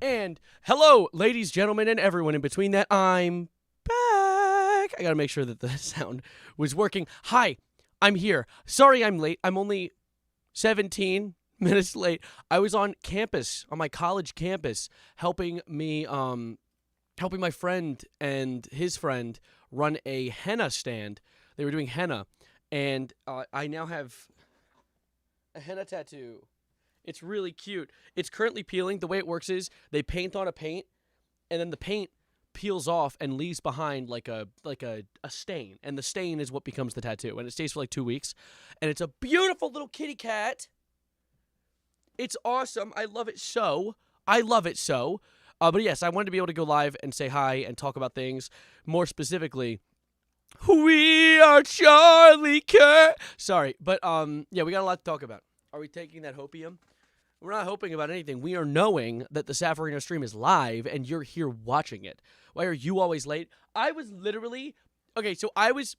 And hello, ladies, gentlemen, and everyone in between that. I'm back. I gotta make sure that the sound was working. Hi, I'm here. Sorry I'm late. I'm only 17 minutes late. I was on campus, on my college campus, helping my friend and his friend run a henna stand. They were doing henna, and I now have a henna tattoo. It's really cute. It's currently peeling. The way it works is they paint on a paint, and then the paint peels off and leaves behind like a stain, and the stain is what becomes the tattoo, and it stays for like 2 weeks, and it's a beautiful little kitty cat. It's awesome. I love it so. But yes, I wanted to be able to go live and say hi and talk about things. More specifically, we are Charlie Kirk. Sorry, but yeah, we got a lot to talk about. Are we taking that hopium? We're not hoping about anything. We are knowing that the Safarino stream is live and you're here watching it. Why are you always late? I was literally so I was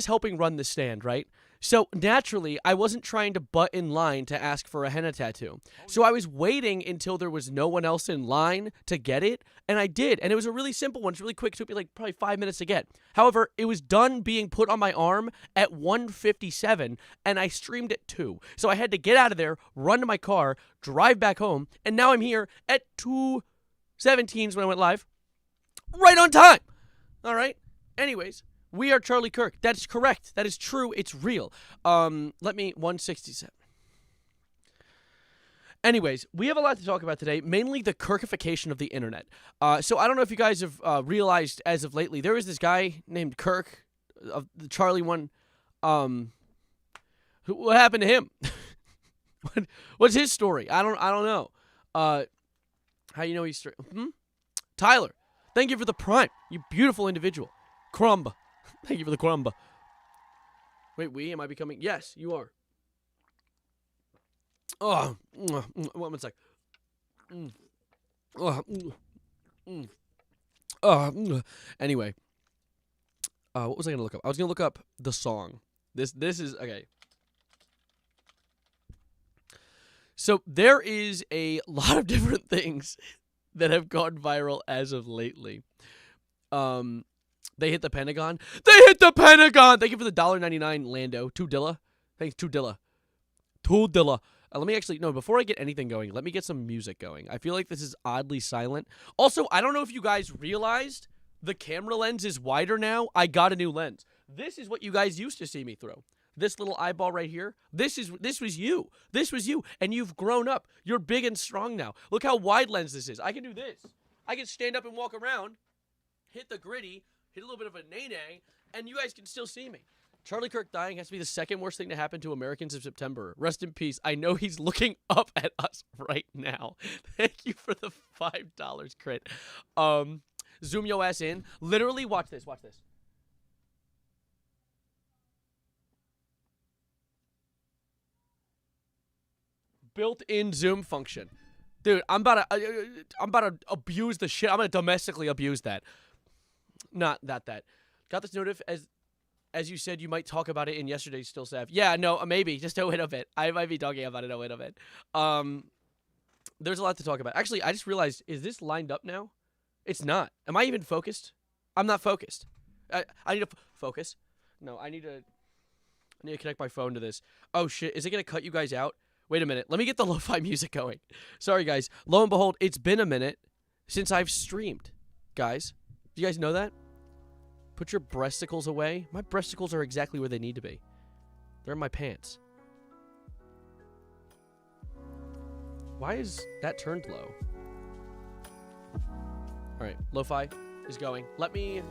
helping run the stand, right? So naturally, I wasn't trying to butt in line to ask for a henna tattoo. So I was waiting until there was no one else in line to get it, and I did. And it was a really simple one. It's really quick. It took me like probably 5 minutes to get. However, it was done being put on my arm at 1:57, and I streamed at 2. So I had to get out of there, run to my car, drive back home, and now I'm here at 2:17 when I went live. Right on time. All right. Anyways. We are Charlie Kirk. That's correct. That is true. It's real. 167. Anyways, we have a lot to talk about today, mainly the Kirkification of the internet. So I don't know if you guys have realized as of lately, there is this guy named Kirk, of the Charlie one. What happened to him? What's his story? I don't know. How you know he's Tyler? Thank you for the prime. You beautiful individual. Crumb. Thank you for the crumb. Wait, am I becoming? Yes, you are. Oh, one sec. Anyway, what was I gonna look up? I was gonna look up the song. This is okay. So there is a lot of different things that have gone viral as of lately. They hit the Pentagon. They hit the Pentagon! Thank you for the $1.99, Lando. $2. Thanks, $2. $2. Let me actually, no, before I get anything going, let me get some music going. I feel like this is oddly silent. Also, I don't know if you guys realized the camera lens is wider now. I got a new lens. This is what you guys used to see me through. This little eyeball right here. This was you. This was you. And you've grown up. You're big and strong now. Look how wide lens this is. I can do this. I can stand up and walk around, hit the gritty, hit a little bit of a nay-nay, and you guys can still see me. Charlie Kirk dying has to be the second worst thing to happen to Americans in September. Rest in peace. I know he's looking up at us right now. Thank you for the $5 crit. Zoom yo ass in. Literally, watch this. Watch this. Built-in zoom function. Dude, I'm about to abuse the shit. I'm going to domestically abuse that. Not that. Got this notif as you said you might talk about it in yesterday's Still Sav. Yeah, no, maybe. Just a little bit. I might be talking about it a little bit. There's a lot to talk about. Actually, I just realized, is this lined up now? It's not. Am I even focused? I'm not focused. I need to focus. No, I need to connect my phone to this. Oh, shit. Is it going to cut you guys out? Wait a minute. Let me get the lo-fi music going. Sorry, guys. Lo and behold, it's been a minute since I've streamed. Guys, do you guys know that? Put your breasticles away. My breasticles are exactly where they need to be. They're in my pants. Why is that turned low? All right, lo-fi is going. Let me...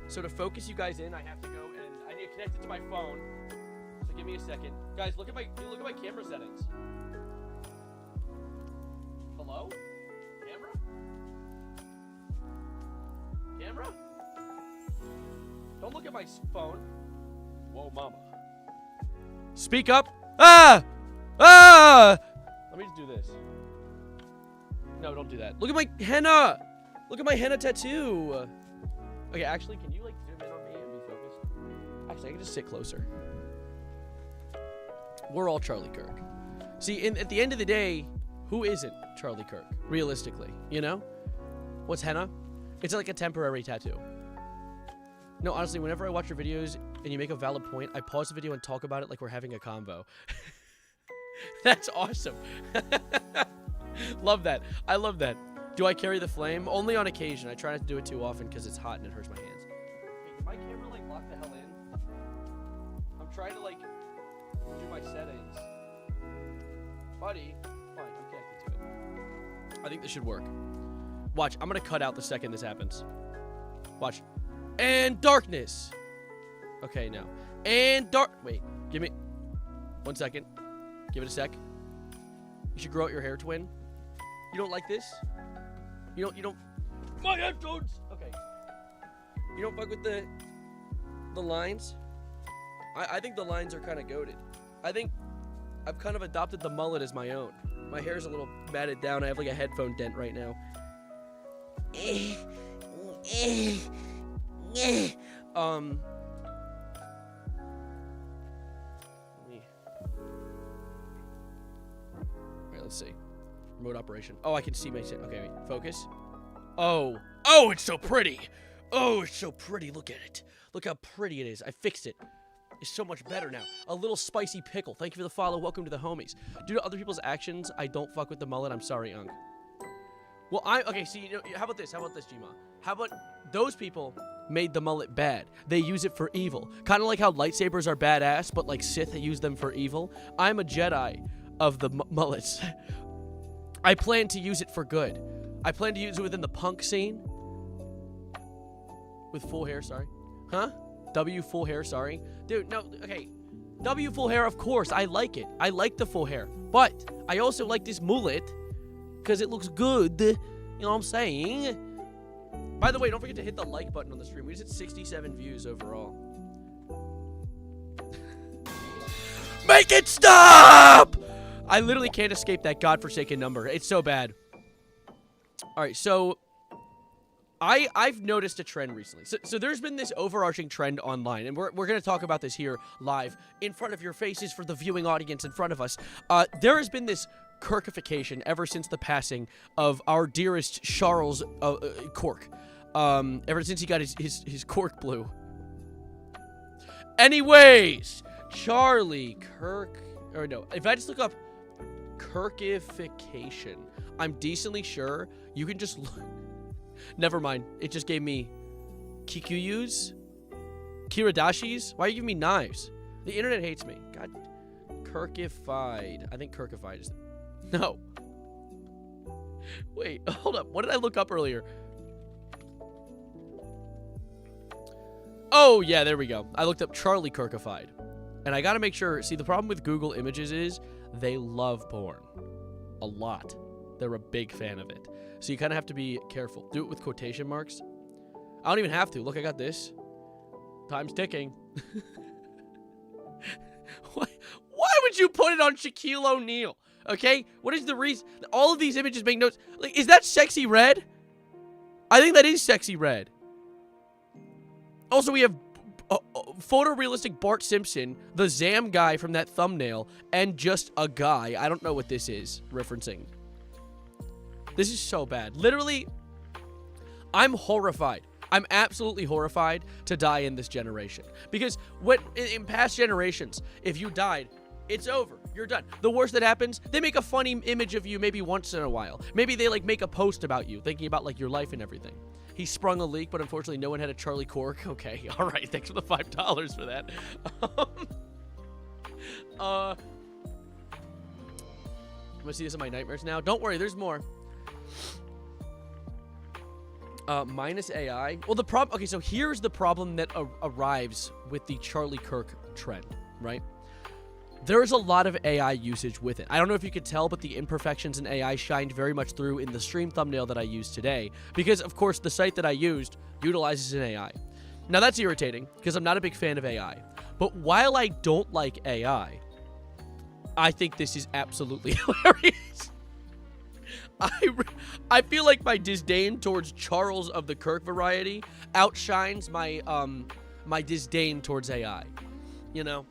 So to focus you guys in, I have to go and I need to connect it to my phone. So give me a second. Guys, look at my camera settings. Hello? Camera? Don't look at my phone. Whoa, mama. Speak up. Ah! Let me just do this. No, don't do that. Look at my henna. Look at my henna tattoo. Okay, actually, can you, like, zoom in on me and be focused? Actually, I can just sit closer. We're all Charlie Kirk. See, at the end of the day, Who isn't Charlie Kirk, realistically, you know? What's henna? It's like a temporary tattoo. No, honestly, whenever I watch your videos and you make a valid point, I pause the video and talk about it like we're having a convo. That's awesome. Love that. I love that. Do I carry the flame? Only on occasion. I try not to do it too often because it's hot and it hurts my hands. Hey, can my camera, like, lock the hell in? I'm trying to, like, do my settings. Buddy. Fine, I'm connected to it. I think this should work. Watch, I'm gonna cut out the second this happens. Watch. And darkness. Okay, now. And wait, give me 1 second. Give it a sec. You should grow out your hair, twin. You don't like this? You don't. My headphones. Okay. You don't fuck with the lines? I think the lines are kind of goated. I think I've kind of adopted the mullet as my own. My hair's a little matted down. I have like a headphone dent right now. Alright, let's see. Remote operation. Oh, I can see my... Okay, wait. Focus. Oh, it's so pretty. Oh, it's so pretty. Look at it. Look how pretty it is. I fixed it. It's so much better now. A little spicy pickle. Thank you for the follow. Welcome to the homies. Due to other people's actions, I don't fuck with the mullet. I'm sorry, Unk. Well, okay, see, you know, how about this? How about this, Gma? How about those people made the mullet bad? They use it for evil. Kind of like how lightsabers are badass, but like Sith use them for evil. I'm a Jedi of the mullets. I plan to use it for good. I plan to use it within the punk scene. With full hair, sorry. Huh? W full hair, sorry. Dude, no, okay. W full hair, of course, I like it. I like the full hair. But I also like this mullet because it looks good. You know what I'm saying? By the way, don't forget to hit the like button on the stream. We just hit 67 views overall. Make it stop! I literally can't escape that godforsaken number. It's so bad. Alright, so I've noticed a trend recently. So there's been this overarching trend online, and we're going to talk about this here live in front of your faces for the viewing audience in front of us. There has been this Kirkification ever since the passing of our dearest Charles Cork. Ever since he got his cork blue. Anyways, Charlie Kirk, or no, if I just look up Kirkification, I'm decently sure you can just look. Never mind. It just gave me Kikuyus? Kiradashis? Why are you giving me knives? The internet hates me. God. Kirkified. I think Kirkified is... No. Wait, hold up. What did I look up earlier? Oh, yeah, there we go. I looked up Charlie Kirkified. And I gotta make sure... See, the problem with Google Images is they love porn. A lot. They're a big fan of it. So you kind of have to be careful. Do it with quotation marks. I don't even have to. Look, I got this. Time's ticking. Why would you put it on Shaquille O'Neal? Okay? What is the reason? All of these images make notes. Like, is that sexy red? I think that is sexy red. Also, we have photorealistic Bart Simpson, the Zam guy from that thumbnail, and just a guy. I don't know what this is referencing. This is so bad. Literally, I'm horrified. I'm absolutely horrified to die in this generation. Because in past generations, if you died, it's over. You're done. The worst that happens, they make a funny image of you maybe once in a while. Maybe they like make a post about you, thinking about like your life and everything. He sprung a leak, but unfortunately no one had a Charlie Cork. Okay, all right. Thanks for the $5 for that. I'm gonna see this in my nightmares now. Don't worry, there's more. Minus AI. Well, the problem... Okay, so here's the problem that arrives with the Charlie Kirk trend, right? There's a lot of AI usage with it. I don't know if you could tell, but the imperfections in AI shined very much through in the stream thumbnail that I used today. Because, of course, the site that I used utilizes an AI. Now, that's irritating, because I'm not a big fan of AI. But while I don't like AI, I think this is absolutely hilarious. I feel like my disdain towards Charles of the Kirk variety outshines my my disdain towards AI. You know?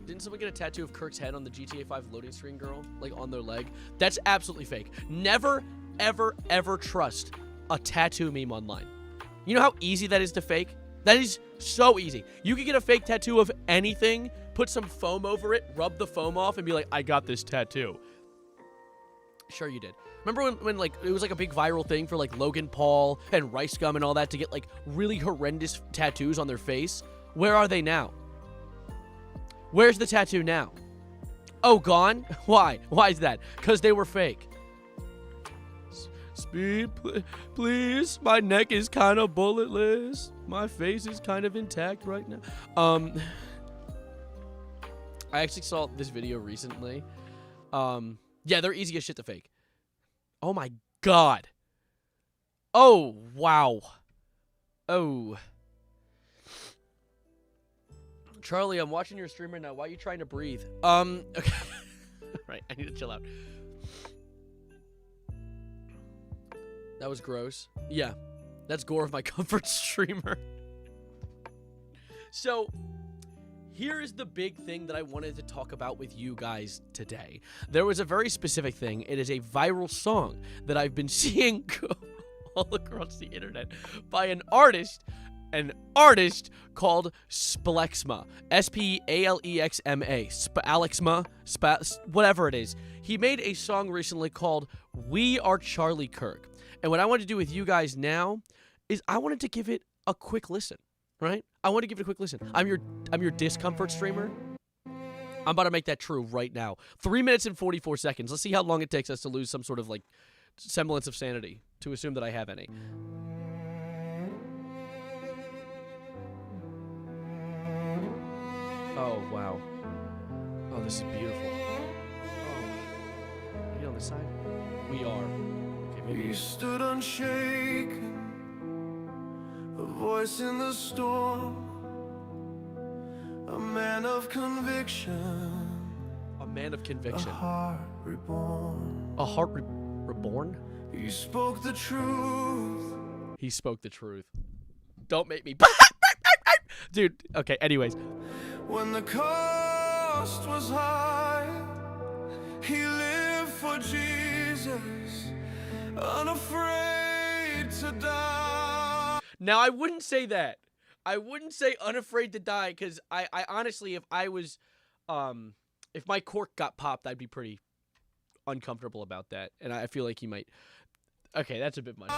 Didn't someone get a tattoo of Kirk's head on the GTA 5 loading screen girl? Like, on their leg? That's absolutely fake. Never, ever, ever trust a tattoo meme online. You know how easy that is to fake? That is so easy. You can get a fake tattoo of anything, put some foam over it, rub the foam off, and be like, I got this tattoo. Sure you did. Remember when like, it was like a big viral thing for like Logan Paul and Rice Gum and all that to get like really horrendous tattoos on their face? Where are they now? Where's the tattoo now? Oh, gone? Why? Why is that? Because they were fake. Speed, please. My neck is kind of bulletless. My face is kind of intact right now. I actually saw this video recently. Yeah, they're easy as shit to fake. Oh my god. Oh, wow. Oh. Charlie, I'm watching your stream right now. Why are you trying to breathe? Okay. Right, I need to chill out. That was gross. Yeah, that's Gore of my comfort streamer. So, here is the big thing that I wanted to talk about with you guys today. There was a very specific thing. It is a viral song that I've been seeing go all across the internet by an artist called Spalexma. S-P-A-L-E-X-M-A. Spalexma. Whatever it is. He made a song recently called We Are Charlie Kirk. And what I want to do with you guys now is I wanted to give it a quick listen. Right? I want to give it a quick listen. I'm your discomfort streamer. I'm about to make that true right now. 3 minutes and 44 seconds. Let's see how long it takes us to lose some sort of like semblance of sanity, to assume that I have any. Oh, wow. Oh, this is beautiful. Oh. Are you on this side? We are. Okay, maybe. You stood unshaken, a voice in the storm, a man of conviction. A man of conviction. A heart reborn. A heart reborn? He spoke the truth. He spoke the truth. Don't make me... Dude, okay, anyways. When the cost was high, he lived for Jesus, unafraid to die. Now, I wouldn't say that. I wouldn't say unafraid to die, because I honestly, if I was, if my cork got popped, I'd be pretty uncomfortable about that. And I feel like he might. Okay, that's a bit much.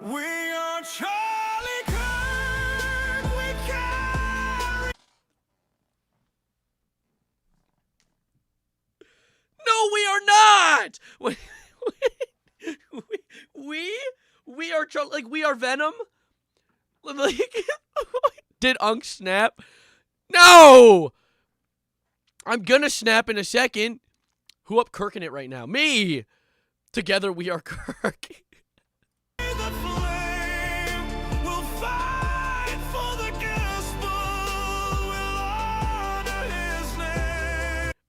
We are Charlie Kirk, we carry. No, we are not! We are Charlie, like, we are Venom? Like, did Unk snap? No! I'm gonna snap in a second. Who up Kirking it right now? Me! Together we are Kirk.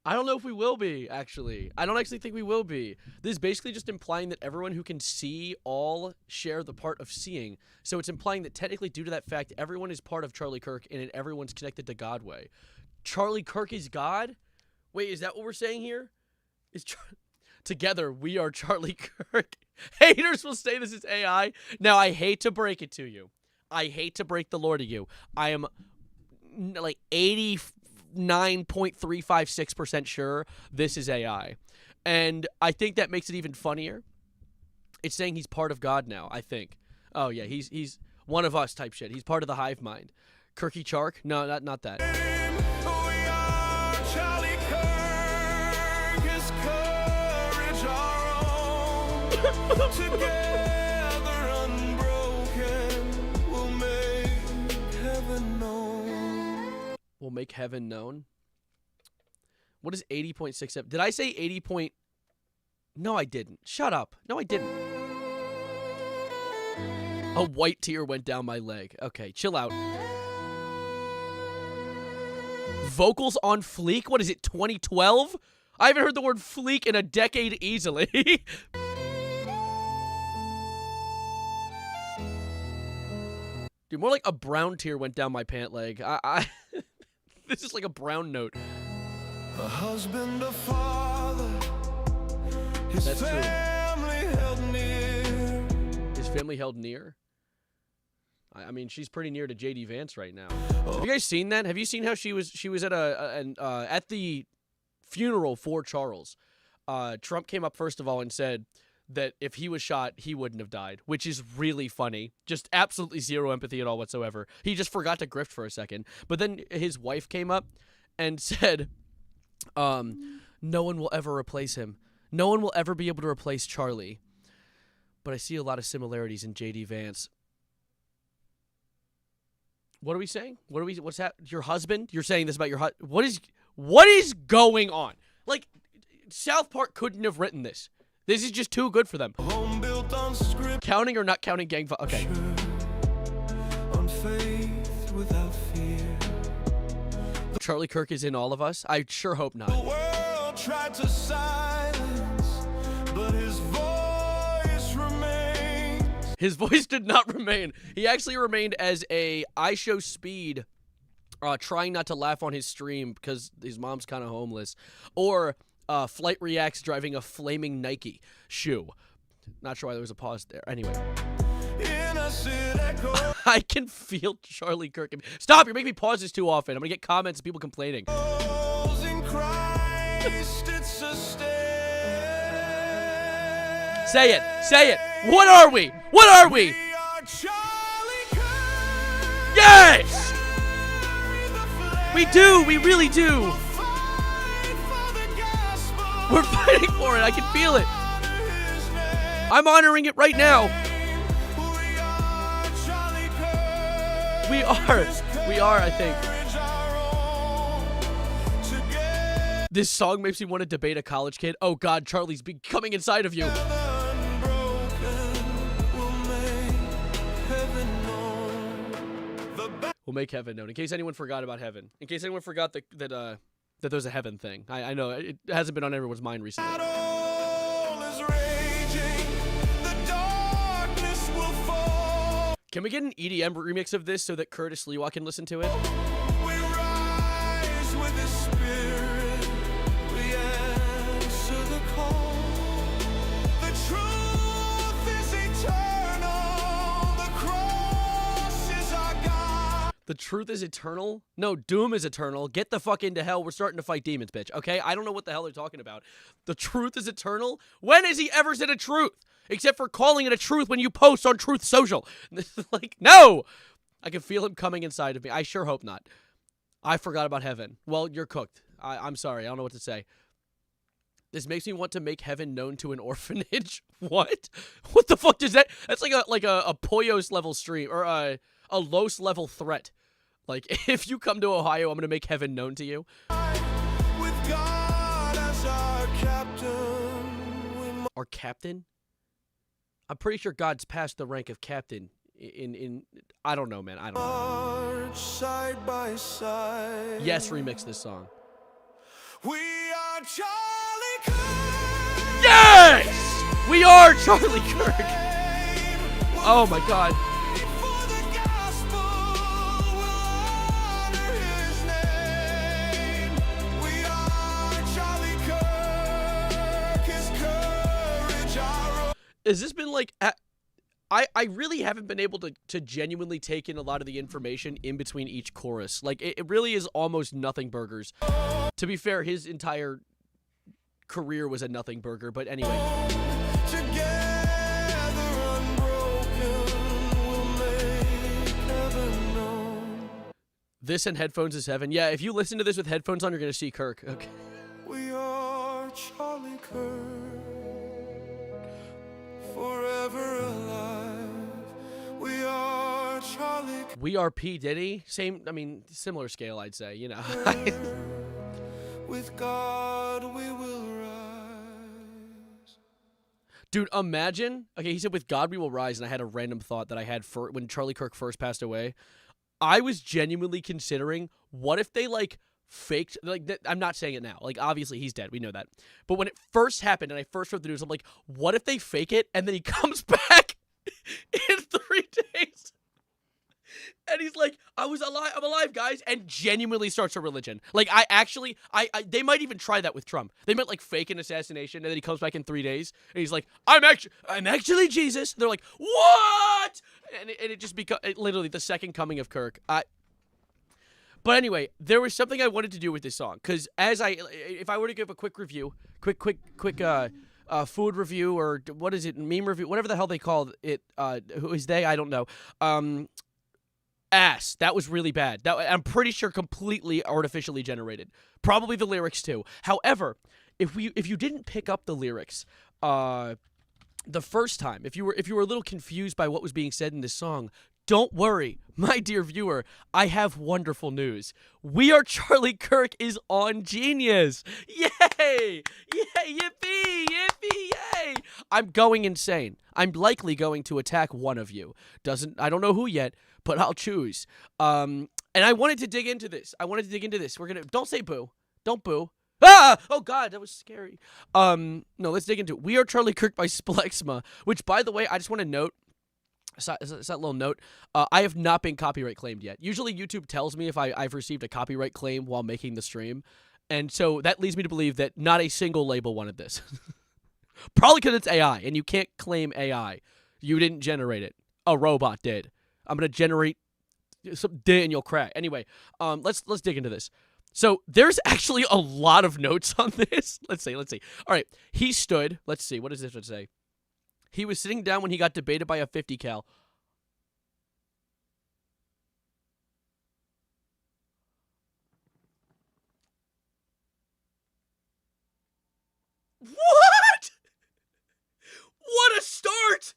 I don't know if we will be, actually. I don't actually think we will be. This is basically just implying that everyone who can see all share the part of seeing. So it's implying that technically, due to that fact, everyone is part of Charlie Kirk and everyone's connected to God way. Charlie Kirk is God? Wait, is that what we're saying here? Together, we are Charlie Kirk. Haters will say this is AI. Now, I hate to break it to you. I hate to break the lore to you. I am like 89.356% sure this is AI. And I think that makes it even funnier. It's saying he's part of God now, I think. Oh, yeah, he's one of us type shit. He's part of the hive mind. Kirky Chark? No, not that. Together unbroken, we'll make heaven known. We'll make heaven known. What is 80.67? Did I say 80 point? No, I didn't. Shut up. No, I didn't. A white tear went down my leg. Okay, chill out. Vocals on fleek? What is it, 2012? I haven't heard the word fleek in a decade easily. Dude, more like a brown tear went down my pant leg. I this is like a brown note. A husband, a father, his That's true. family held near. His family held near? I mean, she's pretty near to JD Vance right now. Have you guys seen that? Have you seen how she was at at the funeral for Charles? Trump came up first of all and said that if he was shot, he wouldn't have died, which is really funny. Just absolutely zero empathy at all whatsoever. He just forgot to grift for a second. But then his wife came up and said, no one will ever replace him. No one will ever be able to replace Charlie. But I see a lot of similarities in JD Vance. What are we saying? What's that? Your husband? You're saying this about your husband? What is going on? Like, South Park couldn't have written this. This is just too good for them. Home built on script, Counting or not counting gang okay. on faith without fear. Charlie Kirk is in all of us? I sure hope The not. world tried to silence, but his voice remains. His voice did not remain. He actually remained as a I show speed, trying not to laugh on his stream because his mom's kind of homeless, or Flight Reacts driving a flaming Nike shoe. Not sure why there was a pause there. Anyway. Innocent echo I can feel Charlie Kirk. Stop, you're making me pause this too often. I'm going to get comments and people complaining. in Christ it sustains. Say it. Say it. What are we? What are we? We are Charlie Kirk. Yes! Carry the flame. We do. We really do. Fight for the gospel. We're fighting for it. I can feel it. Honor his name. I'm honoring it right now. We are Charlie Kirk. We are. We are, I think. Courage our own. Together This song makes me want to debate a college kid. Oh, God, Charlie's becoming inside of you. unbroken will make heaven known. The We'll make heaven known. In case anyone forgot about heaven. In case anyone forgot that there's a heaven thing. I know it hasn't been on everyone's mind recently. battle is raging. The darkness will fall. Can we get an EDM remix of this so that Curtis Lewa can listen to it? We rise with his spirit. We answer the call. The truth is eternal. The cross is our God. The truth is eternal? No, doom is eternal. Get the fuck into hell. We're starting to fight demons, bitch. Okay? I don't know what the hell they're talking about. The truth is eternal? When has he ever said a truth? Except for calling it a truth when you post on Truth Social. Like, no! I can feel him coming inside of me. I sure hope not. I forgot about heaven. Well, you're cooked. I'm sorry. I don't know what to say. This makes me want to make heaven known to an orphanage. What? What the fuck does that? That's like a Poyos level stream or a Los level threat. Like, if you come to Ohio, I'm gonna make heaven known to you. With God as our captain. Our captain? I'm pretty sure God's past the rank of captain. In I don't know, man. I don't know. March side by side. Yes, remix this song. We are Charlie Kirk. Yes! We are Charlie Kirk. Oh my God. For the gospel, we'll honor his name. We are Charlie Kirk. His courage our own. Has this been like? I really haven't been able to genuinely take in a lot of the information in between each chorus. Like, it really is almost nothing burgers. To be fair, his entire career was a nothing burger, but anyway. Together unbroken, we'll make heaven known. This and headphones is heaven. Yeah, if you listen to this with headphones on, you're going to see Kirk. Okay. We are Charlie Kirk. Forever alive. We are Charlie We are P. Diddy. Same, I mean, similar scale, I'd say, you know. Kirk. With God we will rise. Dude, imagine. Okay, he said, with God we will rise, and I had a random thought that I had when Charlie Kirk first passed away. I was genuinely considering, what if they, like, faked, like, I'm not saying it now. Like, obviously, he's dead. We know that. But when it first happened, and I first heard the news, I'm like, what if they fake it, and then he comes back in 3 days? And he's like, I'm alive, guys, and genuinely starts a religion. Like, they might even try that with Trump. They might, like, fake an assassination, and then he comes back in 3 days, and he's like, I'm actually Jesus. And they're like, what? And it just becomes, literally, the second coming of Kirk. But anyway, there was something I wanted to do with this song, because if I were to give a quick review, quick food review, or what is it, meme review, whatever the hell they call it, who is they, I don't know, ass. That was really bad. I'm pretty sure completely artificially generated. Probably the lyrics too. However, if you didn't pick up the lyrics the first time, if you were a little confused by what was being said in this song, don't worry, my dear viewer, I have wonderful news. We Are Charlie Kirk is on Genius. Yay! Yay! Yippee! Yippee! Yay! I'm going insane. I'm likely going to attack one of you. I don't know who yet, but I'll choose. And I wanted to dig into this. Don't say boo. Don't boo. Ah! Oh God, that was scary. No, let's dig into it. We Are Charlie Kirk by Splexma, which, by the way, I just want to note. It's that little note. I have not been copyright claimed yet. Usually YouTube tells me if I've received a copyright claim while making the stream. And so that leads me to believe that not a single label wanted this. Probably because it's AI, and you can't claim AI. You didn't generate it. A robot did. I'm going to generate some Daniel Craig. Anyway, let's dig into this. So there's actually a lot of notes on this. Let's see. All right. He stood. Let's see. What does this one say? He was sitting down when he got debated by a 50 cal. What? What a start!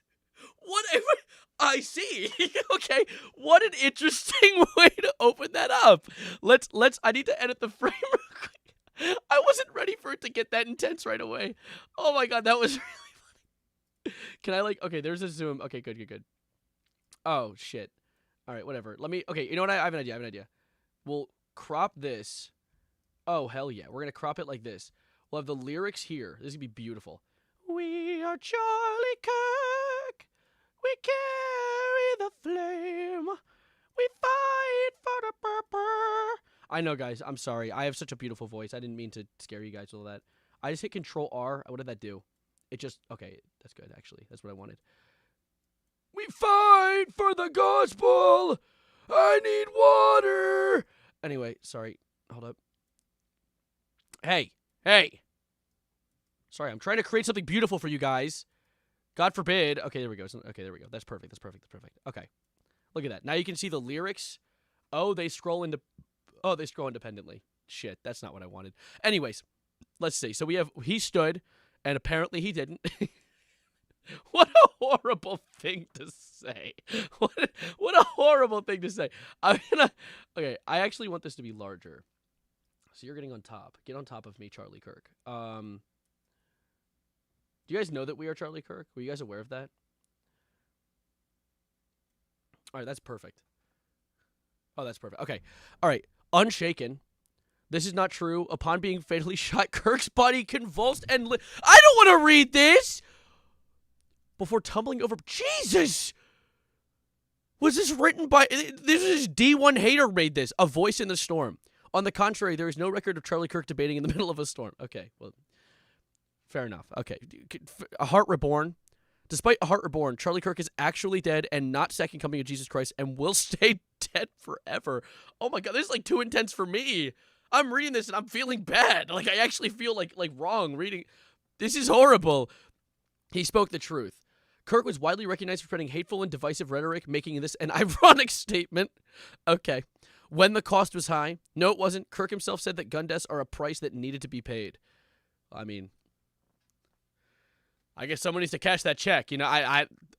I see. Okay, what an interesting way to open that up. I need to edit the frame real quick. I wasn't ready for it to get that intense right away. Oh my God, that was really funny. Can I okay, there's a zoom. Okay, good. Oh, shit. All right, whatever. Okay, you know what? I have an idea. We'll crop this. Oh, hell yeah. We're going to crop it like this. We'll have the lyrics here. This is going to be beautiful. We are Charlie Kirk. We carry the flame. We fight for the purple. I know, guys. I'm sorry. I have such a beautiful voice. I didn't mean to scare you guys with all that. I just hit Control R. What did that do? It just... Okay, that's good, actually. That's what I wanted. We fight for the gospel. I need water. Anyway, sorry. Hold up. Hey. Sorry, I'm trying to create something beautiful for you guys. God forbid. Okay, there we go. Okay, there we go. That's perfect. Okay. Look at that. Now you can see the lyrics. Oh, they scroll independently. Shit, that's not what I wanted. Anyways, let's see. So we have he stood, and apparently he didn't. What a horrible thing to say. What a horrible thing to say. Okay, I actually want this to be larger. So you're getting on top. Get on top of me, Charlie Kirk. Do you guys know that we are Charlie Kirk? Were you guys aware of that? All right, that's perfect. Oh, that's perfect. Okay. All right. Unshaken. This is not true. Upon being fatally shot, Kirk's body convulsed and I don't want to read this! Before tumbling over... Jesus! Was this written by... This is D1 Hater made this. A voice in the storm. On the contrary, there is no record of Charlie Kirk debating in the middle of a storm. Okay, well... Fair enough. Okay. A Heart Reborn. Despite A Heart Reborn, Charlie Kirk is actually dead and not second coming of Jesus Christ and will stay dead forever. Oh my God, this is like too intense for me. I'm reading this and I'm feeling bad. Like I actually feel like wrong reading. This is horrible. He spoke the truth. Kirk was widely recognized for spreading hateful and divisive rhetoric, making this an ironic statement. Okay. When the cost was high. No, it wasn't. Kirk himself said that gun deaths are a price that needed to be paid. I mean... I guess someone needs to cash that check. You know,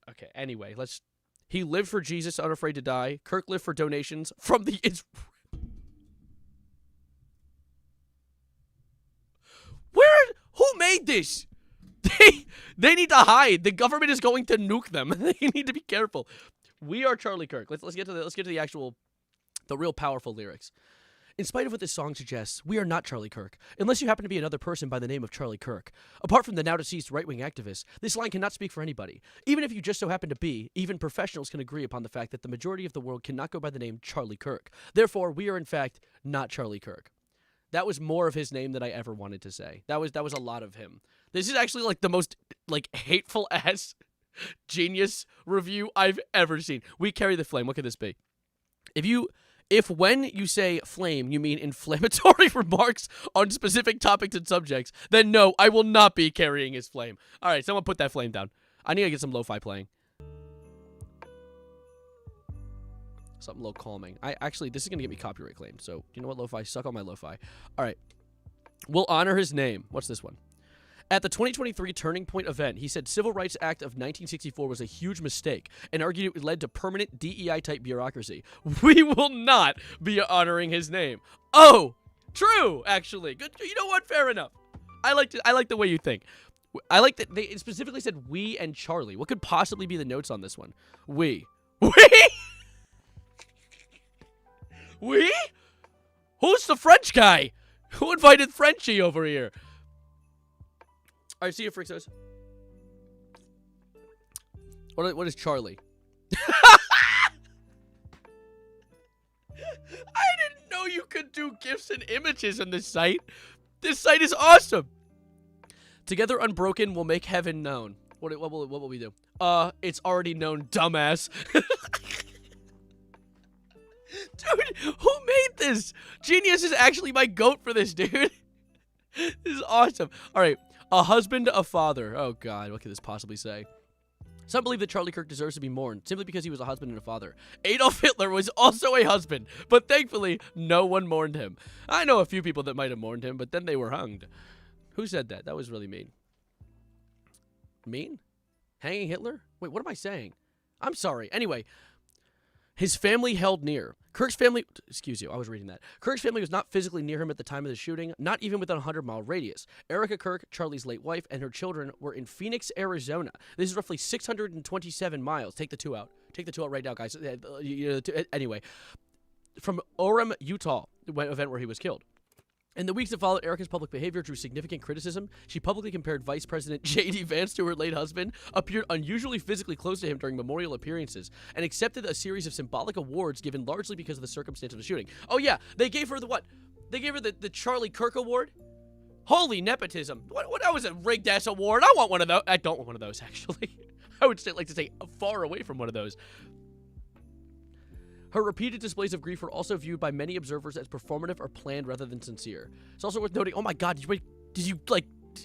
okay, anyway, he lived for Jesus, unafraid to die. Kirk lived for donations from the... Who made this? They need to hide. The government is going to nuke them. They need to be careful. We are Charlie Kirk. Let's get to the actual, the real powerful lyrics. In spite of what this song suggests, we are not Charlie Kirk, unless you happen to be another person by the name of Charlie Kirk. Apart from the now-deceased right-wing activist, this line cannot speak for anybody. Even if you just so happen to be, even professionals can agree upon the fact that the majority of the world cannot go by the name Charlie Kirk. Therefore, we are in fact not Charlie Kirk. That was more of his name than I ever wanted to say. That was a lot of him. This is actually like the most hateful ass genius review I've ever seen. We carry the flame. What could this be? If when you say flame, you mean inflammatory remarks on specific topics and subjects, then no, I will not be carrying his flame. All right, someone put that flame down. I need to get some lo-fi playing. Something low calming. This is going to get me copyright claimed. So, you know what, lo-fi? Suck on my lo-fi. All right. We'll honor his name. What's this one? At the 2023 Turning Point event, he said Civil Rights Act of 1964 was a huge mistake and argued it led to permanent DEI-type bureaucracy. We will not be honoring his name. Oh, true, actually. Good. You know what? Fair enough. I like the way you think. I like that they specifically said we and Charlie. What could possibly be the notes on this one? We? We? Who's the French guy? Who invited Frenchie over here? All right, see you, Frixos. What is Charlie? I didn't know you could do GIFs and images on this site. This site is awesome. Together unbroken will make heaven known. What will we do? It's already known, dumbass. Dude, who made this? Genius is actually my goat for this, dude. This is awesome. All right. A husband, a father. Oh, God. What could this possibly say? Some believe that Charlie Kirk deserves to be mourned simply because he was a husband and a father. Adolf Hitler was also a husband, but thankfully, no one mourned him. I know a few people that might have mourned him, but then they were hanged. Who said that? That was really mean. Mean? Hanging Hitler? Wait, what am I saying? I'm sorry. Anyway, his family held near. Kirk's family, excuse you, I was reading that. Kirk's family was not physically near him at the time of the shooting, not even within a 100-mile radius. Erica Kirk, Charlie's late wife, and her children were in Phoenix, Arizona. This is roughly 627 miles. Take the 2 out. Take the 2 out right now, guys. Anyway, from Orem, Utah, the event where he was killed. In the weeks that followed, Erica's public behavior drew significant criticism. She publicly compared Vice President J.D. Vance to her late husband, appeared unusually physically close to him during memorial appearances, and accepted a series of symbolic awards given largely because of the circumstance of the shooting. Oh yeah, they gave her the what? They gave her the Charlie Kirk Award? Holy nepotism. What that was a rigged-ass award. I want one of those. I don't want one of those, actually. I would like to stay far away from one of those. Her repeated displays of grief were also viewed by many observers as performative or planned rather than sincere. It's also worth noting, oh my God, did you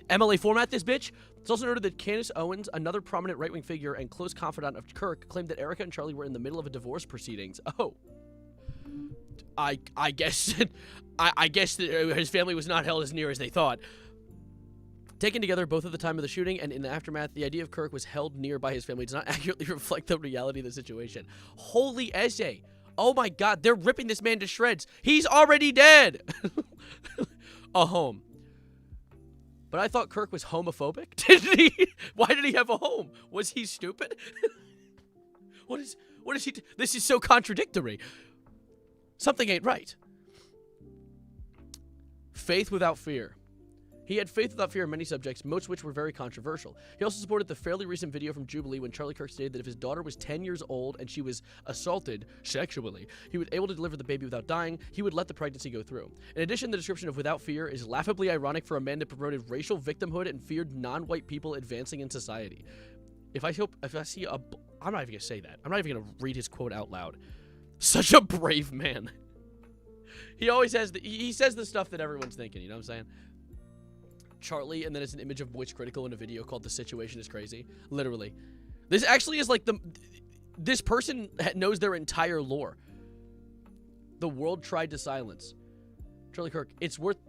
MLA format this bitch? It's also noted that Candace Owens, another prominent right-wing figure and close confidant of Kirk, claimed that Erica and Charlie were in the middle of a divorce proceedings. Oh. I guess I guess that his family was not held as near as they thought. Taken together, both at the time of the shooting and in the aftermath, the idea of Kirk was held near by his family does not accurately reflect the reality of the situation. Holy essay. Oh my God, they're ripping this man to shreds. He's already dead. A home. But I thought Kirk was homophobic. Didn't he? Why did he have a home? Was he stupid? What is he? This is so contradictory. Something ain't right. Faith without fear. He had faith without fear in many subjects, most of which were very controversial. He also supported the fairly recent video from Jubilee when Charlie Kirk stated that if his daughter was 10 years old and she was assaulted sexually, he was able to deliver the baby without dying, he would let the pregnancy go through. In addition, the description of without fear is laughably ironic for a man that promoted racial victimhood and feared non-white people advancing in society. I'm not even going to say that. I'm not even going to read his quote out loud. Such a brave man. He always has he says the stuff that everyone's thinking, you know what I'm saying? Charlie, and then it's an image of Witch Critical in a video called The Situation is Crazy. Literally. This actually is like this person knows their entire lore. The world tried to silence. Charlie Kirk, it's worth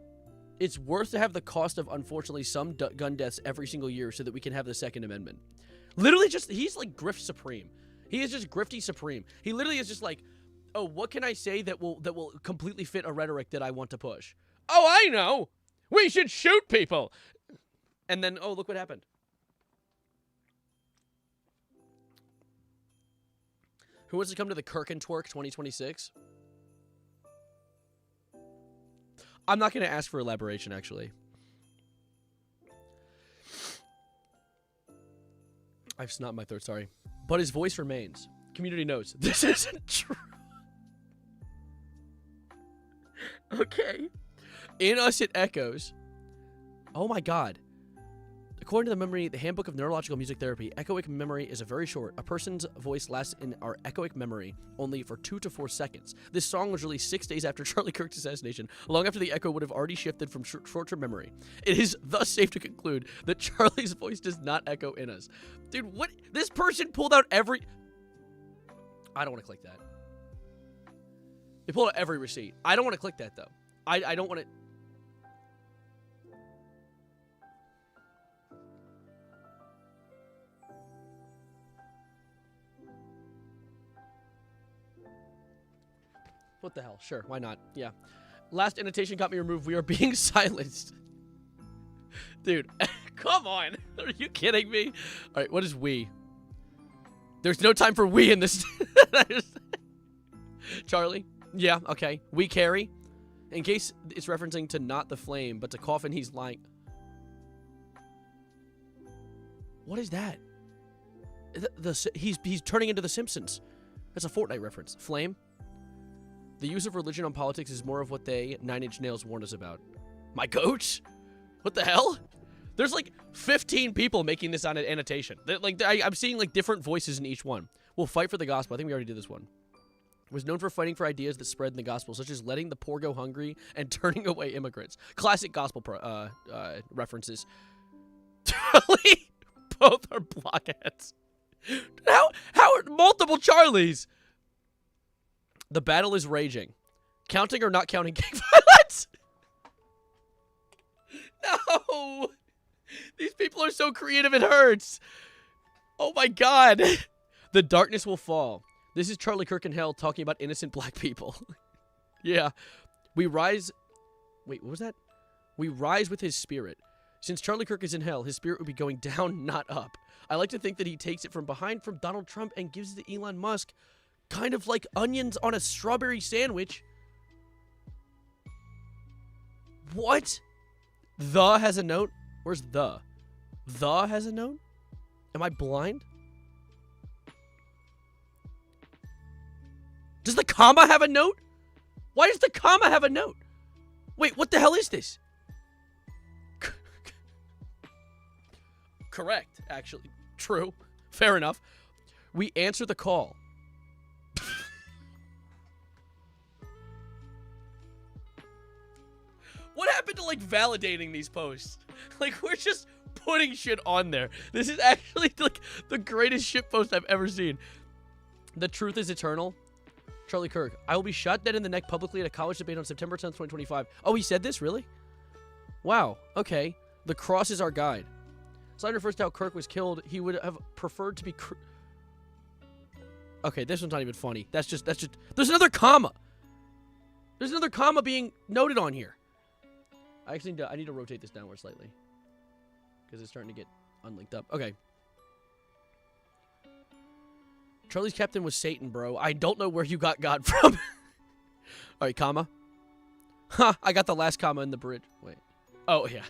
to have the cost of, unfortunately, some gun deaths every single year so that we can have the Second Amendment. Literally he's like Grift Supreme. He is just Grifty Supreme. He literally is just like, oh, what can I say that will completely fit a rhetoric that I want to push? Oh, I know! We should shoot people! And then, oh, look what happened. Who wants to come to the Kirk and Twerk 2026? I'm not going to ask for elaboration, actually. I've snot in my throat, sorry. But his voice remains. Community knows. This isn't true. Okay. In us it echoes. Oh my god. According to the memory, the Handbook of Neurological Music Therapy, echoic memory is a very short. A person's voice lasts in our echoic memory only for 2 to 4 seconds. This song was released 6 days after Charlie Kirk's assassination, long after the echo would have already shifted from short-term memory. It is thus safe to conclude that Charlie's voice does not echo in us. Dude, what? This person pulled out every... I don't want to click that. They pulled out every receipt. I don't want to click that, though. I don't want to... What the hell? Sure, why not? Yeah. Last annotation got me removed. We are being silenced. Dude, come on. Are you kidding me? All right, what is we? There's no time for we in this. Charlie? Yeah, okay. We carry. In case it's referencing to not the flame, but to coffin he's lying. What is that? He's turning into the Simpsons. That's a Fortnite reference. Flame? The use of religion on politics is more of what they, 9 Inch Nails, warned us about. My coach? What the hell? There's like 15 people making this on an annotation. I'm seeing like different voices in each one. We'll fight for the gospel. I think we already did this one. Was known for fighting for ideas that spread in the gospel, such as letting the poor go hungry and turning away immigrants. Classic gospel references. Charlie, both are blockheads. How are multiple Charlies? The battle is raging. Counting or not counting gang violence? No! These people are so creative it hurts. Oh my god. The darkness will fall. This is Charlie Kirk in hell talking about innocent black people. Yeah. We rise... Wait, what was that? We rise with his spirit. Since Charlie Kirk is in hell, his spirit would be going down, not up. I like to think that he takes it from behind from Donald Trump and gives it to Elon Musk. Kind of like onions on a strawberry sandwich. What? The has a note? Where's the? The has a note? Am I blind? Does the comma have a note? Why does the comma have a note? Wait, what the hell is this? Correct, actually. True. Fair enough. We answer the call. What happened to, like, validating these posts? Like, we're just putting shit on there. This is actually, like, the greatest shit post I've ever seen. The truth is eternal. Charlie Kirk. I will be shot dead in the neck publicly at a college debate on September 10th, 2025. Oh, he said this? Really? Wow. Okay. The cross is our guide. Slide refers to how Kirk was killed. He would have preferred to be... Okay, this one's not even funny. That's just... There's another comma. There's another comma being noted on here. I need to rotate this downward slightly. Because it's starting to get unlinked up. Okay. Charlie's captain was Satan, bro. I don't know where you got God from. Alright, comma. Ha! I got the last comma in the bridge. Wait. Oh, yeah.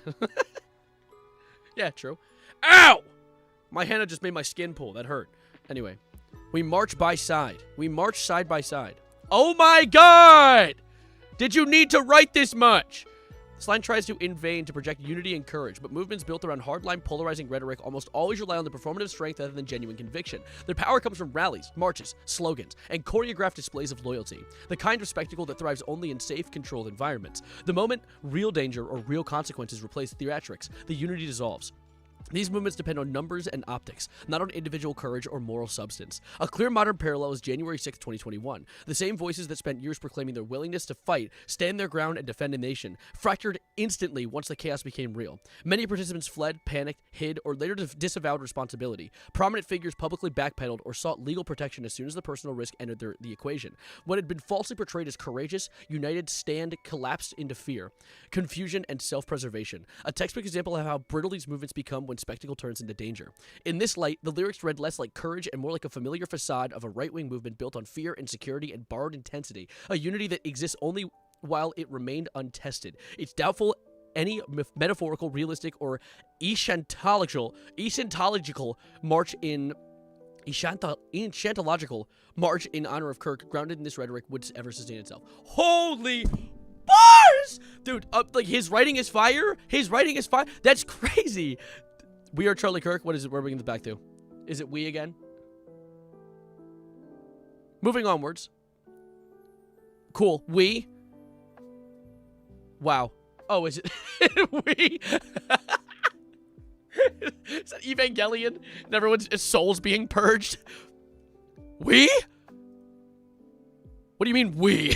Yeah, true. Ow! My Hannah just made my skin pull. That hurt. Anyway. We march by side. We march side by side. Oh my god! Did you need to write this much? This line tries to, in vain, to project unity and courage, but movements built around hardline, polarizing rhetoric almost always rely on the performative strength rather than genuine conviction. Their power comes from rallies, marches, slogans, and choreographed displays of loyalty. The kind of spectacle that thrives only in safe, controlled environments. The moment real danger or real consequences replace theatrics, the unity dissolves. These movements depend on numbers and optics, not on individual courage or moral substance. A clear modern parallel is January 6, 2021. The same voices that spent years proclaiming their willingness to fight, stand their ground, and defend a nation, fractured instantly once the chaos became real. Many participants fled, panicked, hid, or later disavowed responsibility. Prominent figures publicly backpedaled or sought legal protection as soon as the personal risk entered the equation. What had been falsely portrayed as courageous, united stand collapsed into fear, confusion, and self-preservation. A textbook example of how brittle these movements become when spectacle turns into danger. In this light, the lyrics read less like courage and more like a familiar facade of a right-wing movement built on fear, insecurity, and borrowed intensity, a unity that exists only while it remained untested. It's doubtful any metaphorical, realistic, or eschatological march in enchantological march in honor of Kirk, grounded in this rhetoric, would ever sustain itself. Holy bars! Dude, like, his writing is fire? His writing is fire? That's crazy. We are Charlie Kirk. What is it? Where are we bringing this back to? Is it we again? Moving onwards. Cool. We. Wow. Oh, is it we? Is that Evangelion? And everyone's souls being purged? We? What do you mean, we?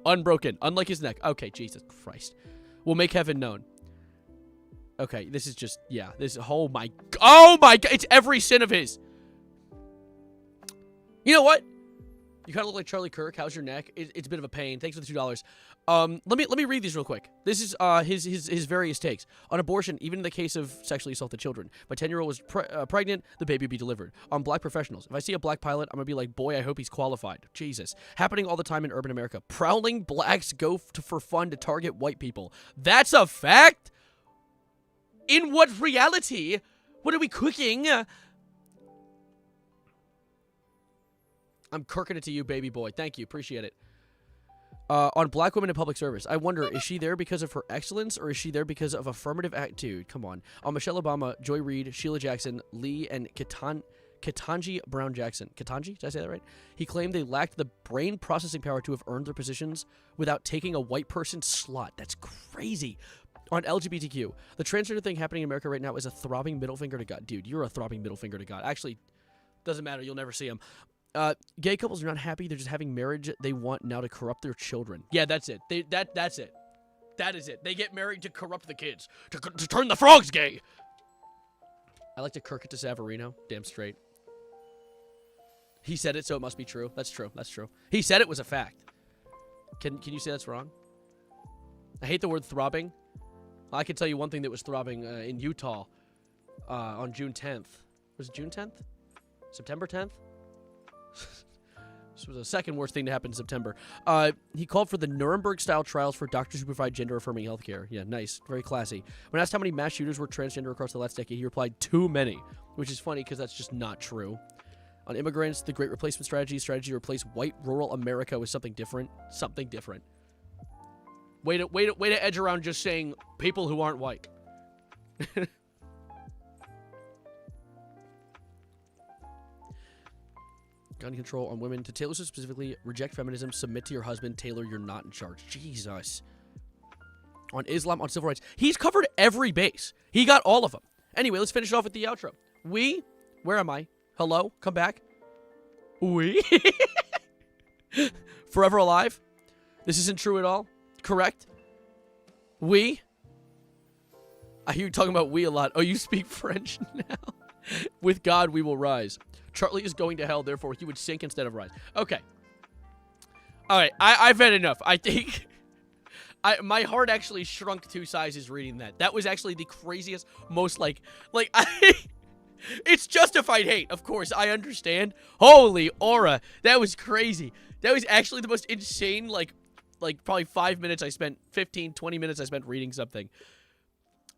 Unbroken. Unlike his neck. Okay, Jesus Christ. We'll make heaven known. Okay, this is just, yeah. This, oh my God. It's every sin of his. You know what? You kind of look like Charlie Kirk. How's your neck? It's a bit of a pain. Thanks for the $2. Let me read these real quick. This is his various takes on abortion. Even in the case of sexually assaulted children, my 10-year-old was pregnant. The baby would be delivered. On black professionals, if I see a black pilot, I'm gonna be like, boy, I hope he's qualified. Jesus, happening all the time in urban America. Prowling blacks go for fun to target white people. That's a fact. In what reality? What are we cooking? I'm kirking it to you, baby boy. Thank you. Appreciate it. On black women in public service, I wonder, is she there because of her excellence, or is she there because of affirmative attitude? Come on. On Michelle Obama, Joy Reid, Sheila Jackson, Lee, and Ketanji Brown Jackson. Ketanji? Did I say that right? He claimed they lacked the brain processing power to have earned their positions without taking a white person's slot. That's crazy. On LGBTQ, the transgender thing happening in America right now is a throbbing middle finger to God. Dude, you're a throbbing middle finger to God. Actually, doesn't matter. You'll never see him. Gay couples are not happy. They're just having marriage they want now to corrupt their children. Yeah, that's it. That's it. That is it. They get married to corrupt the kids. To turn the frogs gay. I like to kirk it to Savarino. Damn straight. He said it, so it must be true. That's true. That's true. He said it was a fact. Can you say that's wrong? I hate the word throbbing. I can tell you one thing that was throbbing in Utah on June 10th. Was it June 10th? September 10th? This was the second worst thing to happen in September. He called for the Nuremberg-style trials for doctors who provide gender-affirming healthcare. Yeah, nice. Very classy. When asked how many mass shooters were transgender across the last decade, he replied, too many. Which is funny because that's just not true. On immigrants, the Great Replacement strategy to replace white rural America with something different. Something different. Way to edge around just saying people who aren't white. Gun control on women. To Taylor Swift specifically, reject feminism, submit to your husband. Taylor, you're not in charge. Jesus. On Islam, on civil rights. He's covered every base. He got all of them. Anyway, let's finish it off with the outro. We? Where am I? Hello? Come back. We? Forever alive? This isn't true at all? Correct? We? I hear you talking about we a lot. Oh, you speak French now? With God, we will rise. Charlie is going to hell, therefore he would sink instead of rise. Okay. All right, I've had enough. I think my heart actually shrunk 2 sizes reading that. That was actually the craziest, most it's justified hate, of course. I understand. Holy aura, that was crazy. That was actually the most insane, like probably 5 minutes I spent, 15, 20 minutes I spent reading something.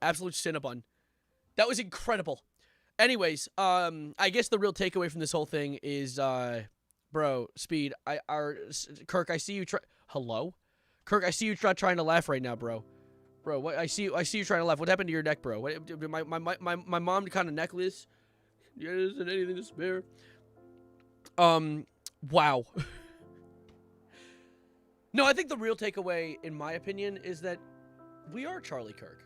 Absolute Cinnabon. That was incredible. Anyways, I guess the real takeaway from this whole thing is, bro, Speed, Kirk, I see you hello? Kirk, I see you trying to laugh right now, bro. Bro, what? I see you trying to laugh. What happened to your neck, bro? What, my mom kind of necklace? Yeah, isn't anything to spare? Wow. No, I think the real takeaway, in my opinion, is that we are Charlie Kirk.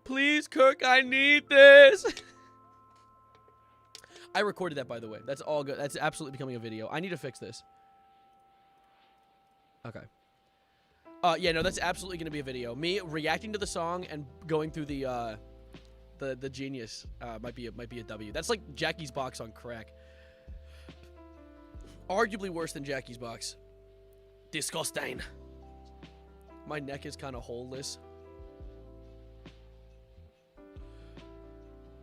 Please, Kirk, I need this. I recorded that, by the way. That's all good. That's absolutely becoming a video. I need to fix this. Okay. Yeah, no, that's absolutely going to be a video. Me reacting to the song and going through the genius might be a W. That's like Jackie's Box on crack. Arguably worse than Jackie's Box. Disgusting. My neck is kind of holeless.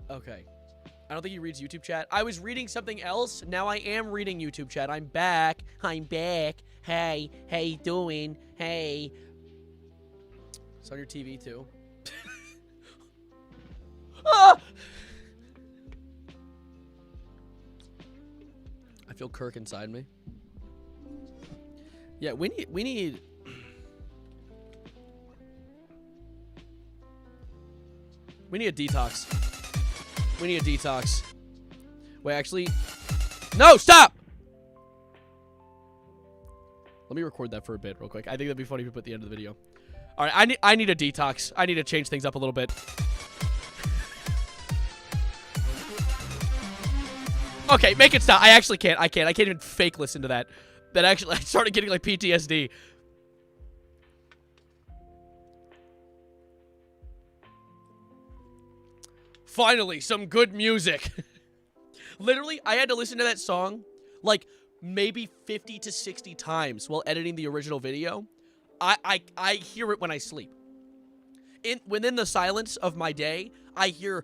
Okay. I don't think he reads YouTube chat. I was reading something else. Now I am reading YouTube chat. I'm back. I'm back. Hey, how you doing? Hey. It's on your TV too. Ah! I feel Kirk inside me. Yeah, we need a detox. We need a detox. Wait, actually, no, stop! Let me record that for a bit real quick. I think that'd be funny if we put the end of the video. All right, I need a detox. I need to change things up a little bit. Okay, make it stop. I actually can't. I can't even fake listen to that. That actually, I started getting like PTSD. Finally, some good music. Literally, I had to listen to that song like maybe 50 to 60 times while editing the original video. I hear it when I sleep. Within the silence of my day, I hear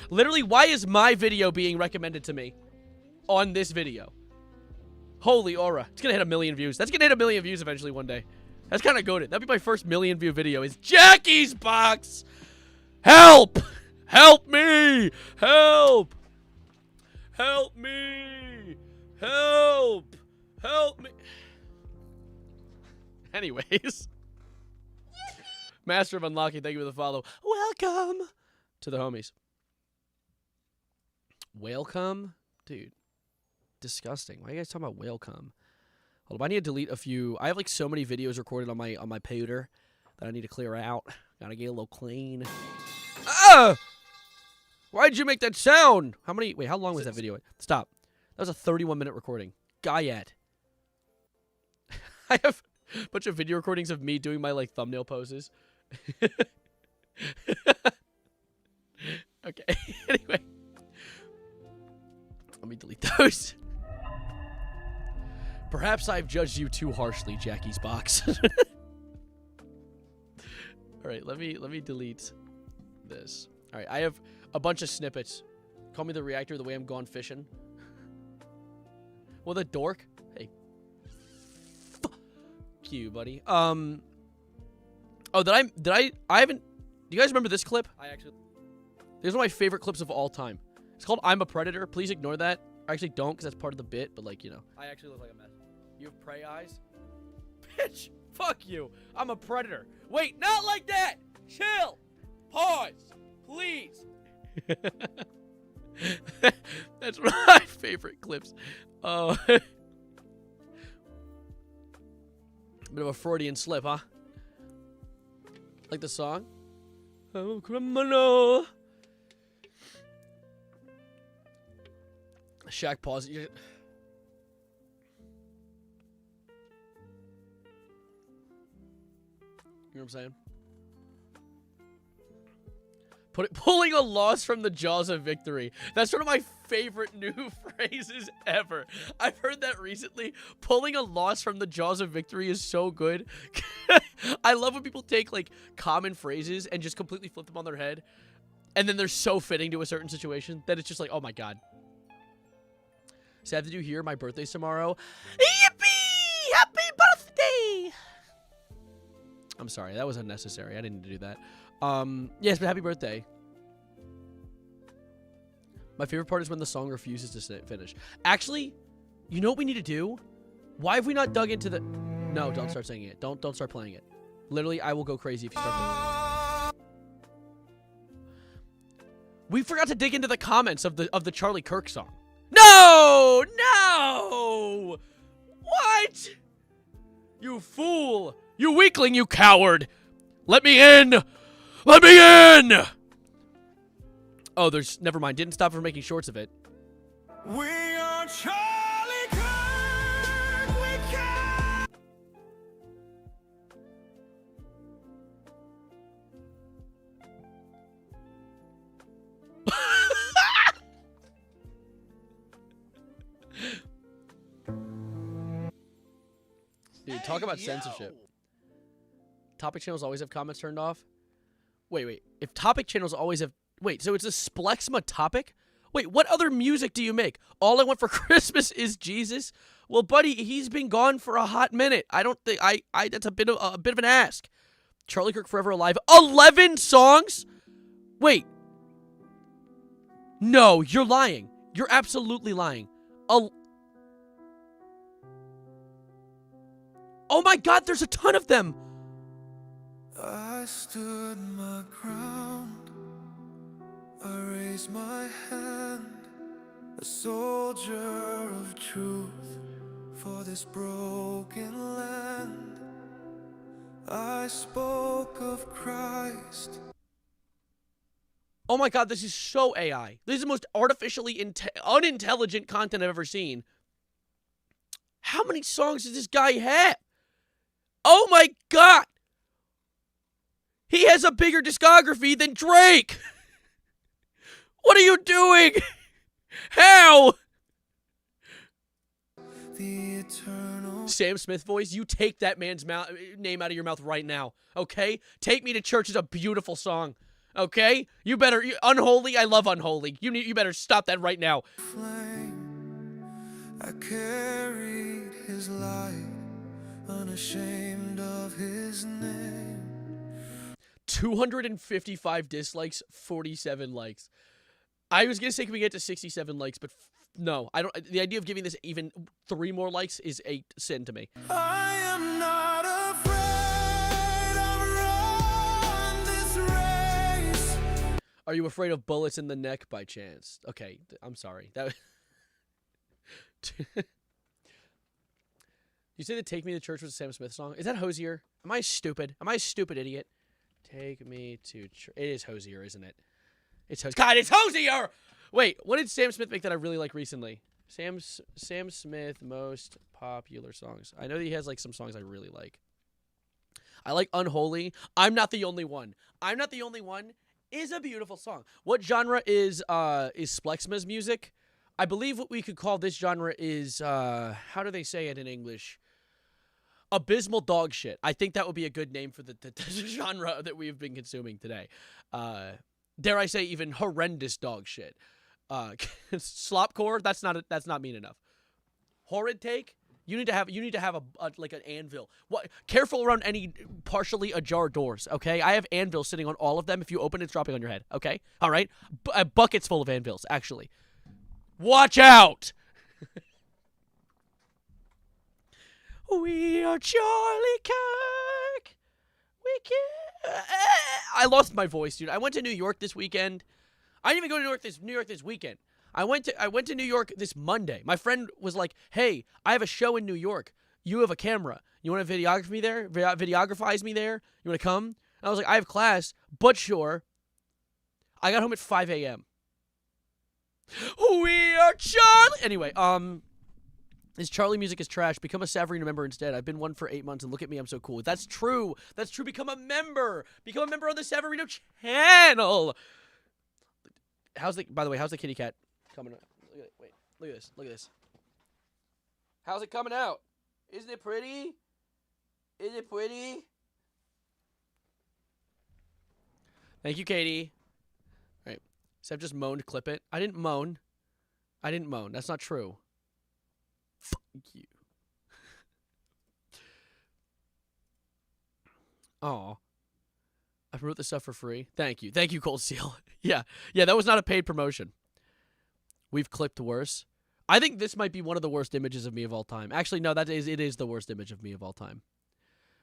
literally, why is my video being recommended to me on this video? Holy aura. It's gonna hit 1 million views. That's gonna hit 1 million views eventually one day. That's kind of goated. That'd be my first 1 million view video is Jackie's Box. Help! Help me! Help! Help me! Help! Help me! Anyways. Master of Unlocking, thank you for the follow. Welcome to the homies. Welcome? Dude. Disgusting. Why are you guys talking about welcome? Hold up, I need to delete a few. I have like so many videos recorded on my pewter that I need to clear out. Gotta get a little clean. Ah! Why'd you make that sound? Wait, how long was that video? Stop. That was a 31-minute recording. Guyette. I have a bunch of video recordings of me doing my like thumbnail poses. Okay. Anyway. Let me delete those. Perhaps I've judged you too harshly, Jackie's Box. All right, let me delete this. All right, I have a bunch of snippets. Call me the reactor the way I'm gone fishing. Well, the dork. Hey. Fuck you, buddy. Oh, I haven't. Do you guys remember this clip? This is one of my favorite clips of all time. It's called I'm a Predator. Please ignore that. I actually don't because that's part of the bit, but like, you know. I actually look like a mess. You have prey eyes? Bitch! Fuck you! I'm a predator! Wait, not like that! Chill! Pause! Please! That's one of my favorite clips. Oh. Bit of a Freudian slip, huh? Like the song? I'm a criminal. Shaq, pause. You know what I'm saying? Pulling a loss from the jaws of victory. That's one of my favorite new phrases ever. I've heard that recently. Pulling a loss from the jaws of victory is so good. I love when people take like common phrases and just completely flip them on their head. And then they're so fitting to a certain situation that it's just like, oh my god. Sad that you hear my birthday's tomorrow. Yippee! Happy birthday! I'm sorry, that was unnecessary. I didn't need to do that. Yes, but happy birthday. My favorite part is when the song refuses to finish. Actually, you know what we need to do? Why have we not dug into the... No, don't start singing it. Don't start playing it. Literally, I will go crazy if you start playing it. We forgot to dig into the comments of the Charlie Kirk song. No! No! What? You fool! You weakling, you coward! Let me in! Let me in! Oh, never mind. Didn't stop for making shorts of it. We are Charlie Kirk. We can. Dude, talk about censorship. Topic channels always have comments turned off? Wait. If topic channels always have... Wait, so it's a Splexma topic? Wait, what other music do you make? All I Want for Christmas is Jesus? Well, buddy, he's been gone for a hot minute. I don't think that's a bit of an ask. Charlie Kirk Forever Alive. 11 songs? Wait. No, you're lying. You're absolutely lying. Oh my God, there's a ton of them. I stood my ground, I raised my hand, a soldier of truth for this broken land. I spoke of Christ. Oh my God, this is so AI. This is the most artificially unintelligent content I've ever seen. How many songs does this guy have? Oh my God! He has a bigger discography than Drake! What are you doing? How? The eternal Sam Smith voice, you take that man's name out of your mouth right now, okay? Take Me to Church is a beautiful song, okay? You better, Unholy, I love Unholy. You better stop that right now. flame, I carried his light, unashamed of his name. 255 dislikes, 47 likes. I was gonna say can we get to 67 likes, but no, I don't. The idea of giving this even 3 more likes is a sin to me. I am not afraid, I've run this race. Are you afraid of bullets in the neck by chance? Okay, I'm sorry. That. You say that "Take Me to Church" was a Sam Smith song? Is that Hosier? Am I stupid? Am I a stupid idiot? Take me to church. It is Hosier, isn't it? It's Hosier. God, it's Hosier! Wait, what did Sam Smith make that I really like recently? Sam Smith most popular songs. I know that he has like some songs I really like. I like Unholy. I'm Not the Only One. I'm Not the Only One is a beautiful song. What genre is Splexma's music? I believe what we could call this genre is how do they say it in English? Abysmal dog shit. I think that would be a good name for the genre that we've been consuming today. Dare I say even horrendous dog shit. Slopcore, that's not mean enough. Horrid take, you need to have a like an anvil. What? Careful around any partially ajar doors, okay? I have anvils sitting on all of them. If you open it, it's dropping on your head, okay? All right? Buckets full of anvils, actually. Watch out! We are Charlie Kirk. We can. I lost my voice, dude. I went to New York this weekend. I didn't even go to New York this weekend. I went to New York this Monday. My friend was like, "Hey, I have a show in New York. You have a camera. You want to videograph me there? Videographize me there? You want to come?" And I was like, "I have class, but sure." I got home at 5 a.m. We are Charlie. Anyway, This Charlie music is trash. Become a Savarino member instead. I've been one for 8 months, and look at me, I'm so cool. That's true. That's true. Become a member. Become a member on the Savarino channel. By the way, how's the kitty cat coming out? Look at this. Look at this. How's it coming out? Isn't it pretty? Is it pretty? Thank you, Katie. All right. Seb just moaned. Clip it. I didn't moan. That's not true. Fuck you. Aw. I promote this stuff for free. Thank you. Thank you, Cold Steel. Yeah, that was not a paid promotion. We've clipped worse. I think this might be one of the worst images of me of all time. Actually, no, it is the worst image of me of all time.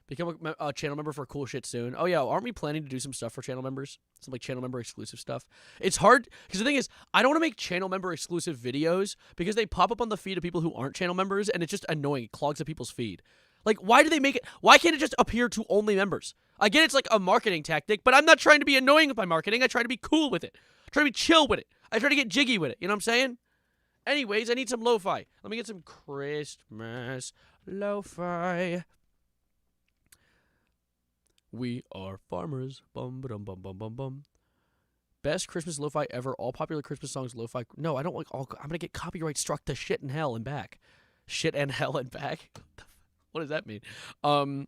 Become a channel member for cool shit soon. Oh, yeah, aren't we planning to do some stuff for channel members? Some, like, channel member exclusive stuff. It's hard, because the thing is, I don't want to make channel member exclusive videos, because they pop up on the feed of people who aren't channel members, and it's just annoying. It clogs up people's feed. Like, why do they make it? Why can't it just appear to only members? I get it's like a marketing tactic, but I'm not trying to be annoying with my marketing. I try to be cool with it. I try to be chill with it. I try to get jiggy with it. You know what I'm saying? Anyways, I need some lo-fi. Let me get some Christmas lo-fi. We are farmers. Bum, bum, bum, bum, bum, bum. Best Christmas lo-fi ever. All popular Christmas songs lo-fi. No, I don't like all. I'm going to get copyright struck to shit and hell and back. Shit and hell and back? What does that mean? No,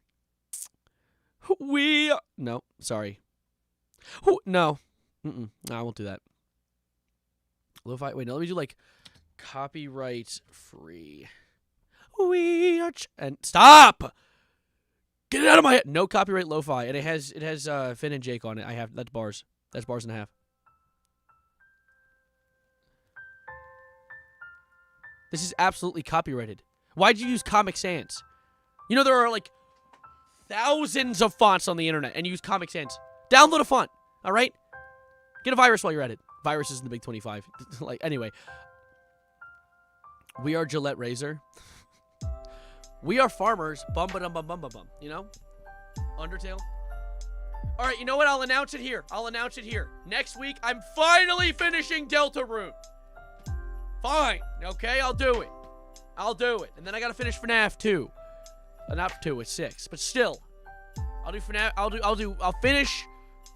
sorry. No. No, I won't do that. Lo-fi. Wait, no, let me do like copyright free. We are and stop. Get it out of my head. No copyright lo-fi, and it has Finn and Jake on it. That's bars. That's bars and a half. This is absolutely copyrighted. Why'd you use Comic Sans? You know there are like thousands of fonts on the internet, and use Comic Sans. Download a font. All right. Get a virus while you're at it. Viruses in the Big 25. Like anyway. We are Gillette Razor. We are farmers. Bum ba dum bum bum bum bum. You know? Undertale. All right, you know what? I'll announce it here. Next week, I'm finally finishing Deltarune. Fine. Okay, I'll do it. And then I gotta finish FNAF 2. Not 2, it's 6. But still. I'll do FNAF. I'll finish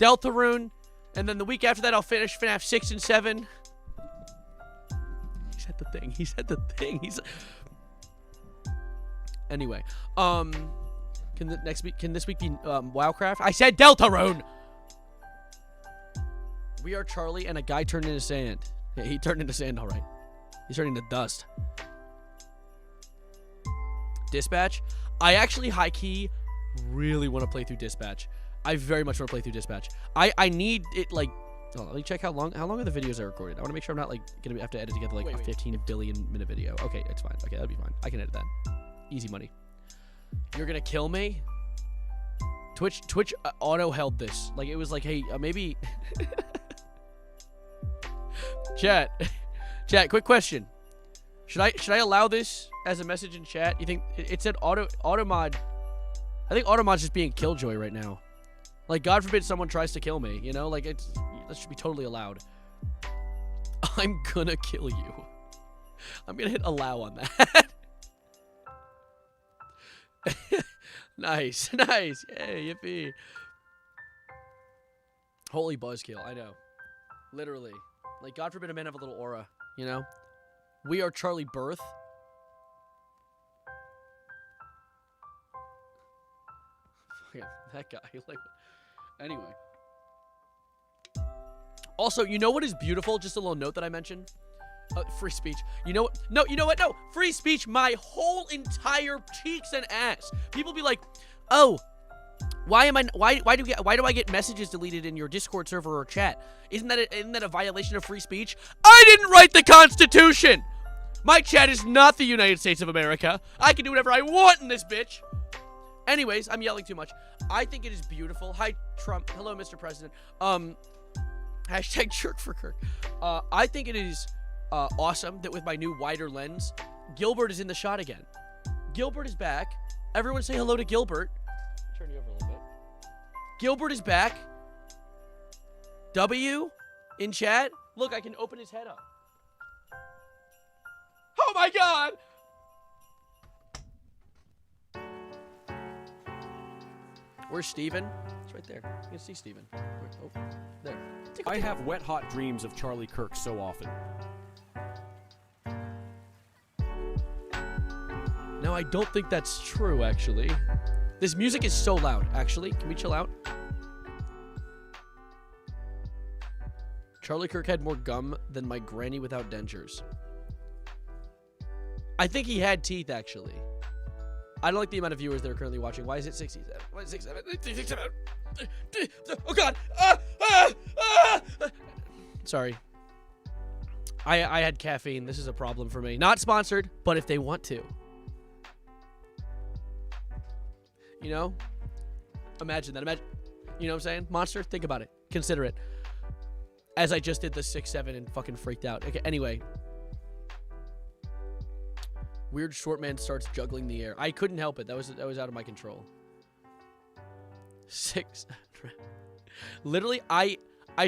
Deltarune. And then the week after that, I'll finish FNAF 6 and 7. He said the thing. Anyway, can this week be Wowcraft? I said Deltarune. We are Charlie, and a guy turned into sand. Yeah, he turned into sand, all right. He's turning into dust. Dispatch. I actually high key really want to play through Dispatch. I very much want to play through Dispatch. I need it like. Oh, let me check how long are the videos I recorded. I want to make sure I'm not like gonna have to edit together like a 15 billion minute video. Okay, it's fine. Okay, that'll be fine. I can edit that. Easy money. You're gonna kill me? Twitch auto held this. Like it was like, hey, maybe. Chat, quick question. Should I allow this as a message in chat? You think it said automod? I think automod's just being killjoy right now. Like God forbid someone tries to kill me. You know, like that should be totally allowed. I'm gonna kill you. I'm gonna hit allow on that. Nice. Yay, yippee. Holy buzzkill, I know. Literally. Like, God forbid a man have a little aura, you know? We are Charlie Birth. Yeah, that guy. Like, anyway. Also, you know what is beautiful? Just a little note that I mentioned. Free speech. You know what? No, you know what? No. Free speech, my whole entire cheeks and ass. People be like, oh, why do I get messages deleted in your Discord server or chat? Isn't that a violation of free speech? I didn't write the Constitution. My chat is not the United States of America. I can do whatever I want in this bitch. Anyways, I'm yelling too much. I think it is beautiful. Hi, Trump. Hello, Mr. President. Hashtag jerk for Kirk. I think it is awesome that with my new wider lens, Gilbert is in the shot again. Gilbert is back. Everyone say hello to Gilbert. Turn you over a little bit. Gilbert is back. W in chat. Look, I can open his head up. Oh my God! Where's Steven? It's right there. You can see Steven. Oh, there. I have wet hot dreams of Charlie Kirk so often. No, I don't think that's true, actually. This music is so loud, actually. Can we chill out? Charlie Kirk had more gum than my granny without dentures. I think he had teeth, actually. I don't like the amount of viewers that are currently watching. Why is it 67? Why is it 67? Oh, God. Sorry. I had caffeine. This is a problem for me. Not sponsored, but if they want to. You know? Imagine that. You know what I'm saying? Monster, think about it. Consider it. As I just did the 6-7 and fucking freaked out. Okay, anyway. Weird short man starts juggling the air. I couldn't help it. That was out of my control. 6. Literally, I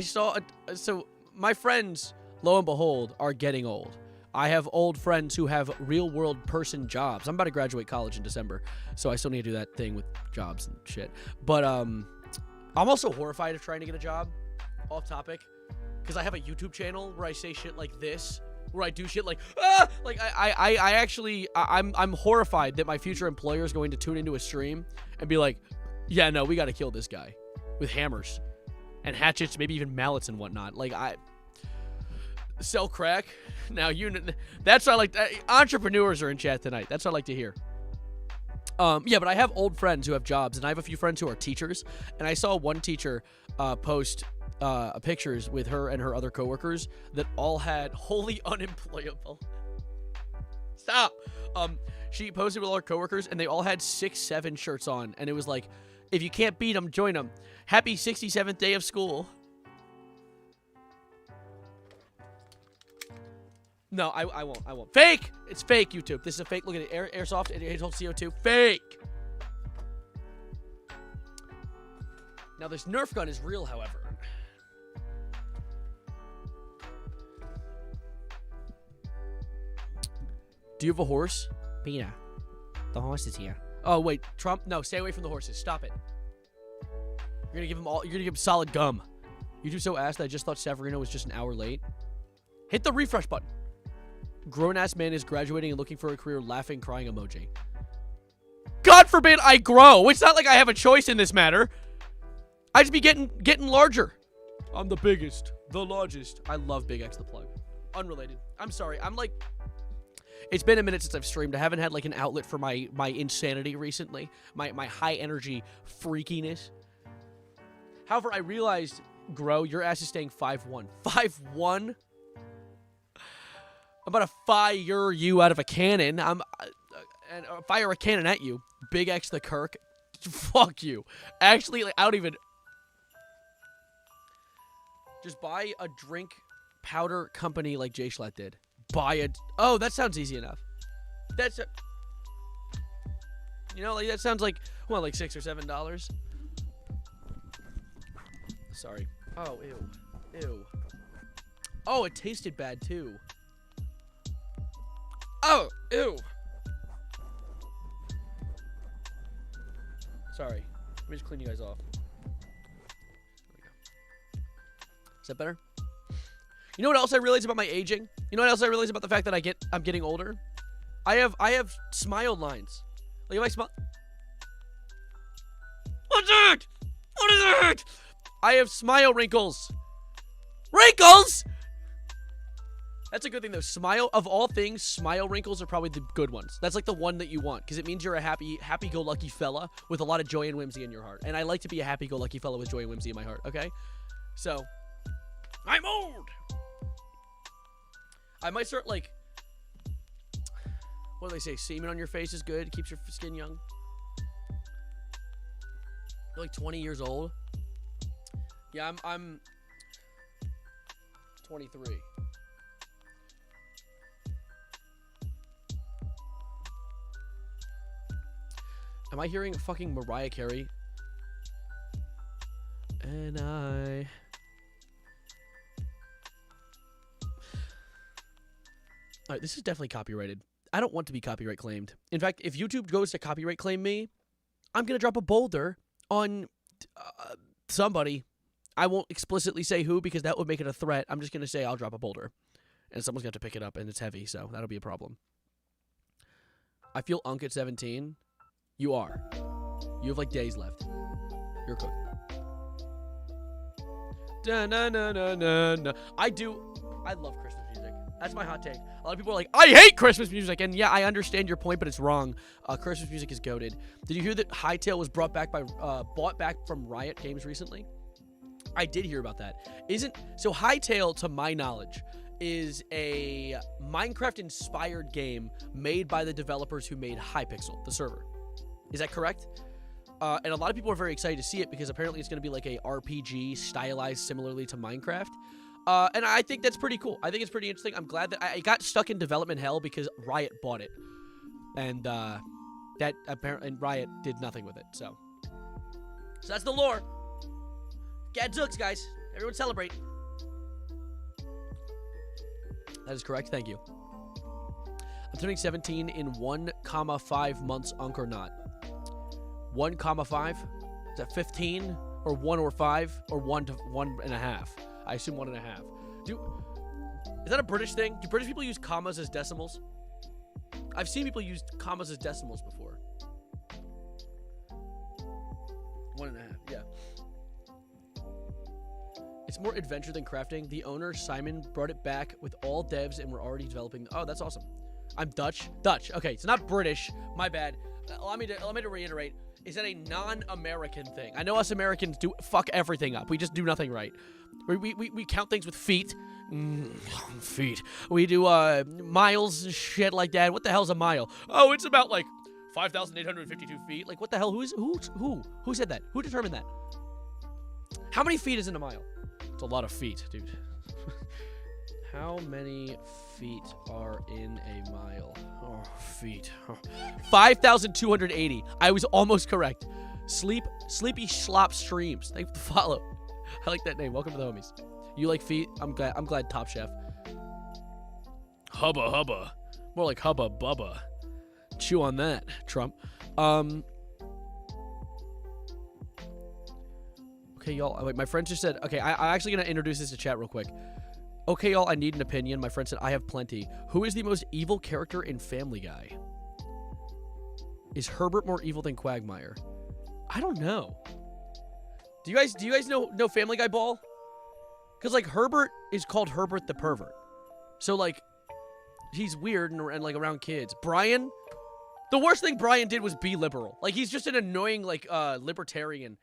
saw so my friends, lo and behold, are getting old. I have old friends who have real world person jobs. I'm about to graduate college in December, so I still need to do that thing with jobs and shit. But I'm also horrified of trying to get a job. Off topic, because I have a YouTube channel where I say shit like this. Where I do shit like, like I'm horrified that my future employer is going to tune into a stream and be like, yeah, no, we got to kill this guy with hammers and hatchets, maybe even mallets and whatnot. Like Sell crack. Now that's what I like. Entrepreneurs are in chat tonight. That's what I like to hear. Yeah, but I have old friends who have jobs, and I have a few friends who are teachers. And I saw one teacher post pictures with her and her other coworkers that all had wholly unemployable. Stop. She posted with all her coworkers, and they all had 6-7 shirts on, and it was like, if you can't beat them, join them. Happy 67th day of school. No, I won't. Fake! It's fake, YouTube. This is a fake. Look at it. Airsoft. It holds CO2. Fake! Now, this Nerf gun is real, however. Do you have a horse? Peter, the horse is here. Oh, wait. Trump? No, stay away from the horses. Stop it. You're gonna give him solid gum. You do so ass that I just thought Severino was just an hour late. Hit the refresh button. Grown-ass man is graduating and looking for a career, laughing, crying emoji. God forbid I grow. It's not like I have a choice in this matter. I just be getting larger. I'm the biggest, the largest. I love Big X the Plug. Unrelated. I'm sorry. I'm like... It's been a minute since I've streamed. I haven't had like an outlet for my insanity recently. My high energy freakiness. However, I realized, Grow, your ass is staying 5'1". 5'1"? I'm about to fire you out of a cannon. And fire a cannon at you. Big X the Kirk. Fuck you. Actually, like, I don't even... Just buy a drink powder company like Jay Schlatt did. Buy it. Oh, that sounds easy enough. That's it. You know, like that sounds like, well, like $6 or $7. Sorry. Oh, ew. Ew. Oh, it tasted bad too. Oh, ew. Sorry. Let me just clean you guys off. There we go. Is that better? You know what else I realized about my aging? You know what else I realized about the fact that I'm getting older? I have smile lines. Like if I smile. What's it? What is it? I have smile wrinkles. Wrinkles? That's a good thing though. Smile, of all things, smile wrinkles are probably the good ones. That's like the one that you want because it means you're a happy-go-lucky fella with a lot of joy and whimsy in your heart. And I like to be a happy-go-lucky fella with joy and whimsy in my heart. Okay, so I'm old. I might start like, what do they say? Semen on your face is good. It keeps your skin young. You're like 20 years old. Yeah, I'm 23. Am I hearing fucking Mariah Carey? And I... Alright, this is definitely copyrighted. I don't want to be copyright claimed. In fact, if YouTube goes to copyright claim me, I'm going to drop a boulder on somebody. I won't explicitly say who because that would make it a threat. I'm just going to say I'll drop a boulder. And someone's going to have to pick it up, and it's heavy, so that'll be a problem. I feel unk at 17. You are. You have, like, days left. You're cooked. Da-na-na-na-na-na. I love Christmas music. That's my hot take. A lot of people are like, I hate Christmas music. And yeah, I understand your point, but it's wrong. Christmas music is goated. Did you hear that Hytale was bought back from Riot Games recently? I did hear about that. So Hytale, to my knowledge, is a Minecraft-inspired game made by the developers who made Hypixel, the server. Is that correct? And a lot of people are very excited to see it because apparently it's going to be like a RPG stylized similarly to Minecraft. And I think that's pretty cool. I think it's pretty interesting. I'm glad that I got stuck in development hell because Riot bought it. And that apparently Riot did nothing with it. So that's the lore. Gadzooks, guys. Everyone celebrate. That is correct. Thank you. I'm turning 17 in 1,5 months, unk or not. 1,5? Is that 15? Or 1 or 5? Or 1 to 1.5? I assume 1.5. Is that a British thing? Do British people use commas as decimals? I've seen people use commas as decimals before. 1.5, yeah. It's more adventure than crafting. The owner, Simon, brought it back with all devs and we're already developing. Oh, that's awesome. I'm Dutch. Dutch. Okay, it's not British. My bad. Allow me to reiterate. Is that a non-American thing? I know us Americans do fuck everything up. We just do nothing right. We count things with feet. Feet. We do miles and shit like that. What the hell's a mile? Oh, it's about like 5,852 feet. Like what the hell? Who said that? Who determined that? How many feet is in a mile? It's a lot of feet, dude. How many feet are in a mile? Oh, feet. Oh. 5,280. I was almost correct. Sleepy Schlop Streams. Thank you for the follow. I like that name. Welcome to the homies. You like feet? I'm glad, Top Chef. Hubba hubba. More like hubba bubba. Chew on that, Trump. Okay, y'all. Wait, my friend just said, okay, I'm actually going to introduce this to chat real quick. Okay, y'all, I need an opinion. My friend said, I have plenty. Who is the most evil character in Family Guy? Is Herbert more evil than Quagmire? I don't know. Do you guys know Family Guy Ball? Because, like, Herbert is called Herbert the Pervert. So, like, he's weird and like, around kids. Brian, the worst thing Brian did was be liberal. Like, he's just an annoying, like, libertarian.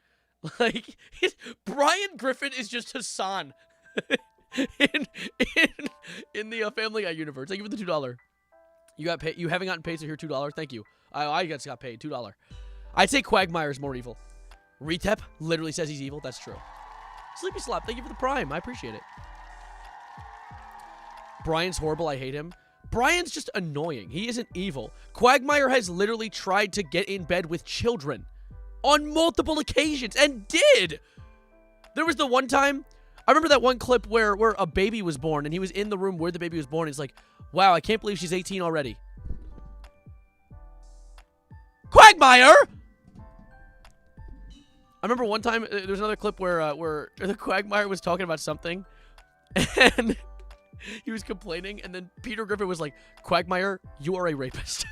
Like, Brian Griffin is just Hassan. in the Family Guy universe. Thank you for the $2. You got paid. You haven't gotten paid, so here $2. Thank you. I just got paid $2. I'd say Quagmire is more evil. Retep literally says he's evil. That's true. Sleepy Slap, thank you for the Prime. I appreciate it. Brian's horrible. I hate him. Brian's just annoying. He isn't evil. Quagmire has literally tried to get in bed with children on multiple occasions and did. There was the one time. I remember that one clip where a baby was born and he was in the room where the baby was born. He's like, wow, I can't believe she's 18 already. Quagmire! I remember one time, there was another clip where the Quagmire was talking about something and he was complaining and then Peter Griffin was like, Quagmire, you are a rapist.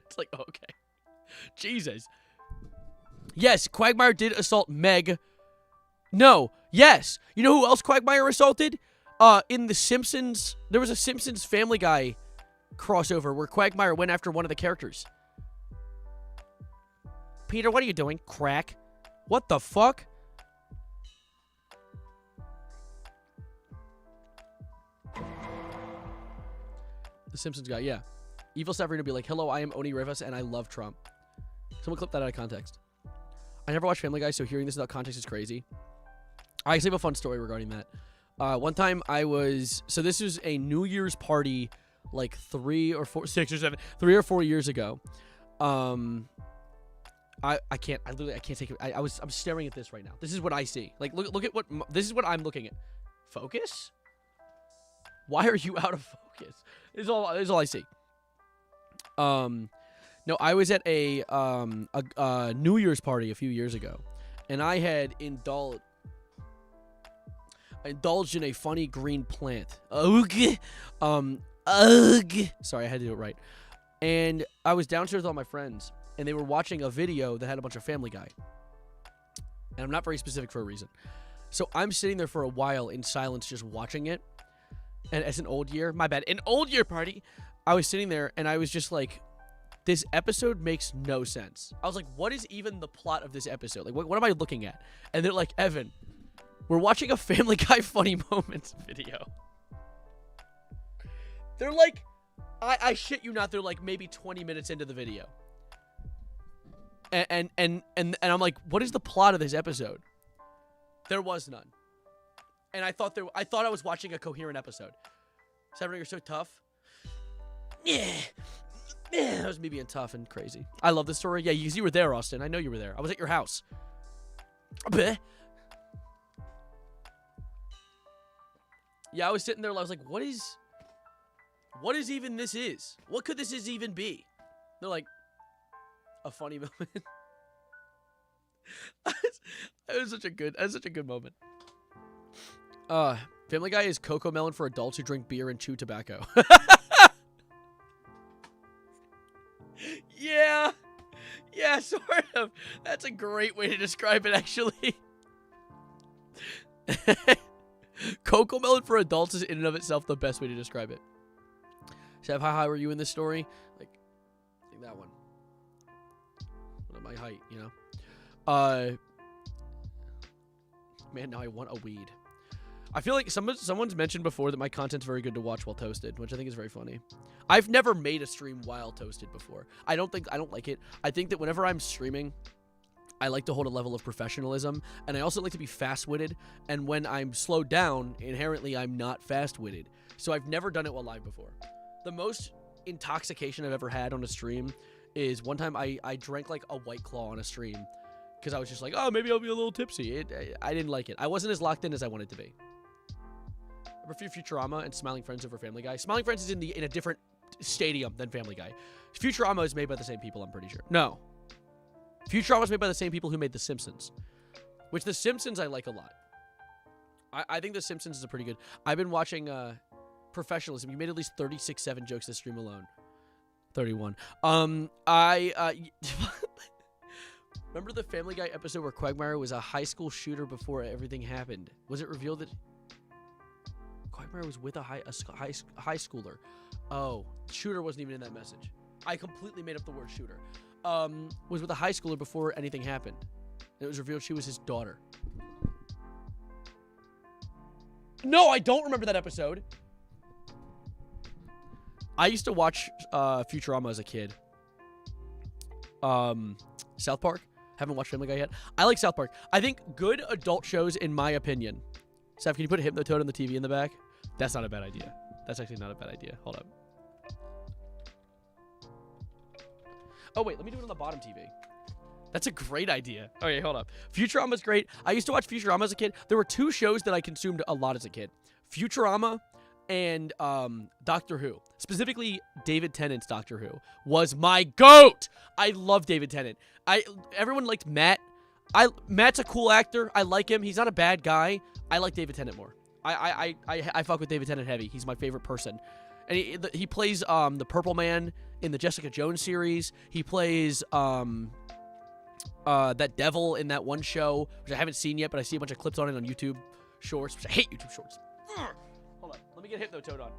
It's like, oh, okay. Jesus. Yes, Quagmire did assault Meg. No. Yes. You know who else Quagmire assaulted? In The Simpsons, there was a Simpsons Family Guy crossover where Quagmire went after one of the characters. Peter, what are you doing? Crack. What the fuck? The Simpsons guy, yeah. Evil Severino be like, hello, I am Oni Rivas and I love Trump. Someone clip that out of context. I never watched Family Guy, so hearing this without context is crazy. I actually have a fun story regarding that. One time so this was a New Year's party like 3 or 4 years ago. I can't take it. I'm staring at this right now. This is what I see. Like, look at this is what I'm looking at. Focus? Why are you out of focus? This is all I see. No, I was at a New Year's party a few years ago, and I had indulged in a funny green plant. Sorry, I had to do it right. And I was downstairs with all my friends, and they were watching a video that had a bunch of Family Guy. And I'm not very specific for a reason. So I'm sitting there for a while in silence just watching it. And as an old year, my bad, an old year party, I was sitting there and I was just like, this episode makes no sense. I was like, what is even the plot of this episode? Like, what am I looking at? And they're like, Evan, we're watching a Family Guy funny moments video. They're like, I shit you not, they're like maybe 20 minutes into the video. And I'm like, what is the plot of this episode? There was none. And I thought I was watching a coherent episode. Seven, you're so tough. Yeah. That was me being tough and crazy. I love this story. Yeah, you were there, Austin. I know you were there. I was at your house. Yeah, I was sitting there. I was like, what is even this is? What could this even be? They're like, a funny moment. That was such a good moment. Family Guy is Cocoa Melon for adults who drink beer and chew tobacco. Yeah, sort of. That's a great way to describe it, actually. Cocoa melon for adults is in and of itself the best way to describe it. Sav, how high were you in this story? Like that one. What my height, you know? Man, now I want a weed. I feel like someone's mentioned before that my content's very good to watch while toasted, which I think is very funny. I've never made a stream while toasted before. I don't like it. I think that whenever I'm streaming, I like to hold a level of professionalism, and I also like to be fast-witted, and when I'm slowed down, inherently I'm not fast-witted. So I've never done it while live before. The most intoxication I've ever had on a stream is one time I drank like a White Claw on a stream because I was just like, oh, maybe I'll be a little tipsy. I didn't like it. I wasn't as locked in as I wanted to be. Remember Futurama and Smiling Friends over Family Guy? Smiling Friends is in a different stadium than Family Guy. Futurama is made by the same people, I'm pretty sure. No. Futurama is made by the same people who made The Simpsons, which The Simpsons I like a lot. I think The Simpsons is a pretty good. I've been watching Professionalism. You made at least 36 7 jokes this stream alone. 31. Remember the Family Guy episode where Quagmire was a high school shooter before everything happened? Was it revealed that Quagmire was with a high schooler? Oh, shooter wasn't even in that message. I completely made up the word shooter. Was with a high schooler before anything happened. It was revealed she was his daughter. No, I don't remember that episode. I used to watch Futurama as a kid. South Park. Haven't watched Family Guy yet. I like South Park. I think good adult shows, in my opinion. Seth, can you put a Hypnotoad on the TV in the back? That's not a bad idea. That's actually not a bad idea. Hold up. Oh, wait. Let me do it on the bottom TV. That's a great idea. Okay, hold up. Futurama's great. I used to watch Futurama as a kid. There were two shows that I consumed a lot as a kid. Futurama and Doctor Who. Specifically, David Tennant's Doctor Who was my GOAT. I love David Tennant. Everyone liked Matt. Matt's a cool actor. I like him. He's not a bad guy. I like David Tennant more. I fuck with David Tennant heavy. He's my favorite person. And he plays the Purple Man in the Jessica Jones series. He plays that devil in that one show, which I haven't seen yet, but I see a bunch of clips on it on YouTube Shorts, which I hate YouTube Shorts. Hold on. Let me get Hypnotoad on.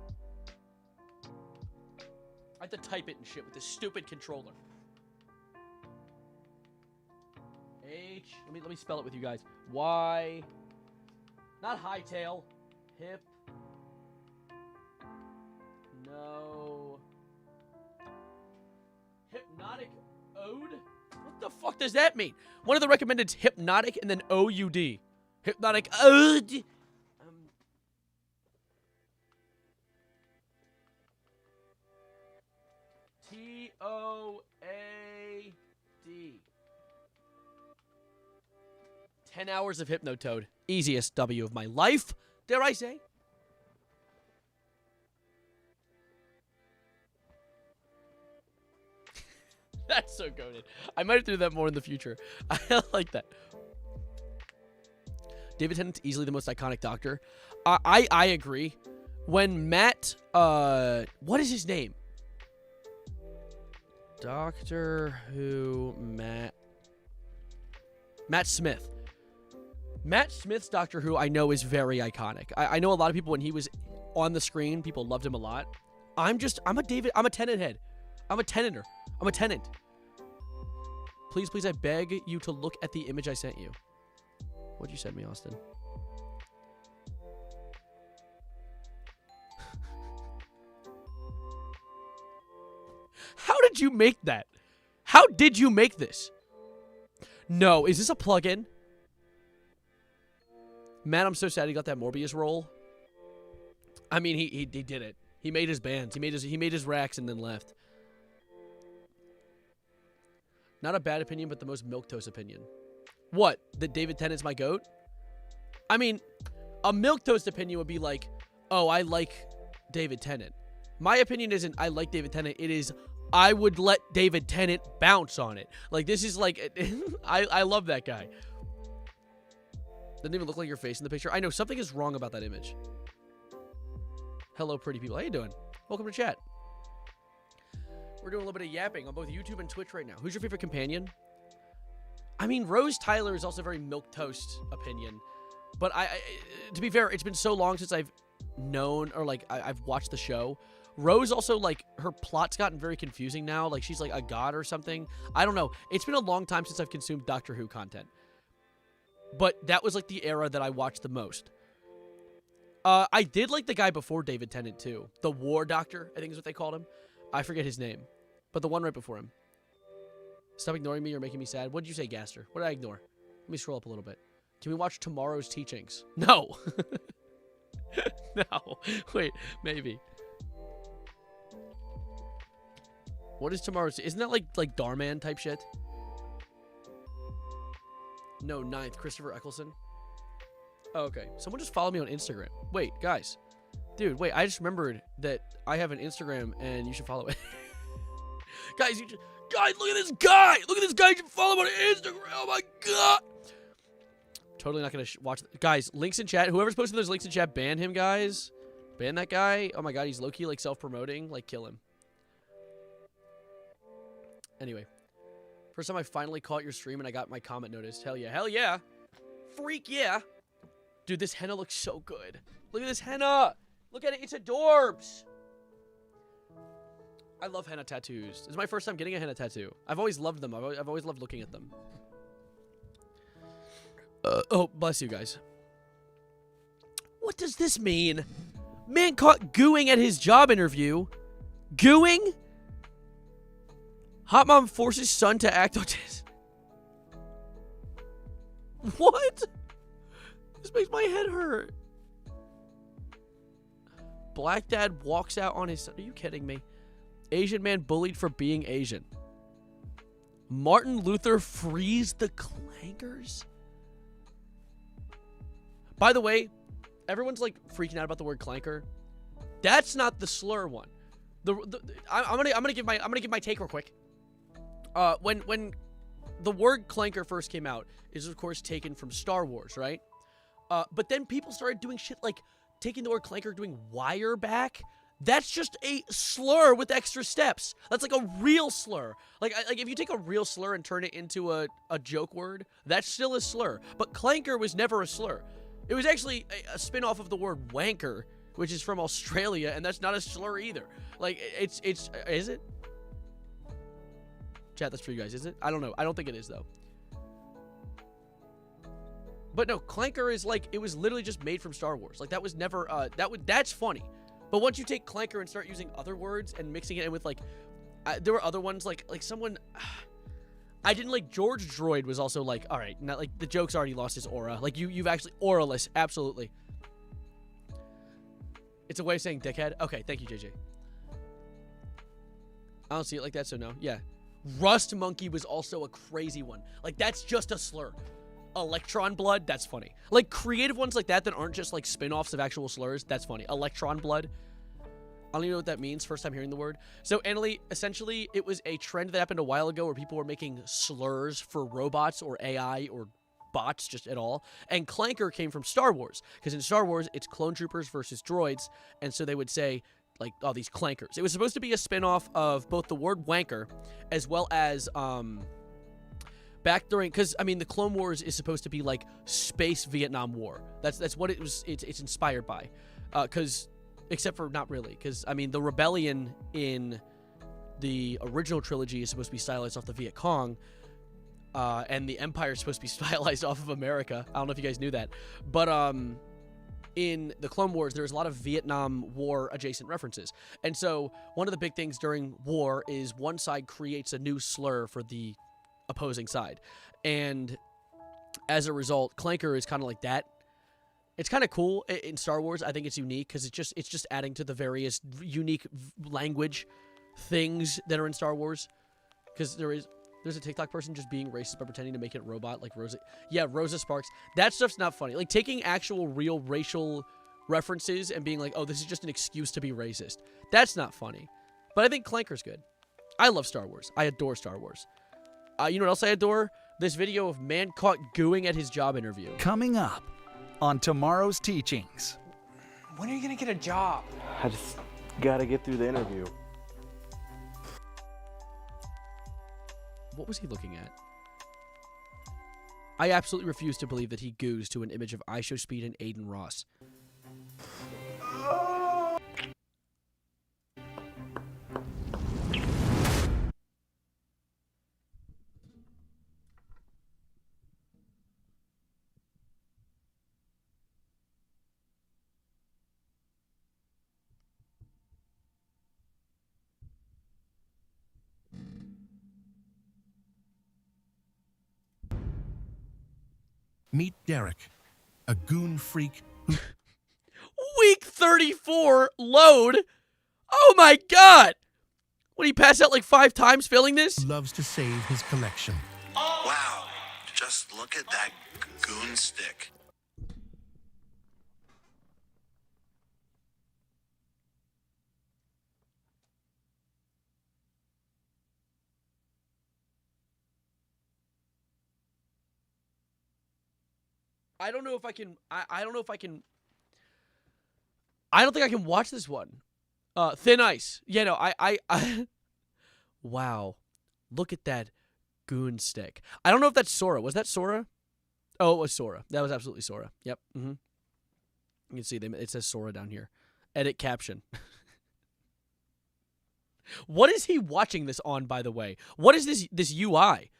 I have to type it and shit with this stupid controller. Let me spell it with you guys. Y. Not hightail. Hip. No. Hypnotic Ode? What the fuck does that mean? One of the recommended's hypnotic and then OUD. Hypnotic Ode. T-O-A-D. 10 hours of Hypnotoad. Easiest W of my life, dare I say. That's so goated. I might do that more in the future. I like that. David Tennant's easily the most iconic Doctor. I agree. When Matt, what is his name? Doctor Who Matt Smith. Matt Smith's Doctor Who I know is very iconic. I know a lot of people when he was on the screen, people loved him a lot. I'm a Tennant head. I'm a Tennanter. I'm a Tennant. Please, I beg you to look at the image I sent you. What'd you send me, Austin? How did you make that? How did you make this? No, is this a plugin? Man, I'm so sad he got that Morbius role. I mean, he did it. He made his bands. He made his racks and then left. Not a bad opinion, but the most milquetoast opinion. What? That David Tennant's my GOAT? I mean, a milquetoast opinion would be like, oh, I like David Tennant. My opinion isn't I like David Tennant. It is I would let David Tennant bounce on it. Like, this is like, I love that guy. Doesn't even look like your face in the picture. I know something is wrong about that image. Hello, pretty people. How you doing? Welcome to chat. We're doing a little bit of yapping on both YouTube and Twitch right now. Who's your favorite companion? I mean, Rose Tyler is also a very milquetoast opinion. But to be fair, it's been so long since I've known or like I've watched the show. Rose also, like, her plot's gotten very confusing now. Like, she's like a god or something. I don't know. It's been a long time since I've consumed Doctor Who content. But that was like the era that I watched the most. I did like the guy before David Tennant too. The War Doctor, I think is what they called him. I forget his name. But the one right before him. Stop ignoring me, you're making me sad. What did you say, Gaster? What did I ignore? Let me scroll up a little bit. Can we watch tomorrow's teachings? No. No. Wait, maybe. What is tomorrow's? Isn't that like Darman type shit? No, 9th. Christopher Eccleston. Oh, okay. Someone just followed me on Instagram. Wait, guys. Dude, wait. I just remembered that I have an Instagram and you should follow it. Guys, guys, look at this guy. Look at this guy. You should follow him on Instagram. Oh my god. Totally not gonna watch. Guys, links in chat. Whoever's posting those links in chat, ban him, guys. Ban that guy. Oh my god, he's low-key like self-promoting. Like, kill him. Anyway. First time I finally caught your stream and I got my comment noticed. Hell yeah. Hell yeah. Freak yeah. Dude, this henna looks so good. Look at this henna. Look at it. It's adorbs. I love henna tattoos. This is my first time getting a henna tattoo. I've always loved them. I've always loved looking at them. Oh, bless you guys. What does this mean? Man caught gooing at his job interview. Gooing? Hot mom forces son to act autistic. What? This makes my head hurt. Black dad walks out on his son. Are you kidding me? Asian man bullied for being Asian. Martin Luther frees the clankers? By the way, everyone's like freaking out about the word clanker. That's not the slur one. I'm gonna give my take real quick. When the word clanker first came out, is of course taken from Star Wars, right? But then people started doing shit like taking the word clanker, doing wire back. That's just a slur with extra steps. That's like a real slur. Like if you take a real slur and turn it into a joke word, that's still a slur. But clanker was never a slur. It was actually a spin-off of the word wanker, which is from Australia, and that's not a slur either. Like, is it? Chat, that's for you guys, is it? I don't know. I don't think it is, though. But no, clanker is like, it was literally just made from Star Wars. Like, that was never, that's funny. But once you take clanker and start using other words and mixing it in with, like, there were other ones, like someone... I didn't like George Droid was also like, all right, not like the joke's already lost its aura. Like you've actually auraless, absolutely. It's a way of saying dickhead. Okay, thank you, JJ. I don't see it like that, so no. Yeah, Rust Monkey was also a crazy one. Like that's just a slur. Electron Blood, that's funny. Like creative ones like that aren't just like spin-offs of actual slurs. That's funny. Electron Blood. I don't even know what that means, first time hearing the word. So, Annalie, essentially, it was a trend that happened a while ago where people were making slurs for robots or AI or bots just at all. And clanker came from Star Wars, because in Star Wars, it's clone troopers versus droids, and so they would say, like, oh, these clankers. It was supposed to be a spin-off of both the word wanker, as well as, back during, because, I mean, the Clone Wars is supposed to be, like, space Vietnam War. That's what it was, it's inspired by. Because... Except for not really, because, I mean, the rebellion in the original trilogy is supposed to be stylized off the Viet Cong, and the Empire is supposed to be stylized off of America. I don't know if you guys knew that. But in the Clone Wars, there's a lot of Vietnam War adjacent references. And so one of the big things during war is one side creates a new slur for the opposing side. And as a result, clanker is kind of like that. It's kind of cool in Star Wars. I think it's unique because it's just adding to the various unique language things that are in Star Wars. Because there's a TikTok person just being racist by pretending to make it a robot like Rosa. Yeah, Rosa Sparks. That stuff's not funny. Like taking actual real racial references and being like, oh, this is just an excuse to be racist. That's not funny. But I think clanker's good. I love Star Wars. I adore Star Wars. You know what else I adore? This video of man caught gooing at his job interview. Coming up on tomorrow's teachings. When are you gonna get a job? I just gotta get through the interview. What was he looking at? I absolutely refuse to believe that he goos to an image of IShowSpeed and Aiden Ross. Meet Derek, a goon freak who Week 34 load. Oh my god. What, he passed out like 5 times filling this? loves to save his collection. Wow, just look at that goon stick. I don't know if I can. I don't know if I can. I don't think I can watch this one. Thin Ice. Yeah, no, I wow. Look at that goon stick. I don't know if that's Sora. Was that Sora? Oh, it was Sora. That was absolutely Sora. Yep. You can see them. It says Sora down here. Edit caption. What is he watching this on, by the way? What is this UI?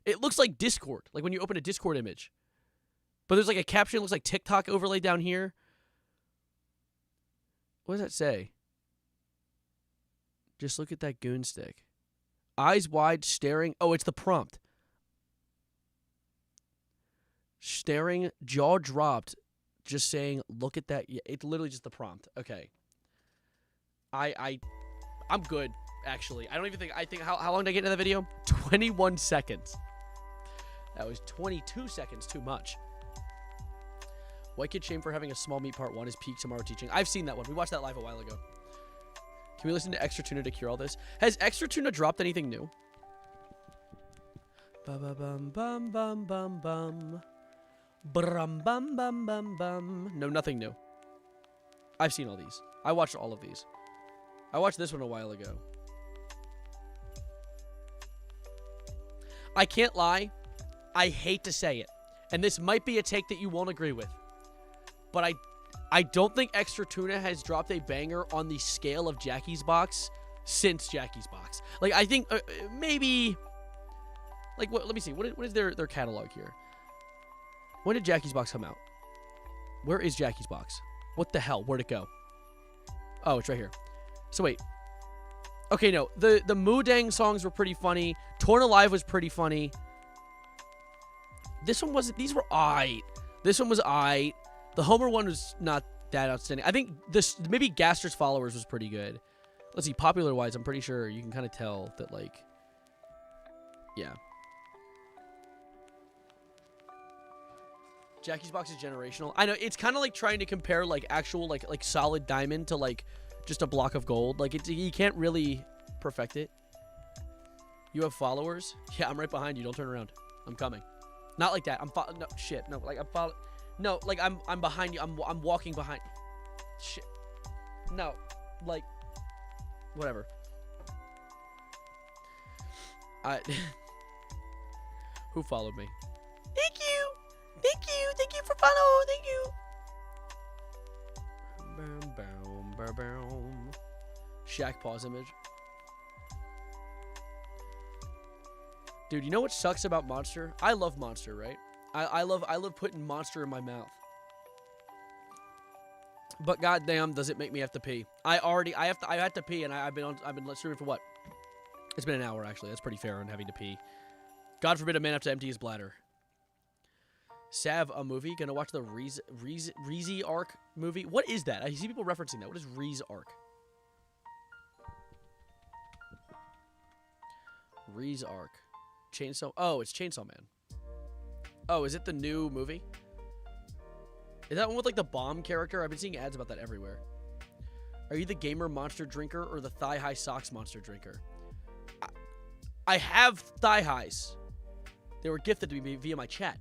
It looks like Discord. Like when you open a Discord image. But there's like a caption, looks like TikTok overlay down here. What does that say? Just look at that goon stick. Eyes wide, staring. Oh, it's the prompt. Staring, jaw dropped, just saying, look at that. Yeah, it's literally just the prompt. Okay. I'm good, actually. I don't even think, how long did I get into the video? 21 seconds. That was 22 seconds too much. White Kid Shame for having a small meat part 1 is peak tomorrow teaching. I've seen that one. We watched that live a while ago. Can we listen to Extra Tuna to cure all this? Has Extra Tuna dropped anything new? Ba-ba-bum, bum, bum, bum, bum. Brum, bum, bum, bum, bum. No, nothing new. I've seen all these. I watched all of these. I watched this one a while ago. I can't lie. I hate to say it. And this might be a take that you won't agree with. But I don't think Extra Tuna has dropped a banger on the scale of Jackie's Box since Jackie's Box. Like, I think maybe... Like, what? Let me see. What is their catalog here? When did Jackie's Box come out? Where is Jackie's Box? What the hell? Where'd it go? Oh, it's right here. So, wait. Okay, no. The Moodang songs were pretty funny. Torn Alive was pretty funny. This one wasn't... These were aight. This one was aight. The Homer one was not that outstanding. I think this... Maybe Gaster's Followers was pretty good. Let's see. Popular-wise, I'm pretty sure you can kind of tell that, like... Yeah. Jackie's Box is generational. I know. It's kind of like trying to compare, like, actual, like solid diamond to, like, just a block of gold. Like, it's, you can't really perfect it. You have followers? Yeah, I'm right behind you. Don't turn around. I'm coming. Not like that. No, shit. No, like, I'm following. No, like, I'm behind you. I'm walking behind. Shit. No. Like, whatever. Who followed me? Thank you. Thank you. Thank you for following. Thank you. Boom, boom, boom, boom. Shaq pause image. Dude, you know what sucks about Monster? I love Monster, right? I love putting Monster in my mouth. But goddamn, does it make me have to pee? I had to pee, and I've been streaming for what? It's been an hour actually. That's pretty fair on having to pee. God forbid a man have to empty his bladder. Sav, a movie? Gonna watch the Reezy arc movie? What is that? I see people referencing that. What is Reezy arc? Reezy arc. Chainsaw. Oh, it's Chainsaw Man. Oh, is it the new movie? Is that one with, like, the bomb character? I've been seeing ads about that everywhere. Are you the gamer monster drinker or the thigh-high socks monster drinker? I have thigh-highs. They were gifted to me via my chat.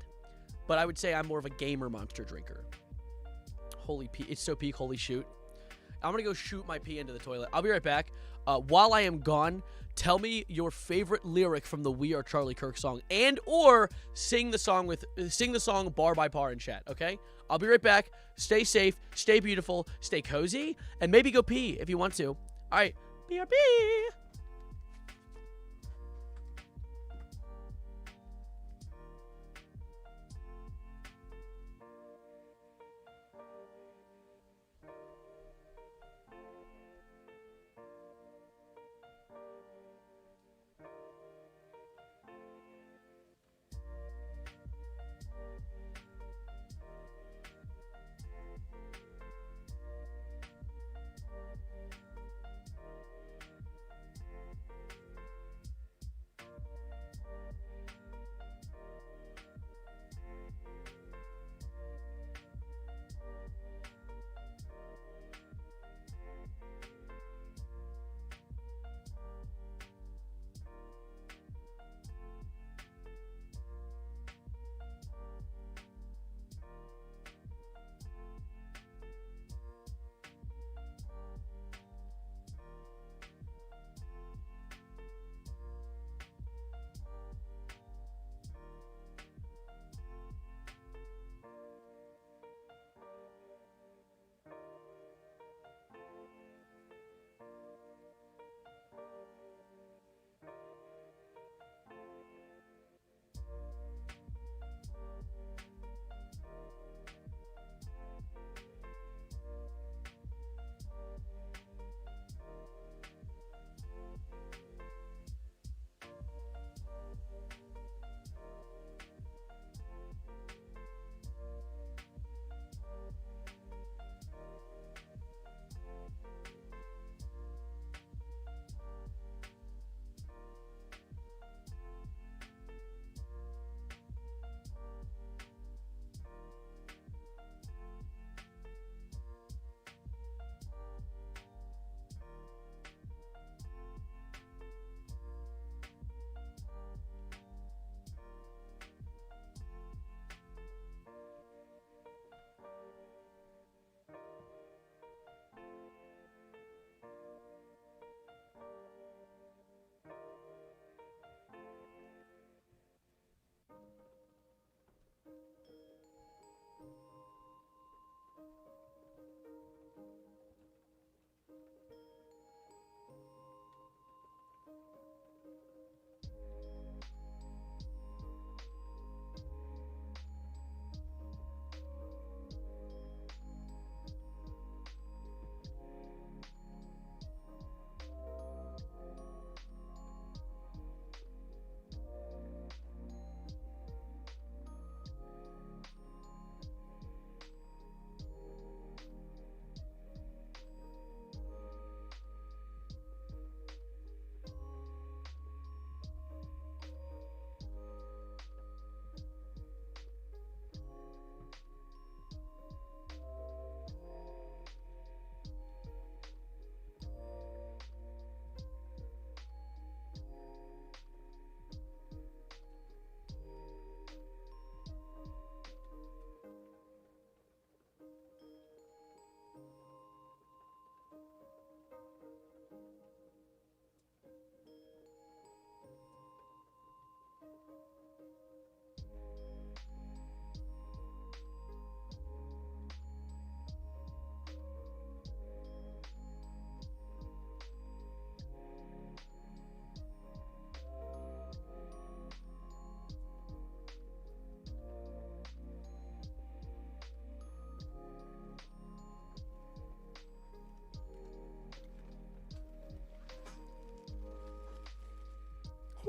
But I would say I'm more of a gamer monster drinker. Holy it's so peak, holy shoot. I'm going to go shoot my pee into the toilet. I'll be right back. While I am gone, tell me your favorite lyric from the We Are Charlie Kirk song, and or sing the song bar by bar in chat, okay? I'll be right back. Stay safe, stay beautiful, stay cozy, and maybe go pee if you want to. All right, BRB.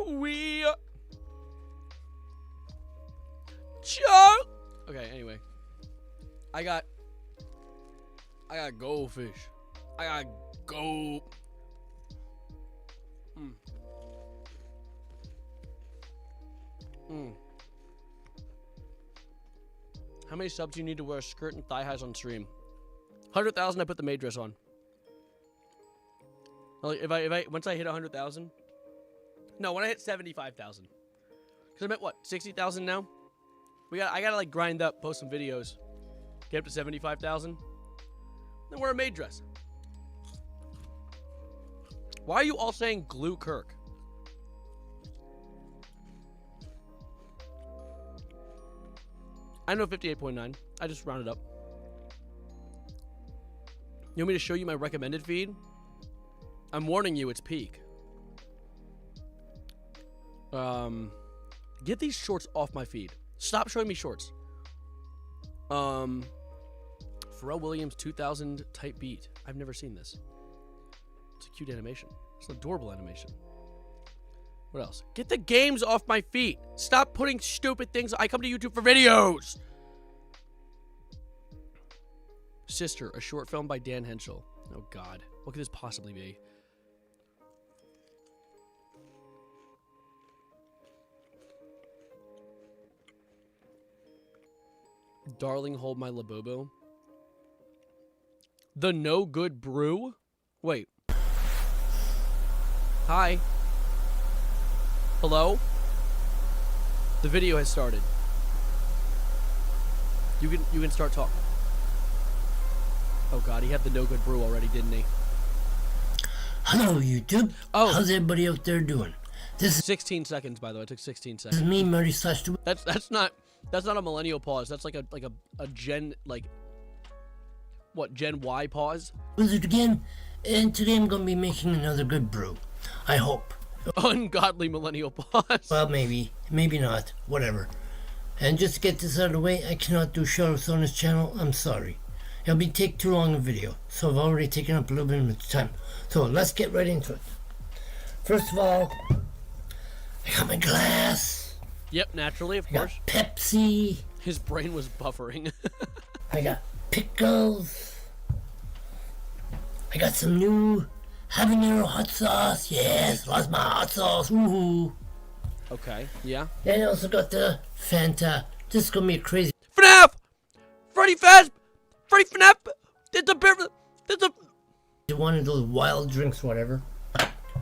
We Okay, anyway. I got goldfish. I got gold. How many subs do you need to wear a skirt and thigh highs on stream? 100,000, I put the maid dress on. Like, if I once I hit 100,000. No, when I hit 75,000. Cause I'm at what, 60,000 now? I gotta like grind up, post some videos, get up to 75,000. Then wear a maid dress. Why are you all saying glue Kirk? I know 58.9. I just rounded up. You want me to show you my recommended feed? I'm warning you, it's peak. Get these shorts off my feed. Stop showing me shorts. Pharrell Williams 2000 type beat. I've never seen this. It's a cute animation. It's an adorable animation. What else? Get the games off my feet. Stop putting stupid things. I come to YouTube for videos. Sister, a short film by Dan Henschel. Oh, God. What could this possibly be? Darling, hold my labubu. The No Good Brew? Wait. Hi. Hello? The video has started. You can start talking. Oh God, he had the No Good Brew already, didn't he? Hello, YouTube. Oh. How's everybody out there doing? This 16 seconds, by the way. It took 16 is seconds. me, Marty Slash. That's not a millennial pause. That's like a Gen what, Gen Y pause? Wizard again, and today I'm gonna be making another good brew. I hope. Ungodly millennial pause. Well, maybe not. Whatever. And just to get this out of the way, I cannot do shoutouts on this channel. I'm sorry. It'll take too long a video, so I've already taken up a little bit of its time. So let's get right into it. First of all, I got my glass. Yep, naturally, of I got course. Pepsi. His brain was buffering. I got pickles. I got some new habanero hot sauce. Yes, lost my hot sauce. Woohoo. Okay, yeah. And I also got the Fanta. This is gonna be a crazy. FNAF! Freddy Fazbear! Freddy FNAF! There's a One of those wild drinks, whatever.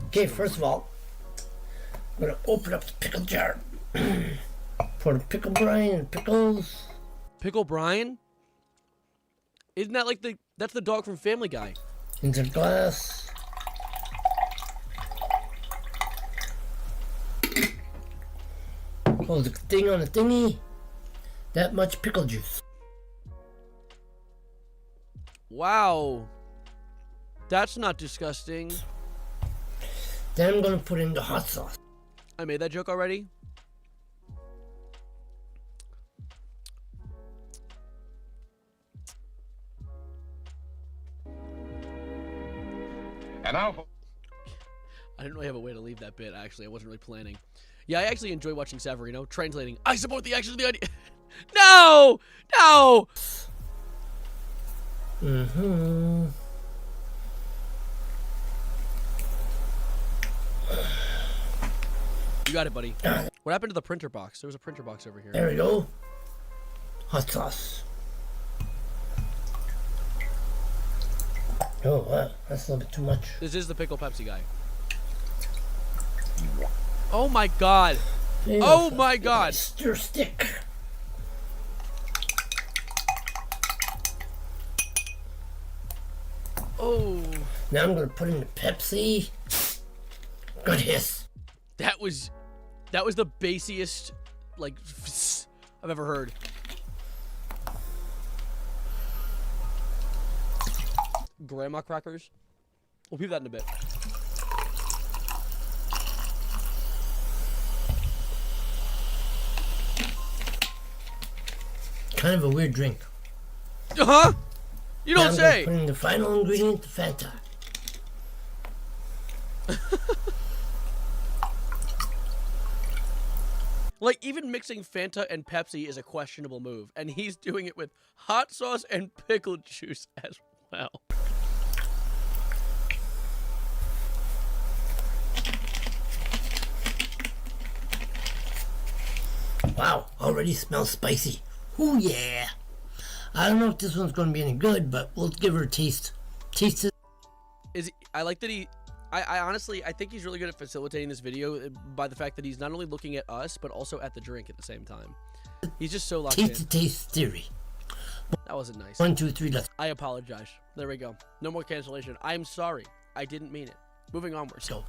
Okay, first of all, I'm gonna open up the pickle jar. Pour the pickle brine and pickles. Pickle Brian? Isn't that like that's the dog from Family Guy? Into the glass. Close the thing on the thingy. That much pickle juice. Wow. That's not disgusting. Then I'm gonna put in the hot sauce. I made that joke already. And now, I didn't really have a way to leave that bit, actually. I wasn't really planning. Yeah, I actually enjoy watching Savarino translating. I support the action of the idea. No! No! Mm-hmm. You got it, buddy. What happened to the printer box? There was a printer box over here. There we go. Hot sauce. Oh, wow. That's a little bit too much. This is the Pickle Pepsi guy. Oh my God. Oh my God. Stir stick. Oh. Now I'm gonna put in the Pepsi. Good hiss. That was the basiest, like, I've ever heard. Grandma crackers. We'll leave that in a bit. Kind of a weird drink. Uh-huh. You Now don't I'm say. gonna put in the final ingredient, the Fanta. Like, even mixing Fanta and Pepsi is a questionable move, and he's doing it with hot sauce and pickle juice as well. Wow, already smells spicy. Ooh, yeah. I don't know if this one's going to be any good, but we'll give her a taste. Taste it. I like that I honestly, I think he's really good at facilitating this video by the fact that he's not only looking at us, but also at the drink at the same time. He's just so locked in. Taste the taste theory. That wasn't nice. 1, 2, 3, let's. I apologize. There we go. No more cancellation. I'm sorry. I didn't mean it. Moving onwards. Go.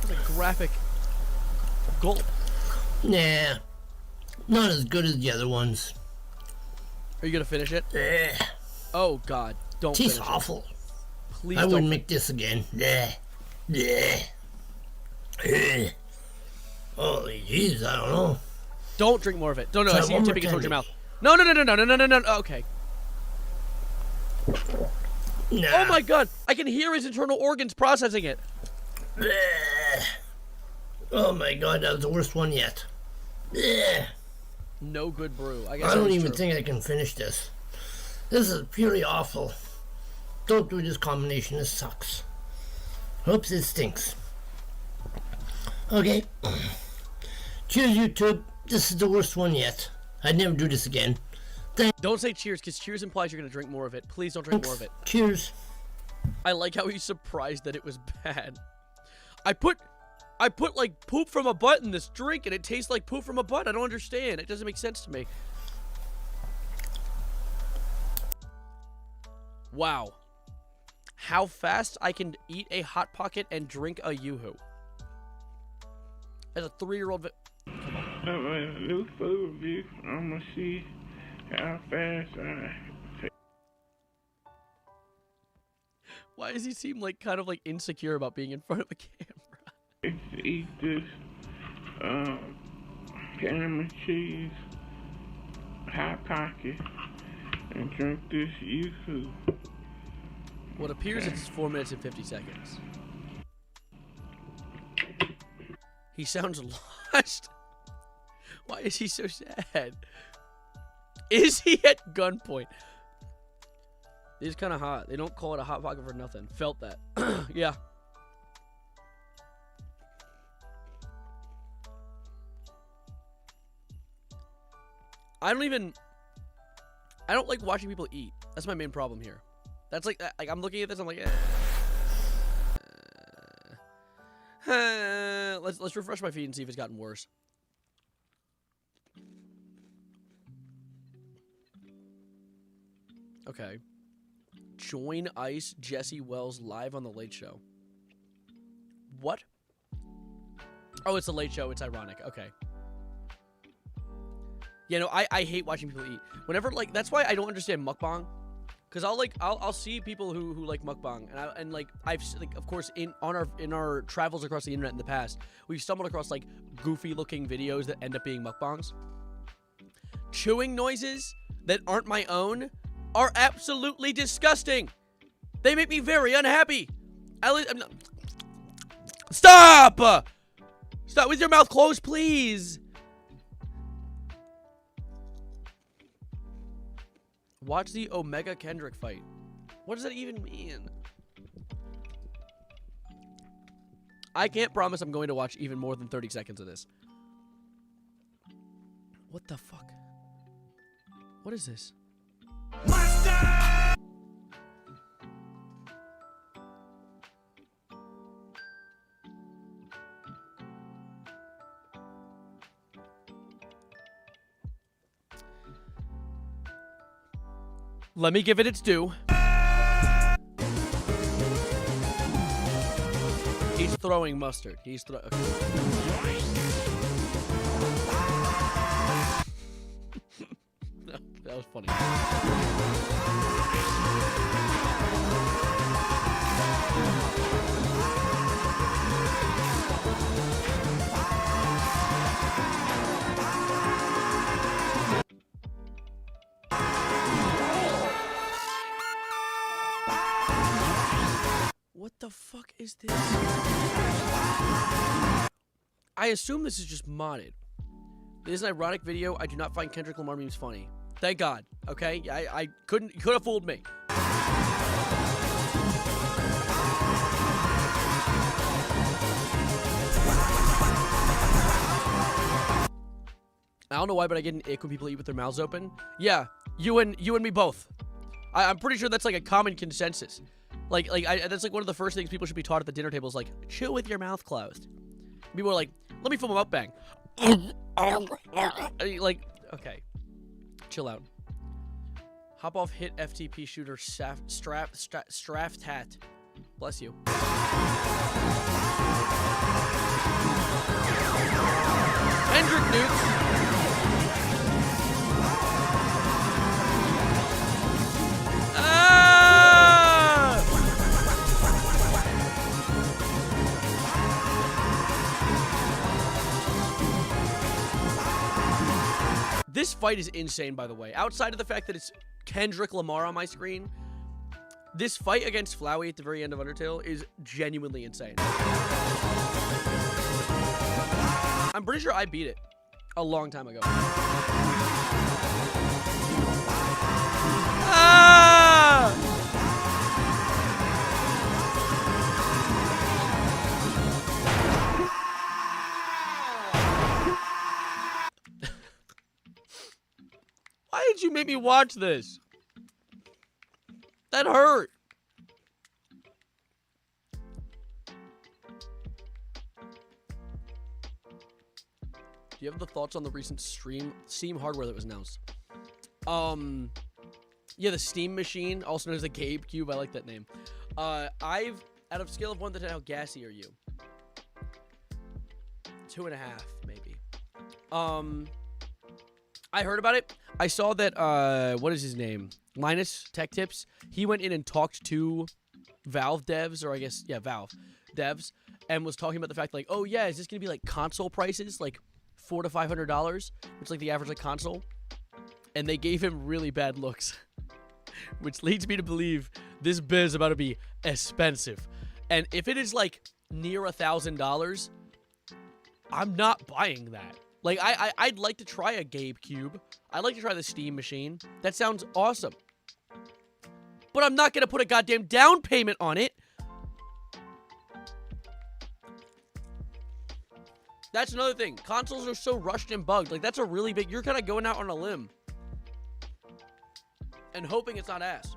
That's a graphic gulp. Nah, not as good as the other ones. Are you gonna finish it? Ugh. Oh God, don't Tastes finish awful. it. Please I don't. wouldn't make this again. Ugh. Ugh. Ugh. Holy jeez, I don't know. Don't drink more of it. Don't. No, Try I see you one more tipping it towards your time, mouth. No, no, no, no, no, no, no, no, no. Okay. Nah. Oh my God, I can hear his internal organs processing it. Ugh. Oh my God, that was the worst one yet. Ugh. No good brew. I guess I that don't is even true. think I can finish this. This is purely awful. Don't do this combination. This sucks. Oops, it stinks. Okay. Cheers, YouTube. This is the worst one yet. I'd never do this again. Don't say cheers, because cheers implies you're gonna drink more of it. Please don't drink more of it. Cheers. I like how he's surprised that it was bad. I put like poop from a butt in this drink, and it tastes like poop from a butt. I don't understand. It doesn't make sense to me. Wow. How fast I can eat a Hot Pocket and drink a Yoo-Hoo. As a 3-year-old... New food review. I'm gonna see how fast I take. Why does he seem like kind of like insecure about being in front of the camera? To eat this ham and cheese hot pocket and drink this Yoo-Hoo. What appears it's 4 minutes and 50 seconds. He sounds lost. Why is he so sad? Is he at gunpoint? It's kind of hot. They don't call it a hot pocket for nothing. Felt that. Yeah. I don't like watching people eat. That's my main problem here. That's like I'm looking at this, I'm like, let's refresh my feed and see if it's gotten worse. Okay. Join Ice Jesse Wells live on the Late Show. What? Oh, it's the Late Show. It's ironic. Okay. Yeah, no, I hate watching people eat. Whenever, like, that's why I don't understand mukbang. Because I'll see people who like mukbang, and I've like, of course, in our travels across the internet in the past, we've stumbled across like goofy looking videos that end up being mukbangs. Chewing noises that aren't my own are absolutely disgusting. They make me very unhappy. I'm not... Stop! Stop with your mouth closed, please. Watch the Omega Kendrick fight. What does that even mean? I can't promise I'm going to watch even more than 30 seconds of this. What the fuck? What is this? Let me give it its due. He's throwing mustard. He's throwing... Okay. No, that was funny. What the fuck is this? I assume this is just modded. This is an ironic video. I do not find Kendrick Lamar memes funny. Thank God. Okay? I couldn't... You could have fooled me. I don't know why, but I get an ick when people eat with their mouths open. Yeah, you and me both. I'm pretty sure that's like a common consensus. That's like one of the first things people should be taught at the dinner table is like, chew with your mouth closed. People are like, let me film a mukbang. Like, okay, chill out. Hop off hit FTP shooter straft hat. Bless you. Hendrick nukes. This fight is insane, by the way. Outside of the fact that it's Kendrick Lamar on my screen, this fight against Flowey at the very end of Undertale is genuinely insane. I'm pretty sure I beat it a long time ago. Ah! Why did you make me watch this? That hurt. Do you have the thoughts on the recent Steam hardware that was announced? Yeah, the Steam machine, also known as the Gabe Cube. I like that name. Out of scale of 1 to 10, how gassy are you? 2.5, maybe. I heard about it. I saw that, what is his name? Linus Tech Tips. He went in and talked to Valve devs, or I guess, yeah, Valve devs, and was talking about the fact, like, oh, yeah, is this going to be, like, console prices? Like, $400 to $500, which is, like, the average, like, console? And they gave him really bad looks, which leads me to believe this biz is about to be expensive. And if it is, like, near $1,000, I'm not buying that. Like, I'd like to try a Gabe Cube. I'd like to try the Steam machine. That sounds awesome. But I'm not going to put a goddamn down payment on it. That's another thing. Consoles are so rushed and bugged. Like, that's a really big... You're kind of going out on a limb. And hoping it's not ass.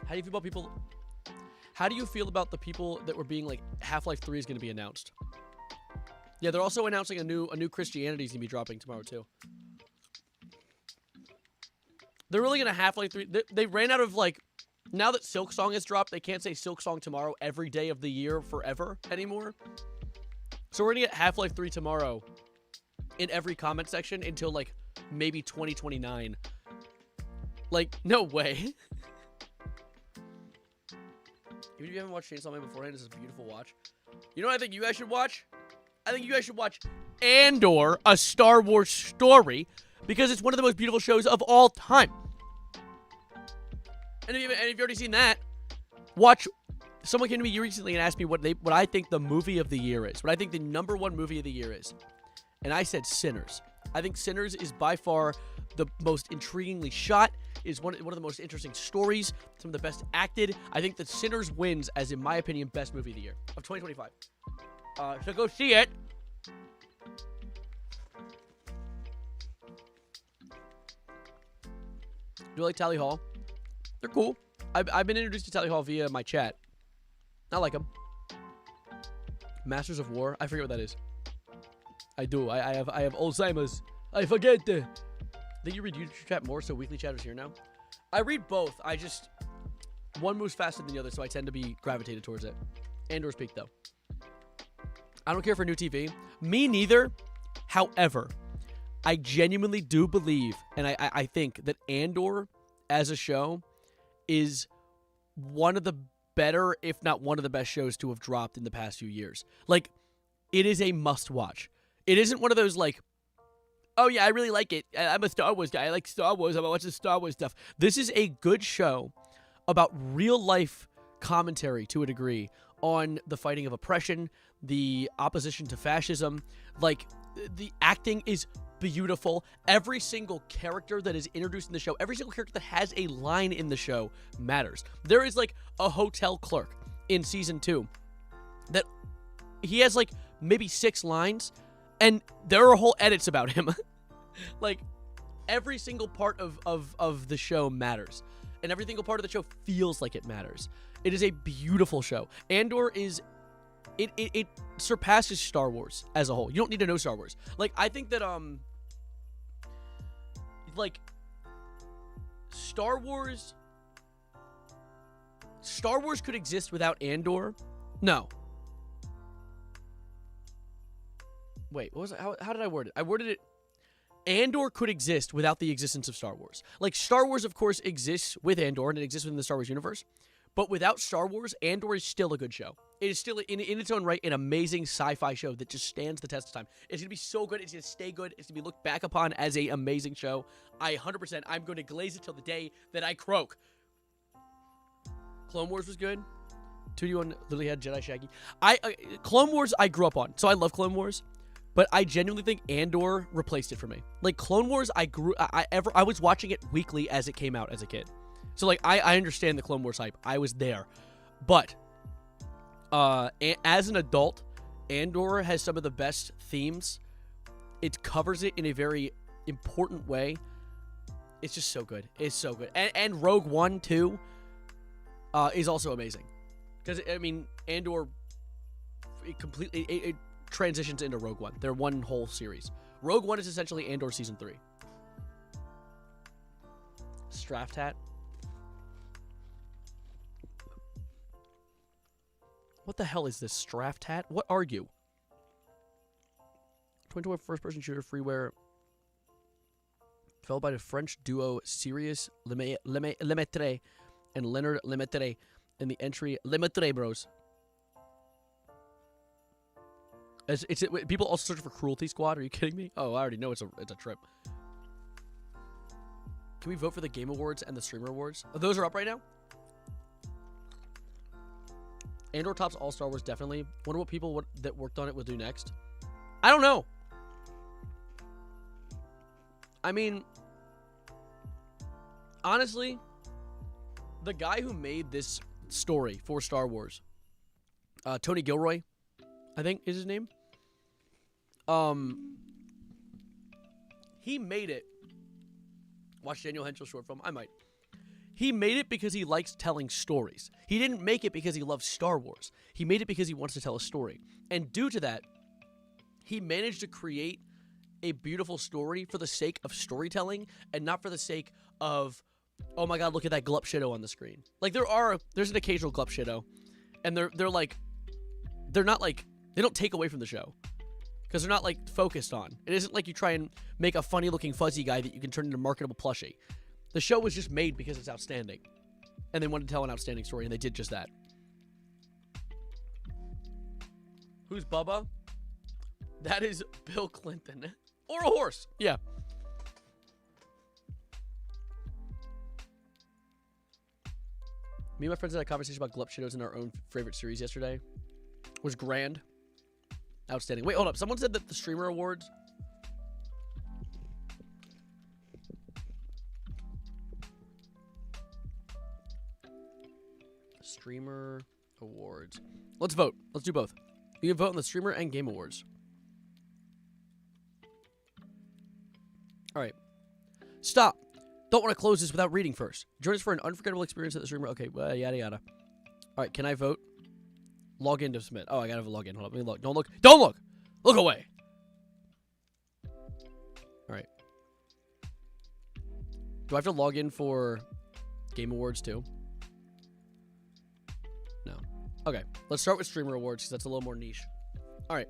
How do you feel about people... How do you feel about the people that were being like Half-Life 3 is going to be announced? Yeah, they're also announcing a new Christianity is going to be dropping tomorrow too. They're really going to Half-Life 3. They ran out of like, now that Silk Song has dropped, they can't say Silk Song tomorrow every day of the year forever anymore. So we're going to get Half-Life 3 tomorrow in every comment section until like maybe 2029. Like, no way. Even if you haven't watched Chainsaw Man beforehand, this is a beautiful watch. You know what I think you guys should watch? I think you guys should watch Andor, A Star Wars Story, because it's one of the most beautiful shows of all time. And if you've already seen that, watch... Someone came to me recently and asked me what I think the movie of the year is. What I think the #1 movie of the year is. And I said Sinners. I think Sinners is by far the most intriguingly shot, is one of the most interesting stories, some of the best acted. I think that Sinners wins as, in my opinion, best movie of the year of 2025. So go see it. Do you like Tally Hall? They're cool. I've been introduced to Tally Hall via my chat. I like them. Masters of War. I forget what that is. I do. I have Alzheimer's. I forget. Think you read YouTube chat more, so weekly chatters here now? I read both. I just... One moves faster than the other, so I tend to be gravitated towards it. Andor's peak, though. I don't care for new TV. Me neither. However, I genuinely do believe, and I think that Andor, as a show, is one of the better, if not one of the best shows to have dropped in the past few years. Like, it is a must-watch. It isn't one of those, like, oh, yeah, I really like it. I'm a Star Wars guy. I like Star Wars. I'm watching Star Wars stuff. This is a good show about real-life commentary, to a degree, on the fighting of oppression, the opposition to fascism. Like, the acting is beautiful. Every single character that is introduced in the show, every single character that has a line in the show matters. There is, like, a hotel clerk in Season 2 that he has, like, maybe 6 lines, and there are whole edits about him. Like, every single part of the show matters. And every single part of the show feels like it matters. It is a beautiful show. Andor is... It surpasses Star Wars as a whole. You don't need to know Star Wars. Like, I think that like, Star Wars could exist without Andor? No. Wait, what was it? How did I word it? I worded it, Andor could exist without the existence of Star Wars. Like, Star Wars, of course, exists with Andor, and it exists within the Star Wars universe. But without Star Wars, Andor is still a good show. It is still, in its own right, an amazing sci-fi show that just stands the test of time. It's going to be so good. It's going to stay good. It's going to be looked back upon as an amazing show. I'm going to glaze it till the day that I croak. Clone Wars was good. 2D1 literally had Jedi Shaggy. Clone Wars I grew up on, so I love Clone Wars. But I genuinely think Andor replaced it for me. Like, Clone Wars, I was watching it weekly as it came out as a kid. So, like, I understand the Clone Wars hype. I was there. But, as an adult, Andor has some of the best themes. It covers it in a very important way. It's just so good. It's so good. And Rogue One, too, is also amazing. Because, I mean, Andor, it transitions into Rogue One. They're one whole series. Rogue One is essentially Andor Season 3. Straft hat. What the hell is this Straft hat? What are you? 2020 first-person shooter freeware developed by the French duo Sirius Lemaitre and Leonard Lemaitre in the entry Lemaitre Bros. People also search for Cruelty Squad. Are you kidding me? Oh, I already know it's a trip. Can we vote for the Game Awards and the Streamer Awards? Oh, those are up right now? Andor tops all Star Wars, definitely. Wonder what people that worked on it will do next. I don't know. I mean, honestly, the guy who made this story for Star Wars, Tony Gilroy, I think is his name. He made it. Watch Daniel Henschel's short film. I might. He made it because he likes telling stories. He didn't make it because he loves Star Wars. He made it because he wants to tell a story. And due to that, he managed to create a beautiful story for the sake of storytelling and not for the sake of, oh my god, look at that glup shitto on the screen. Like, there's an occasional glup shitto, and they don't take away from the show because they're not like focused on. It isn't like you try and make a funny looking fuzzy guy that you can turn into a marketable plushie. The show was just made because it's outstanding, and they wanted to tell an outstanding story, and they did just that. Who's Bubba? That is Bill Clinton. Or a horse. Yeah. Me and my friends had a conversation about glup shittos in our own favorite series yesterday. It was grand. Outstanding. Wait, hold up. Someone said that the Streamer Awards... Streamer Awards. Let's vote. Let's do both. You can vote on the Streamer and Game Awards. All right. Stop. Don't want to close this without reading first. Join us for an unforgettable experience at the Streamer. Okay, well, yada yada. All right, can I vote? Log in to submit. Oh, I gotta log in. Hold up. Let me look. Don't look. Don't look. Look away. All right. Do I have to log in for Game Awards too? No. Okay. Let's start with Streamer Awards because that's a little more niche. All right.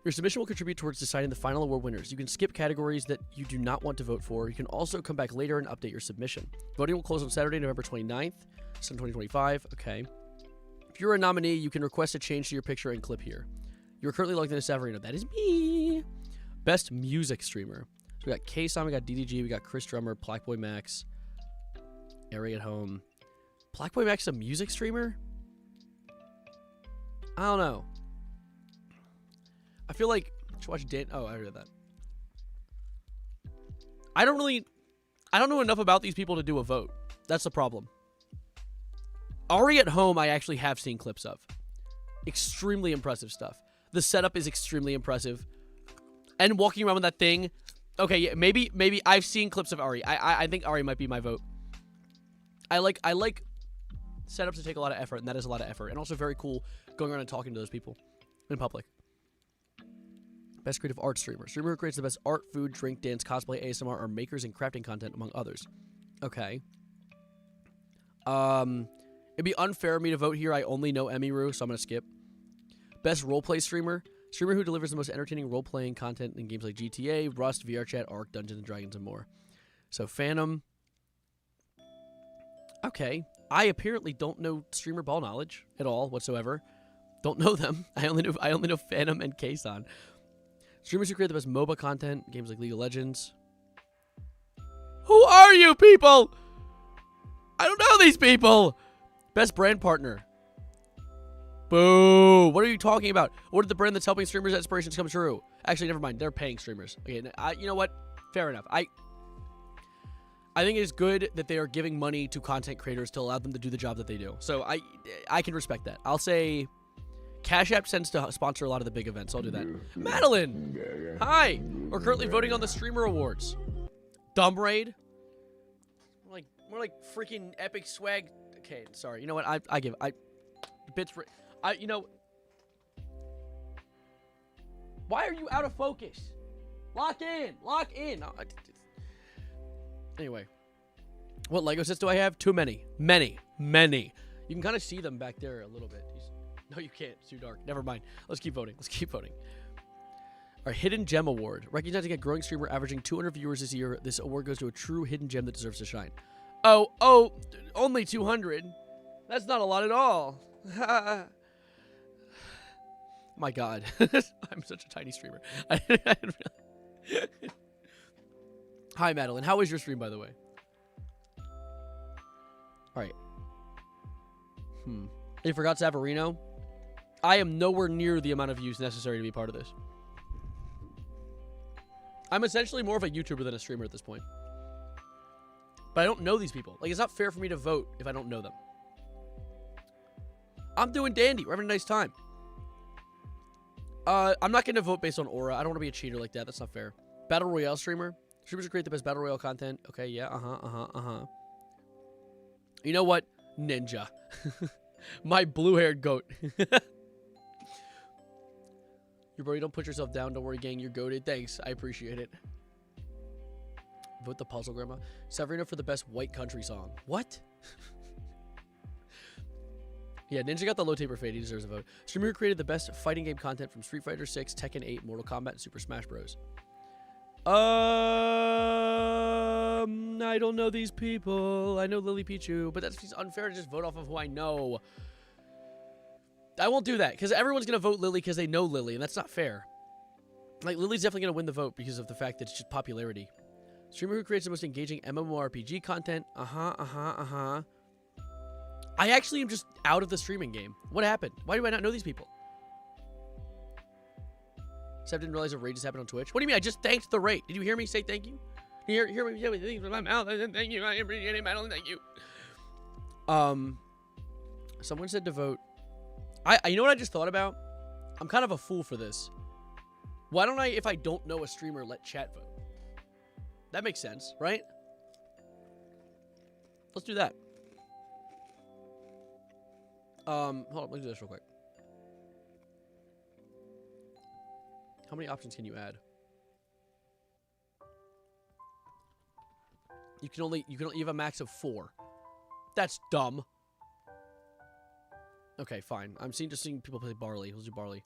Your submission will contribute towards deciding the final award winners. You can skip categories that you do not want to vote for. You can also come back later and update your submission. Voting will close on Saturday, November 29th, 2025. Okay. If you're a nominee, you can request a change to your picture and clip here. You're currently logged into Savarino. That is me. Best music streamer. So we got K-Son, we got DDG, we got Chris Drummer, Blackboy Max, Ari at Home. Blackboy Max is a music streamer? I don't know. I feel like I should watch Dan. Oh, I heard that. I don't know enough about these people to do a vote. That's the problem. Ari at Home, I actually have seen clips of. Extremely impressive stuff. The setup is extremely impressive. And walking around with that thing. Okay, yeah, maybe I've seen clips of Ari. I think Ari might be my vote. I like setups that take a lot of effort, and that is a lot of effort. And also very cool going around and talking to those people in public. Best creative art streamer. Streamer who creates the best art, food, drink, dance, cosplay, ASMR, or makers and crafting content, among others. Okay. It'd be unfair of me to vote here. I only know Emiru, so I'm going to skip. Best roleplay streamer. Streamer who delivers the most entertaining role-playing content in games like GTA, Rust, VRChat, Ark, Dungeons & Dragons, and more. So, Phantom. Okay. I apparently don't know streamer ball knowledge at all whatsoever. Don't know them. I only know Phantom and Kason. Streamers who create the best MOBA content, games like League of Legends. Who are you people? I don't know these people. Best brand partner. Boo. What are you talking about? What is the brand that's helping streamers' aspirations come true? Actually, never mind. They're paying streamers. Okay, you know what? Fair enough. I think it is good that they are giving money to content creators to allow them to do the job that they do. So I can respect that. I'll say Cash App tends to sponsor a lot of the big events. I'll do that. Madeline! Hi! We're currently voting on the Streamer Awards. Dumb Raid? More like freaking epic swag. Okay, sorry. You know what? You know. Why are you out of focus? Lock in. Lock in. Anyway. What Lego sets do I have? Too many. Many. You can kind of see them back there a little bit. No, you can't. It's too dark. Never mind. Let's keep voting. Our Hidden Gem Award. Recognizing a growing streamer averaging 200 viewers this year, this award goes to a true hidden gem that deserves to shine. Oh, only 200? That's not a lot at all. My God. I'm such a tiny streamer. Hi, Madeline. How was your stream, by the way? All right. You forgot Savarino? I am nowhere near the amount of views necessary to be part of this. I'm essentially more of a YouTuber than a streamer at this point. But I don't know these people. Like, it's not fair for me to vote if I don't know them. I'm doing dandy. We're having a nice time. I'm not going to vote based on aura. I don't want to be a cheater like that. That's not fair. Battle Royale streamer. Streamers who create the best Battle Royale content. Okay, yeah. You know what? Ninja. My blue-haired goat. Your bro, don't put yourself down. Don't worry, gang. You're goated. Thanks. I appreciate it. Vote the puzzle grandma. Savarino for the best white country song. What? Yeah, Ninja got the low taper fade. He deserves a vote. Streamer who created the best fighting game content from Street Fighter 6, Tekken 8, Mortal Kombat, and Super Smash Bros. I don't know these people. I know Lily Pichu, but that's unfair to just vote off of who I know. I won't do that because everyone's gonna vote Lily because they know Lily, and that's not fair. Like, Lily's definitely gonna win the vote because of the fact that it's just popularity. Streamer who creates the most engaging MMORPG content. I actually am just out of the streaming game. What happened? Why do I not know these people? Seb didn't realize a raid just happened on Twitch. What do you mean? I just thanked the raid. Did you hear me say thank you? Hear me say things with my mouth. I said thank you. I appreciate it, Madeline. Thank you. Someone said to vote. You know what I just thought about? I'm kind of a fool for this. Why don't I, if I don't know a streamer, let chat vote? That makes sense, right? Let's do that. Hold on, let's do this real quick. How many options can you add? You have a max of 4. That's dumb. Okay, fine. I'm just seeing people play Barley. Let's do Barley.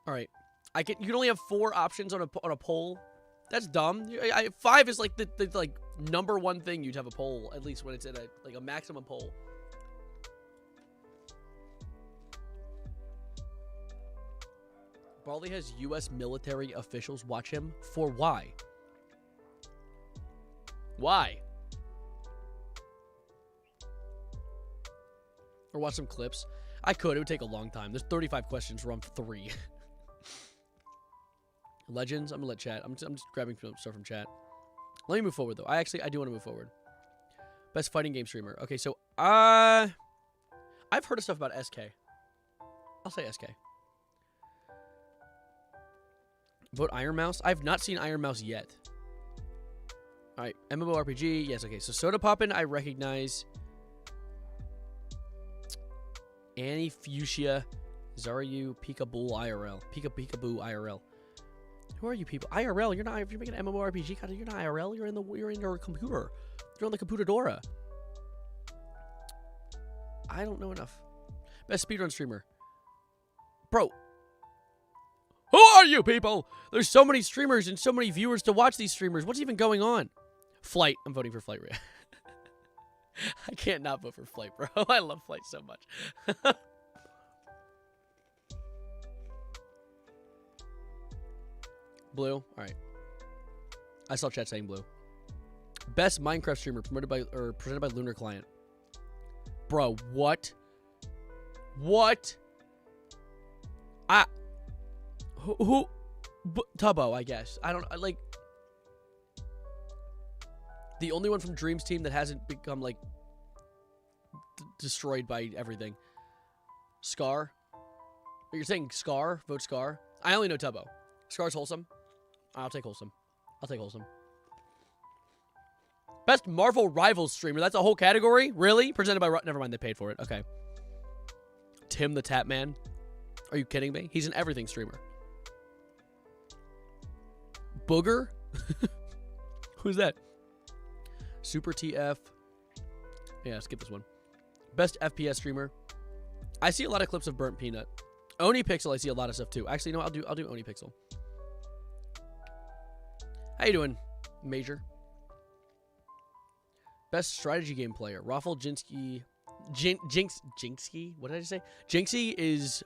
All right. You can only have 4 options on a poll. That's dumb. 5 is like the like number one thing you'd have a poll, at least when it's at a maximum poll. Barley has U.S. military officials watch him for why? Why? Or watch some clips. I could. It would take a long time. There's 35 questions. We're on 3. Legends. I'm gonna let chat. I'm just grabbing stuff from chat. Let me move forward though. I do want to move forward. Best fighting game streamer. Okay, so I've heard of stuff about SK. I'll say SK. Vote Iron Mouse. I've not seen Iron Mouse yet. All right, MMORPG. Yes. Okay. So Soda Poppin', I recognize. Annie Fuchsia, Zaryu, Peekaboo IRL. Peekaboo IRL. Who are you people? IRL, you're not. If you're making an MMORPG content, you're not IRL. You're in your computer. You're on the computadora. I don't know enough. Best speedrun streamer. Bro. Who are you people? There's so many streamers and so many viewers to watch these streamers. What's even going on? Flight. I'm voting for Flight. I can't not vote for Flight, bro. I love Flight so much. Blue. All right. I saw chat saying blue. Best Minecraft streamer promoted by or presented by Lunar Client. Bro, what? What? Who? Tubbo, I guess. I don't like. The only one from Dream's team that hasn't become like destroyed by everything. Scar. You're saying Scar? Vote Scar. I only know Tubbo. Scar's wholesome. I'll take wholesome. I'll take wholesome. Best Marvel Rivals streamer. That's a whole category? Really? Presented by... Never mind, they paid for it. Okay. Tim the Tap Man. Are you kidding me? He's an everything streamer. Booger? Who's that? Super TF. Yeah, skip this one. Best FPS streamer. I see a lot of clips of Burnt Peanut. Oni Pixel, I see a lot of stuff too. Actually, no, I'll do Oni Pixel. How you doing, Major? Best strategy game player. Raffle Jinsky. Jinxky? What did I say? Jinxy is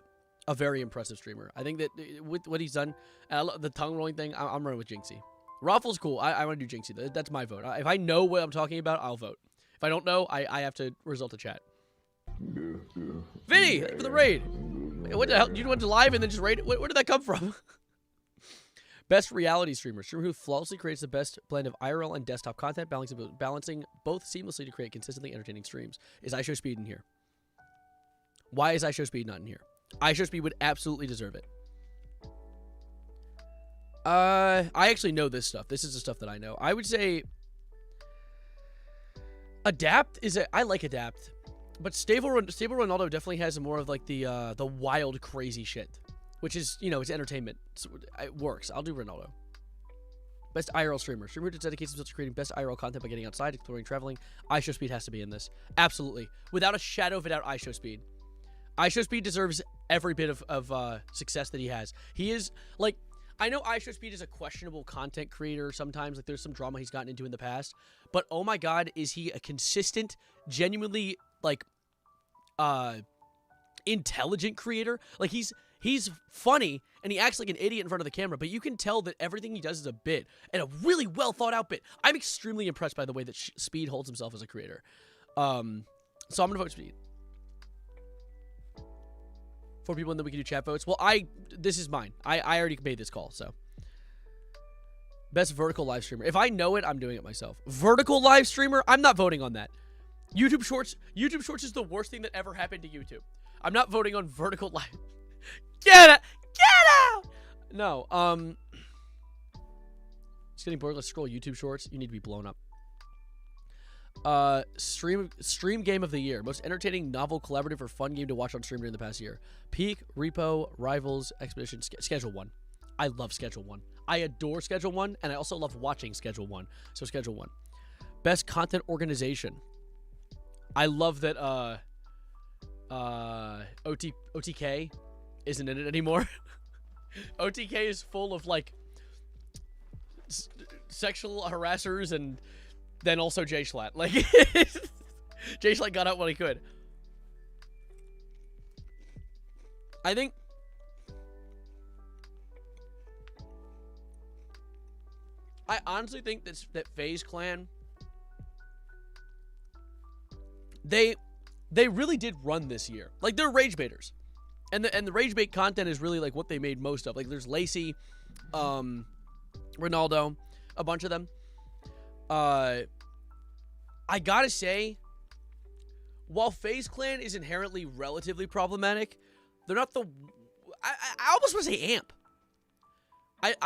a very impressive streamer. I think that with what he's done, the tongue rolling thing, I'm running with Jinxy. Raffle's cool. I want to do Jinxy. That's my vote. If I know what I'm talking about, I'll vote. If I don't know, I have to result to chat. Vinny, for the raid. What the hell? You went to live and then just raid? Where did that come from? Best reality streamer. Streamer who flawlessly creates the best blend of IRL and desktop content, balancing both seamlessly to create consistently entertaining streams. Is iShowSpeed in here? Why is iShowSpeed not in here? iShowSpeed would absolutely deserve it. I actually know this stuff. This is the stuff that I know. I would say Adapt is I like Adapt. But Stable Ronaldo definitely has more of like the wild, crazy shit, which is, you know, it's entertainment. So it works. I'll do Ronaldo. Best IRL streamer. Streamer who dedicates himself to creating best IRL content by getting outside, exploring, traveling. iShowSpeed has to be in this. Absolutely. Without a shadow of a doubt, iShowSpeed. iShowSpeed deserves every bit of success that he has. He is, like, I know iShowSpeed is a questionable content creator sometimes. Like, there's some drama he's gotten into in the past. But, oh my God, is he a consistent, genuinely, like, intelligent creator? Like, he's funny, and he acts like an idiot in front of the camera, but you can tell that everything he does is a bit, and a really well thought out bit. I'm extremely impressed by the way that Speed holds himself as a creator. So I'm gonna vote Speed. 4 people, and then we can do chat votes. Well, this is mine. I already made this call, so. Best vertical live streamer. If I know it, I'm doing it myself. Vertical live streamer? I'm not voting on that. YouTube Shorts is the worst thing that ever happened to YouTube. I'm not voting on vertical live. Get out! Get out! No, it's getting bored. Let's scroll YouTube Shorts. You need to be blown up. Stream game of the year. Most entertaining, novel, collaborative, or fun game to watch on stream during the past year. Peak, Repo, Rivals, Expedition, Schedule 1. I love Schedule 1. I adore Schedule 1, and I also love watching Schedule 1. So Schedule 1. Best content organization. I love that OTK isn't in it anymore. OTK is full of like sexual harassers and then also Jay Schlatt. Like Jay Schlatt got out when he could. I think I honestly think that FaZe Clan they really did run this year. Like, they're rage baiters. And the rage bait content is really like what they made most of. Like, there's Lacey, Ronaldo, a bunch of them. I gotta say, while FaZe Clan is inherently relatively problematic, they're not the I almost want to say AMP.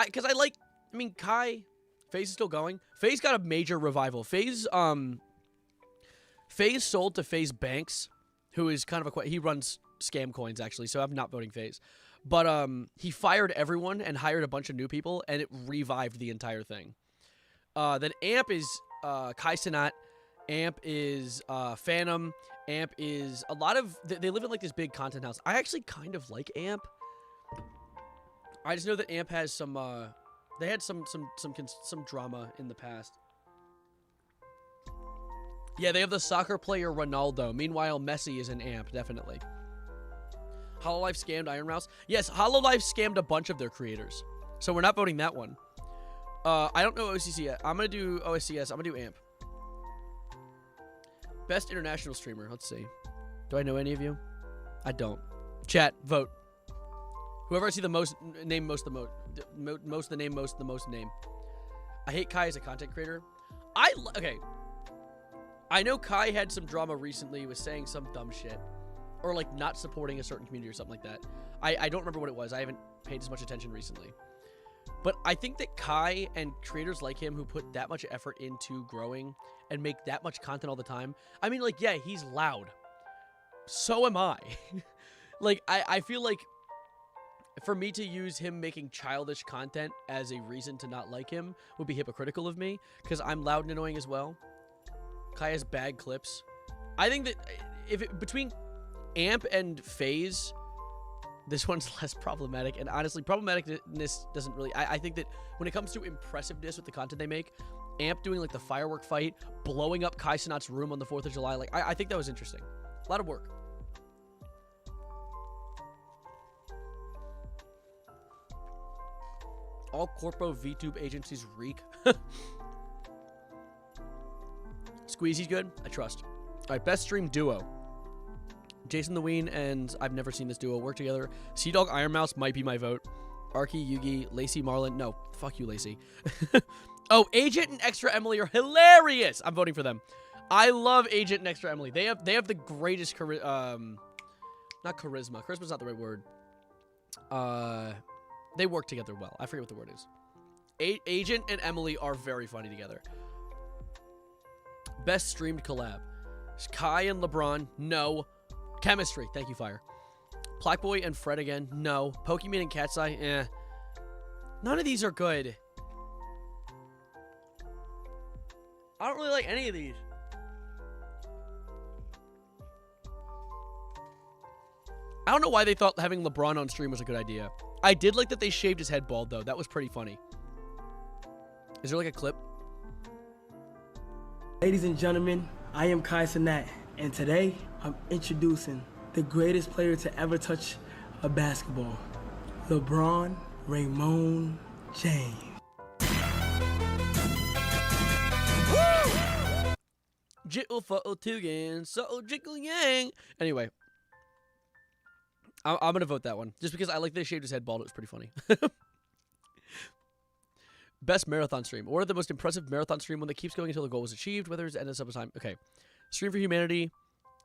Because I mean, Kai, FaZe is still going. FaZe got a major revival. FaZe sold to FaZe Banks, who is kind of he runs scam coins actually, so I'm not voting FaZe. But he fired everyone and hired a bunch of new people, and it revived the entire thing. Then Amp is Kai Cenat. Amp is Phantom. Amp is a lot of they live in like this big content house. I actually kind of like Amp. I just know that Amp has some they had some drama in the past. Yeah, they have the soccer player Ronaldo. Meanwhile, Messi is an Amp, definitely. Hololive scammed Iron Mouse. Yes, Hololive scammed a bunch of their creators. So we're not voting that one. I don't know OCC yet. I'm going to do OSCS. I'm going to do Amp. Best international streamer. Let's see. Do I know any of you? I don't. Chat, vote. Whoever I see the most, name most the most. Most the name, most the most name. I hate Kai as a content creator. Okay. I know Kai had some drama recently with saying some dumb shit. Or like not supporting a certain community or something like that. I don't remember what it was. I haven't paid as much attention recently. But I think that Kai and creators like him who put that much effort into growing and make that much content all the time. I mean, like, yeah, he's loud. So am I. Like, I feel like for me to use him making childish content as a reason to not like him would be hypocritical of me, because I'm loud and annoying as well. Kai has bad clips. I think that between Amp and FaZe, this one's less problematic, and honestly, problematicness doesn't really... I think that when it comes to impressiveness with the content they make, Amp doing like the firework fight, blowing up Kai Cenat's room on the 4th of July, like I think that was interesting. A lot of work. All corpo VTube agencies reek. Squeezy's good. I trust. All right, best stream duo. Jason the Ween and I've never seen this duo work together. Sea Dog Iron Mouse might be my vote. Arky, Yugi, Lacey, Marlin. No, fuck you, Lacey. Oh, Agent and Extra Emily are hilarious. I'm voting for them. I love Agent and Extra Emily. They have the greatest not charisma. Charisma's not the right word. They work together well. I forget what the word is. Agent and Emily are very funny together. Best streamed collab. Kai and LeBron. No. Chemistry. Thank you, Fire. Blackboy and Fred again. No. Pokemon and Cat's Eye. Eh. None of these are good. I don't really like any of these. I don't know why they thought having LeBron on stream was a good idea. I did like that they shaved his head bald, though. That was pretty funny. Is there like a clip? Ladies and gentlemen, I am Kai Cenat, and today I'm introducing the greatest player to ever touch a basketball, LeBron Raymond James. Jittle for Tugan, so jiggly yang. Anyway, I'm gonna vote that one just because I like they shaved his head bald. It was pretty funny. Best marathon stream. Or the most impressive marathon stream, one that keeps going until the goal was achieved, whether it's end of sub-time. Okay. Stream for Humanity.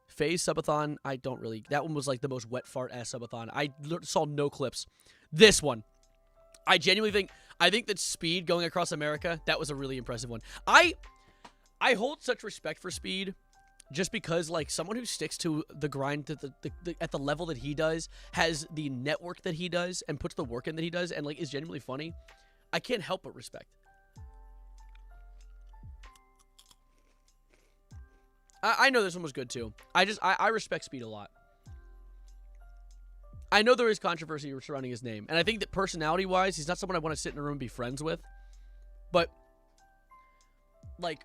FaZe subathon. I don't really. That one was like the most wet fart ass subathon. I saw no clips. This one. I genuinely think that Speed going across America, that was a really impressive one. I hold such respect for Speed just because, like, someone who sticks to the grind at the level that he does, has the network that he does, and puts the work in that he does, and, like, is genuinely funny. I can't help but respect. I know this one was good, too. I respect Speed a lot. I know there is controversy surrounding his name, and I think that personality-wise, he's not someone I want to sit in a room and be friends with. But, like,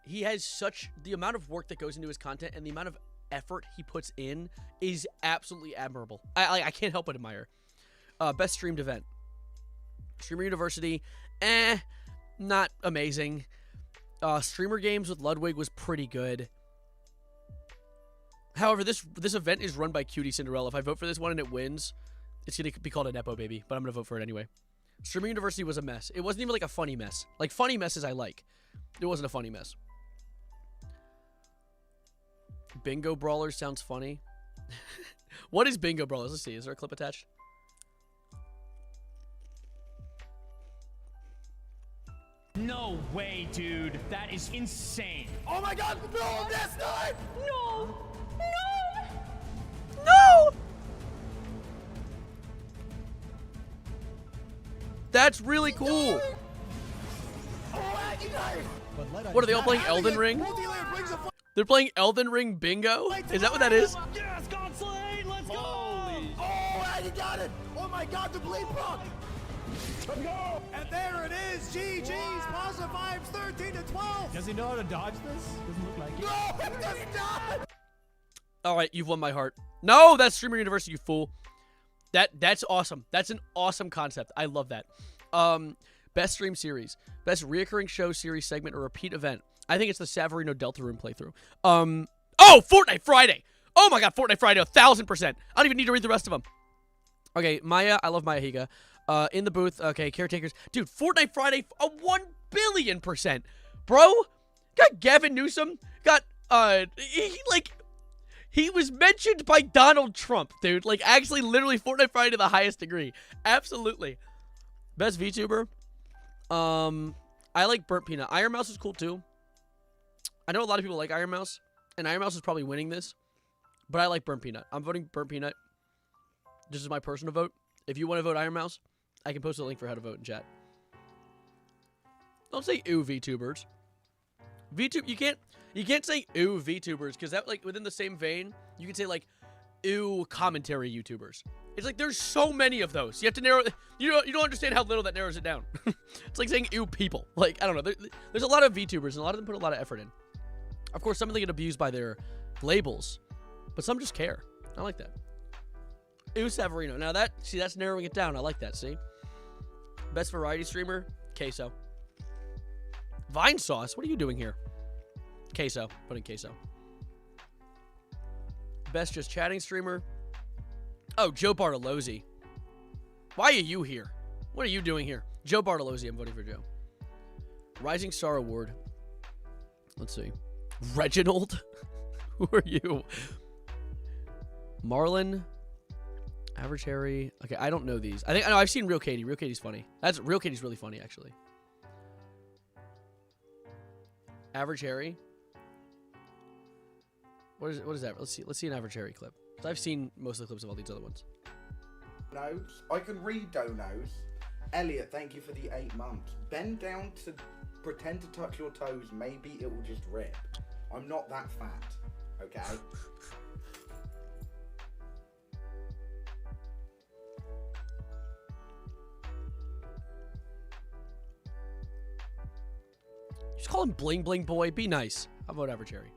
he has such... The amount of work that goes into his content and the amount of effort he puts in is absolutely admirable. I can't help but admire. Best streamed event. Streamer University, not amazing. Streamer Games with Ludwig was pretty good. However, this event is run by Cutie Cinderella. If I vote for this one and it wins, it's going to be called a Nepo baby, but I'm going to vote for it anyway. Streamer University was a mess. It wasn't even like a funny mess. Like, funny messes I like. It wasn't a funny mess. Bingo Brawlers sounds funny. What is Bingo Brawlers? Let's see. Is there a clip attached? No way, dude. That is insane. Oh my god, no, that's not! No! No! That's really cool. What are they all playing? Elden Ring? They're playing Elden Ring bingo? Is that what that is? Yes, God Slade, let's go! Oh, and he got it! Oh my God, the bleed proc! Let's go! And there it is, GG's, positive vibes, 13 to 12. Does he know how to dodge this? Doesn't look like it. No, it does not! All right, you've won my heart. No, that's Streamer University, you fool. That's awesome. That's an awesome concept. I love that. Best stream series, best reoccurring show series segment or repeat event. I think it's the Savarino Deltarune playthrough. Oh, Fortnite Friday. Oh my God, Fortnite Friday, 1,000%. I don't even need to read the rest of them. Okay, Maya, I love Maya Higa. In the booth, okay, caretakers. Dude, Fortnite Friday, a 1,000,000,000%. Bro, got Gavin Newsom, got, he was mentioned by Donald Trump, dude. Like, actually, literally, Fortnite Friday to the highest degree. Absolutely. Best VTuber. I like Burnt Peanut. Iron Mouse is cool, too. I know a lot of people like Iron Mouse, and Iron Mouse is probably winning this, but I like Burnt Peanut. I'm voting Burnt Peanut. This is my personal vote. If you want to vote Iron Mouse, I can post a link for how to vote in chat. Don't say ooh VTubers. You can't say ooh VTubers, because that, like, within the same vein, you can say, like, ooh commentary YouTubers. It's like there's so many of those. You have to narrow. You don't understand how little that narrows it down. It's like saying ew people. Like, I don't know. There's a lot of VTubers, and a lot of them put a lot of effort in. Of course, some of them get abused by their labels, but some just care. I like that. Ew Savarino. Now that's narrowing it down. I like that. See. Best variety streamer, Queso. Vine Sauce. What are you doing here? Queso. Put in Queso. Best just chatting streamer. Oh, Joe Bartolozzi. Why are you here? What are you doing here? Joe Bartolozzi. I'm voting for Joe. Rising Star Award. Let's see. Reginald? Who are you? Marlon. Average Harry. Okay, I don't know these. I know I've seen Real Katie. Real Katie's funny. Real Katie's really funny, actually. Average Harry. What is that? Let's see an Average Harry clip. I've seen most of the clips of all these other ones. Notes. I can read donos. Elliot, thank you for the 8 months. Bend down to pretend to touch your toes. Maybe it will just rip. I'm not that fat. Okay? Just call him Bling Bling Boy. Be nice. I'll vote Average Harry.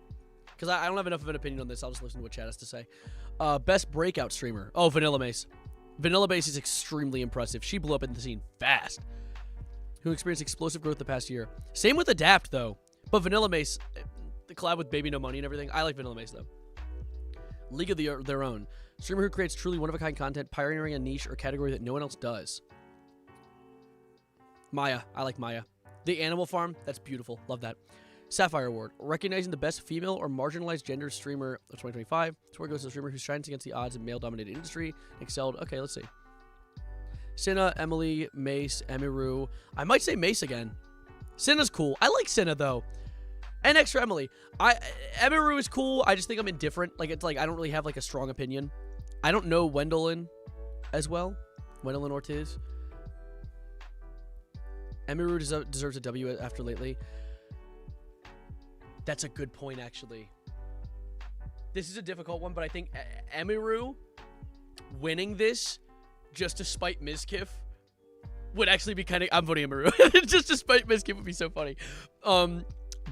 Because I don't have enough of an opinion on this. I'll just listen to what chat has to say. Best breakout streamer. Oh, Vanilla Mace. Vanilla Mace is extremely impressive. She blew up in the scene fast. Who experienced explosive growth the past year. Same with Adapt, though. But Vanilla Mace, the collab with Baby No Money and everything. I like Vanilla Mace, though. League of Their Own. Streamer who creates truly one-of-a-kind content, pioneering a niche or category that no one else does. Maya. I like Maya. The Animal Farm. That's beautiful. Love that. Sapphire Award, recognizing the best female or marginalized gender streamer of 2025. This award goes to the streamer who shines against the odds in male-dominated industry, excelled. Okay, let's see. Cinna, Emily, Mace, Emiru. I might say Mace again. Cinna's cool. I like Cinna though. And extra Emily. Emiru is cool. I just think I'm indifferent. Like, it's like I don't really have like a strong opinion. I don't know Wendelin as well. Wendelin Ortiz. Emiru deserves a W after lately. That's a good point, actually. This is a difficult one, but I think Emiru winning this just to spite Mizkif would actually be kind of... I'm voting Emiru. Just to spite Mizkif would be so funny.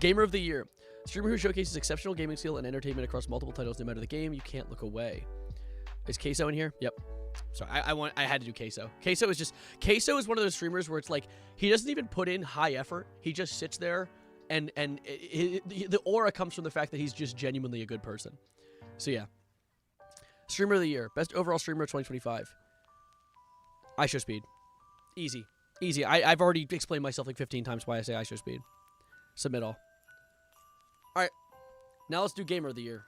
Gamer of the Year. Streamer who showcases exceptional gaming skill and entertainment across multiple titles no matter the game. You can't look away. Is Queso in here? Yep. Sorry, I had to do Queso. Queso is one of those streamers where it's like, he doesn't even put in high effort. He just sits there. And the aura comes from the fact that he's just genuinely a good person. So yeah. Streamer of the Year. Best overall streamer of 2025. IShowSpeed. Easy. Easy. I've already explained myself like 15 times why I say IShowSpeed. Submit all. Alright. Now let's do Gamer of the Year.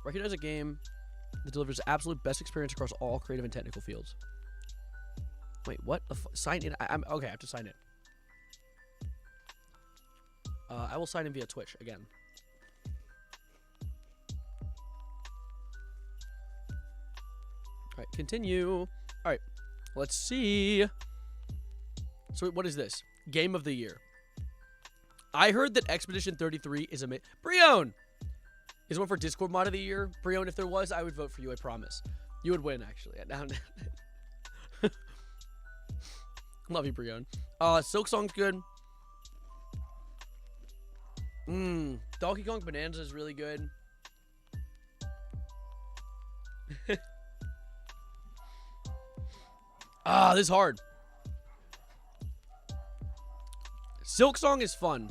Recognize a game that delivers absolute best experience across all creative and technical fields. Wait, what? Sign in? I'm okay, I have to sign in. I will sign in via Twitch again. Alright, continue. All right, let's see. So what is this? Game of the year. I heard that Expedition 33 is amazing. Brion is one for Discord mod of the year. Brion, if there was, I would vote for you. I promise. You would win, actually. Love you, Brion. Silk Song's good. Donkey Kong Bonanza is really good. This is hard. Silk Song is fun.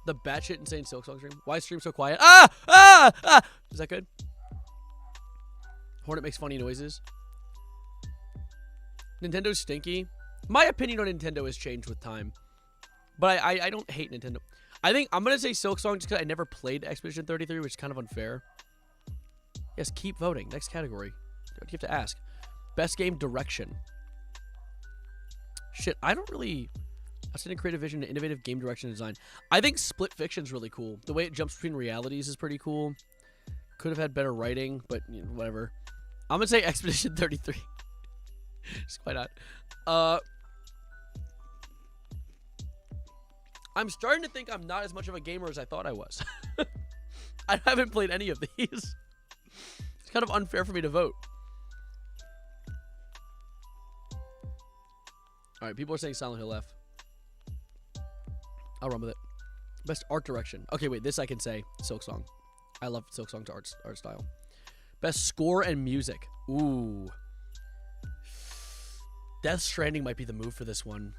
The batshit insane Silk Song stream. Why is stream so quiet? Is that good? Hornet makes funny noises. Nintendo's stinky. My opinion on Nintendo has changed with time. But I don't hate Nintendo. I think I'm going to say Silk Song just because I never played Expedition 33, which is kind of unfair. Yes, keep voting. Next category. What do you have to ask? Best game direction. Shit, I don't really... Outstanding creative vision and innovative game direction and design. I think Split Fiction's really cool. The way it jumps between realities is pretty cool. Could have had better writing, but you know, whatever. I'm going to say Expedition 33. It's quite odd. I'm starting to think I'm not as much of a gamer as I thought I was. I haven't played any of these. It's kind of unfair for me to vote. Alright, people are saying Silent Hill F. I'll run with it. Best art direction. Okay, wait, this I can say. Silk Song. I love Silk Song's art style. Best score and music. Ooh. Death Stranding might be the move for this one.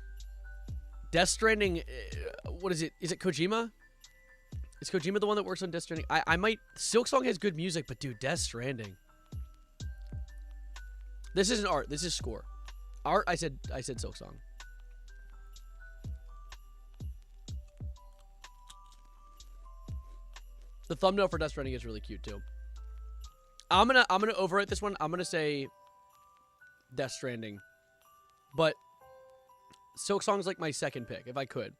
Death Stranding, what is it? Is it Kojima? Is Kojima the one that works on Death Stranding? I might... Silk Song has good music, but dude, Death Stranding. This isn't art. This is score. Art, I said Silk Song. The thumbnail for Death Stranding is really cute too. I'm gonna overwrite this one. I'm gonna say Death Stranding, but Silk Song's like my second pick if I could.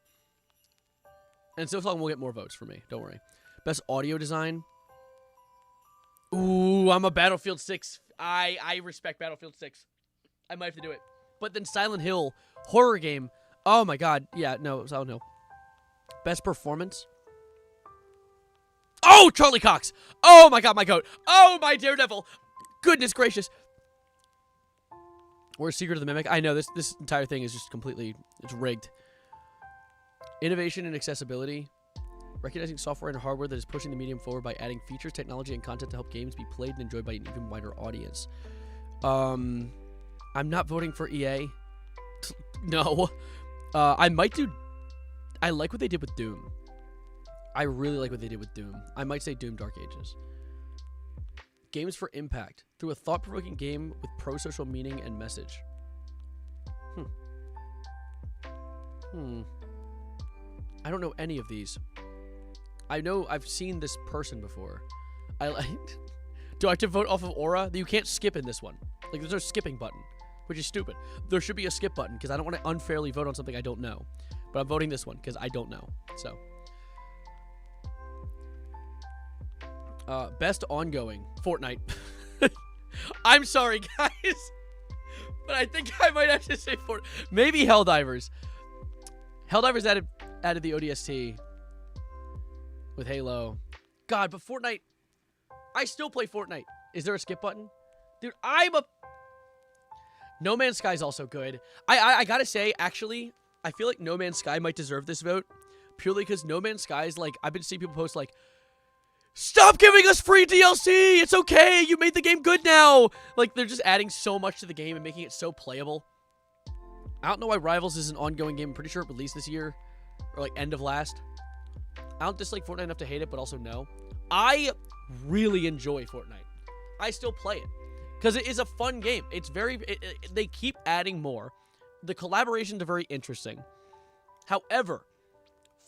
And Silk Song will get more votes for me. Don't worry. Best audio design. Ooh, I'm a Battlefield 6. I respect Battlefield 6. I might have to do it. But then Silent Hill horror game. Oh my god. Yeah, no, Silent Hill. Best performance. Oh, Charlie Cox. Oh my god, my goat. Oh, my Daredevil. Goodness gracious. Where's Secret of the Mimic? I know this entire thing is just completely, it's rigged. Innovation and accessibility. Recognizing software and hardware that is pushing the medium forward by adding features, technology, and content to help games be played and enjoyed by an even wider audience. I'm not voting for EA. No. I might do... I like what they did with Doom. I really like what they did with Doom. I might say Doom Dark Ages. Games for impact. Through a thought-provoking game with pro-social meaning and message. I don't know any of these. I know I've seen this person before. Do I have to vote off of aura? You can't skip in this one. Like, there's no skipping button, which is stupid. There should be a skip button because I don't want to unfairly vote on something I don't know. But I'm voting this one because I don't know. So... best ongoing. Fortnite. I'm sorry, guys. But I think I might have to say Fortnite. Maybe Helldivers. Helldivers added the ODST with Halo. God, but Fortnite... I still play Fortnite. Is there a skip button? Dude, No Man's Sky is also good. I gotta say, actually, I feel like No Man's Sky might deserve this vote. Purely because No Man's Sky is like... I've been seeing people post like... Stop giving us free DLC! It's okay! You made the game good now! Like, they're just adding so much to the game and making it so playable. I don't know why Rivals is an ongoing game. I'm pretty sure it released this year. Or, like, end of last. I don't dislike Fortnite enough to hate it, but also no. I really enjoy Fortnite. I still play it. Because it is a fun game. It's very... they keep adding more. The collaborations are very interesting. However,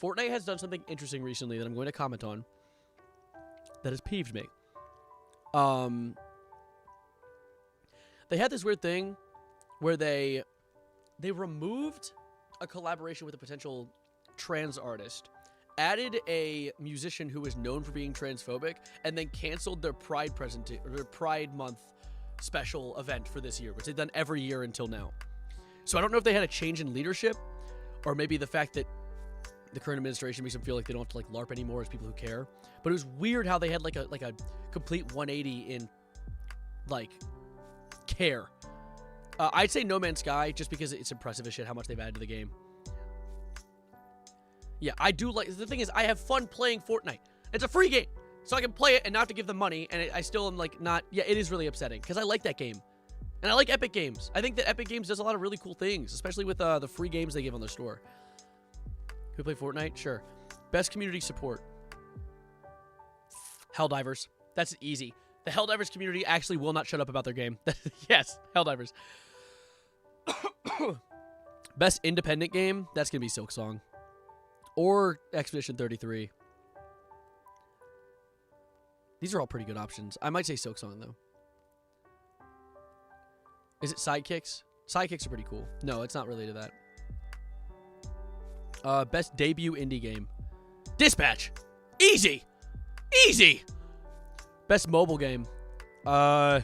Fortnite has done something interesting recently that I'm going to comment on. That has peeved me. They had this weird thing where they removed a collaboration with a potential trans artist, added a musician who was known for being transphobic, and then canceled their Pride Month special event for this year, which they've done every year until now. So I don't know if they had a change in leadership, or maybe the fact that the current administration makes them feel like they don't have to like LARP anymore as people who care. But it was weird how they had like a complete 180 in like care. I'd say No Man's Sky just because it's impressive as shit how much they've added to the game. Yeah, I do like. The thing is, I have fun playing Fortnite. It's a free game, so I can play it and not have to give them money. And I still am like not. Yeah, it is really upsetting because I like that game, and I like Epic Games. I think that Epic Games does a lot of really cool things, especially with the free games they give on their store. Who play Fortnite? Sure. Best community support. Helldivers. That's easy. The Helldivers community actually will not shut up about their game. Yes, Helldivers. Best independent game? That's going to be Silksong. Or Expedition 33. These are all pretty good options. I might say Silksong, though. Is it Sidekicks? Sidekicks are pretty cool. No, it's not related to that. Best debut indie game. Dispatch! Easy! Easy! Best mobile game. Man,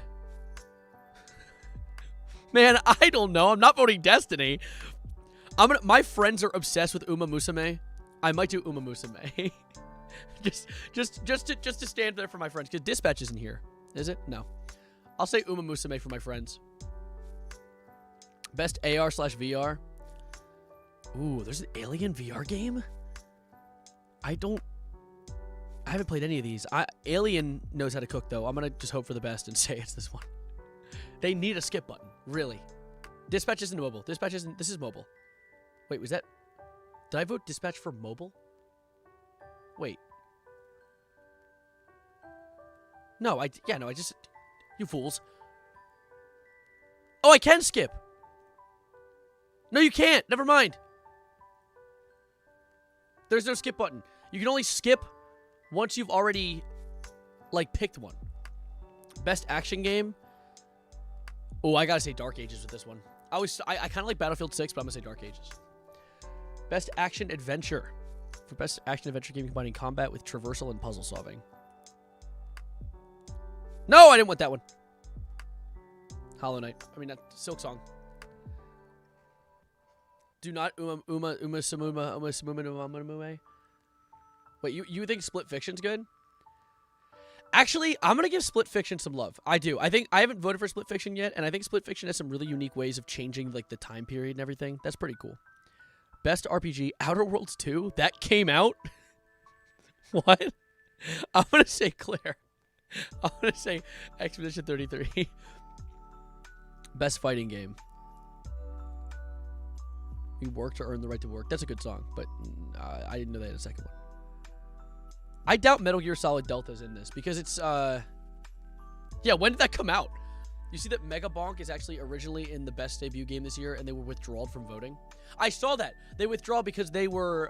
I don't know. I'm not voting Destiny. My friends are obsessed with Uma Musume. I might do Uma Musume. just to stand there for my friends. Because Dispatch isn't here. Is it? No. I'll say Uma Musume for my friends. Best AR/VR. Ooh, there's an Alien VR game? I haven't played any of these. Alien knows how to cook, though. I'm going to just hope for the best and say it's this one. They need a skip button. Really. Dispatch isn't mobile. This is mobile. Wait, was that... Did I vote Dispatch for mobile? Wait. No, I just... You fools. Oh, I can skip. No, you can't. Never mind. There's no skip button. You can only skip once you've already, like, picked one. Best action game? Oh, I gotta say Dark Ages with this one. I kind of like Battlefield 6, but I'm gonna say Dark Ages. Best action adventure. For best action adventure game combining combat with traversal and puzzle solving. No, I didn't want that one. Hollow Knight. I mean, Silksong. Do not Uma. Wait, you think Split Fiction's good? Actually, I'm going to give Split Fiction some love. I do. I haven't voted for Split Fiction yet, and I think Split Fiction has some really unique ways of changing like the time period and everything. That's pretty cool. Best RPG, Outer Worlds 2? That came out? What? I'm going to say Claire. I'm going to say Expedition 33. Best fighting game. We work to earn the right to work. That's a good song, but I didn't know they had a second one. I doubt Metal Gear Solid Delta's in this because it's, yeah, when did that come out? You see that Mega Bonk is actually originally in the best debut game this year and they were withdrawn from voting? I saw that. They withdraw because they were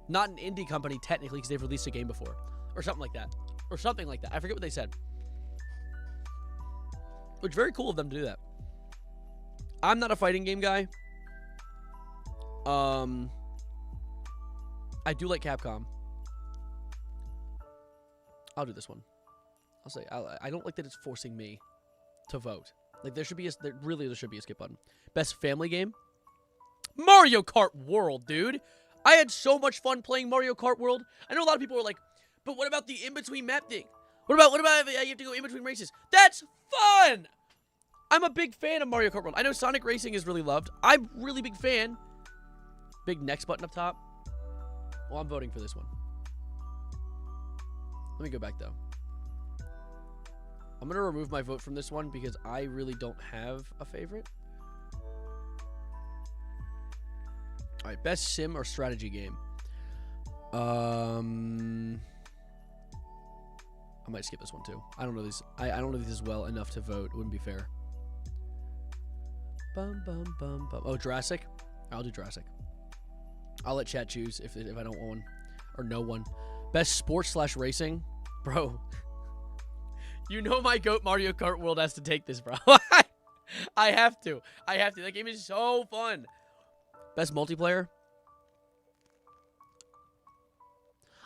not an indie company technically because they've released a game before. Or something like that. Or something like that. I forget what they said. Which is very cool of them to do that. I'm not a fighting game guy. I do like Capcom. I'll do this one. I'll say I don't like that it's forcing me to vote. Like there should be a skip button. Best family game? Mario Kart World, dude. I had so much fun playing Mario Kart World. I know a lot of people are like, but what about the in-between map thing? What about if you have to go in between races? That's fun. I'm a big fan of Mario Kart World. I know Sonic Racing is really loved. I'm a really big fan. Big next button up top. Well, I'm voting for this one. Let me go back, though. I'm going to remove my vote from this one because I really don't have a favorite. All right, best sim or strategy game. I might skip this one, too. I don't know these. I don't know these as well enough to vote. It wouldn't be fair. Oh, Jurassic? I'll do Jurassic. I'll let chat choose if I don't want one. Or no one. Best sports/racing? Bro. You know my GOAT Mario Kart World has to take this, bro. I have to. That game is so fun. Best multiplayer?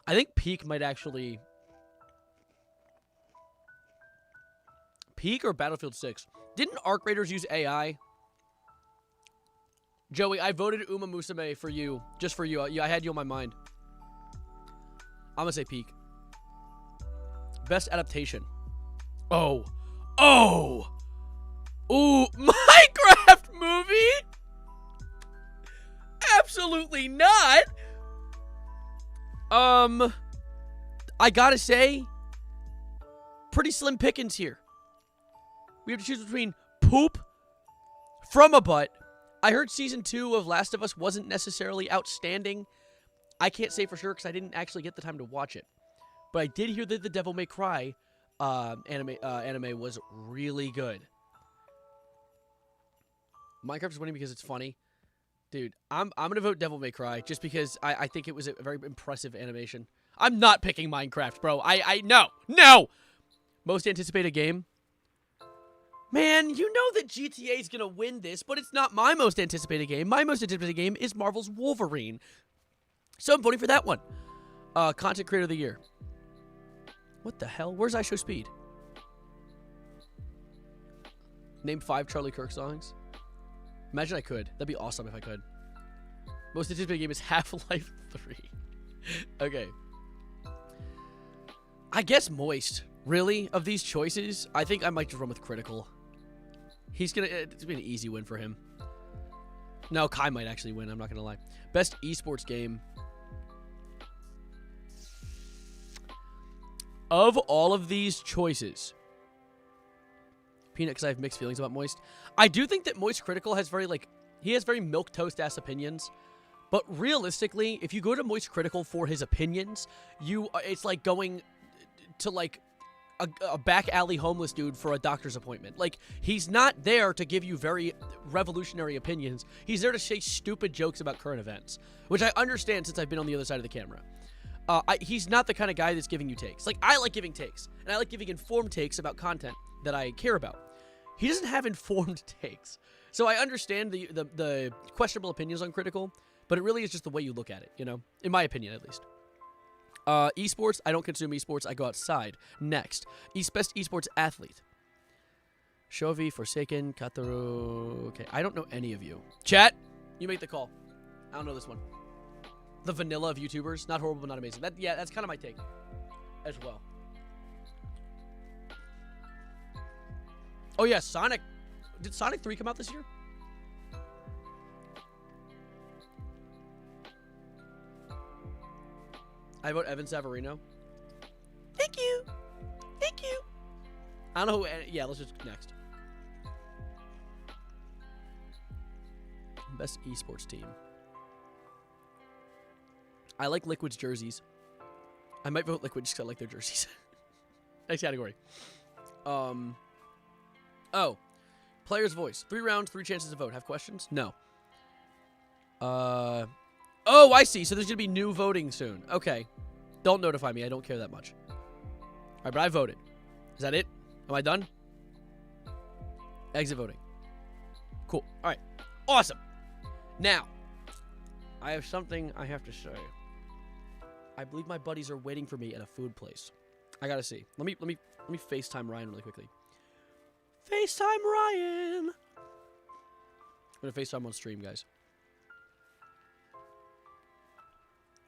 I think Peak might actually... Peak or Battlefield 6? Didn't Arc Raiders use AI? Joey, I voted Uma Musume for you. Just for you. I had you on my mind. I'm gonna say Peak. Best adaptation. Oh. Ooh, Minecraft movie? Absolutely not. I gotta say, pretty slim pickings here. We have to choose between poop from a butt. I heard season 2 of Last of Us wasn't necessarily outstanding. I can't say for sure because I didn't actually get the time to watch it. But I did hear that the Devil May Cry anime was really good. Minecraft is winning because it's funny. Dude, I'm gonna vote Devil May Cry just because I think it was a very impressive animation. I'm not picking Minecraft, bro. No. Most anticipated game. Man, you know that GTA is gonna win this, but it's not my most anticipated game. My most anticipated game is Marvel's Wolverine. So I'm voting for that one. Content Creator of the Year. What the hell? Where's I Show Speed? Name 5 Charlie Kirk songs. Imagine I could. That'd be awesome if I could. Most anticipated game is Half-Life 3. Okay. I guess Moist. Really? Of these choices, I think I might just run with Critical. It's gonna be an easy win for him. No, Kai might actually win. I'm not gonna lie. Best esports game. Of all of these choices, Peanut, because I have mixed feelings about Moist. I do think that Moist Critical has very milquetoast ass opinions. But realistically, if you go to Moist Critical for his opinions, it's like going to like a back alley homeless dude for a doctor's appointment. Like, he's not there to give you very revolutionary opinions. He's there to say stupid jokes about current events, which I understand since I've been on the other side of the camera. He's not the kind of guy that's giving you takes. Like, I like giving takes, and I like giving informed takes about content that I care about. He doesn't have informed takes. So I understand the questionable opinions on Critical, but it really is just the way you look at it, you know? In my opinion, at least. Esports, I don't consume esports. I go outside. Next. Best esports athlete. Shovi, Forsaken, Kataru. Okay, I don't know any of you. Chat, you make the call. I don't know this one. The vanilla of YouTubers. Not horrible, but not amazing. That's kind of my take as well. Oh, yeah, Sonic. Did Sonic 3 come out this year? I vote Evan Savarino. Thank you. Thank you. I don't know who... Yeah, let's just... Next. Best esports team. I like Liquid's jerseys. I might vote Liquid just because I like their jerseys. Next category. Oh. Player's voice. 3 rounds, 3 chances to vote. Have questions? No. Oh, I see. So there's going to be new voting soon. Okay. Don't notify me. I don't care that much. All right, but I voted. Is that it? Am I done? Exit voting. Cool. All right. Awesome. Now, I have something I have to say. I believe my buddies are waiting for me at a food place. I got to see. Let me FaceTime Ryan really quickly. FaceTime Ryan. I'm going to FaceTime on stream, guys.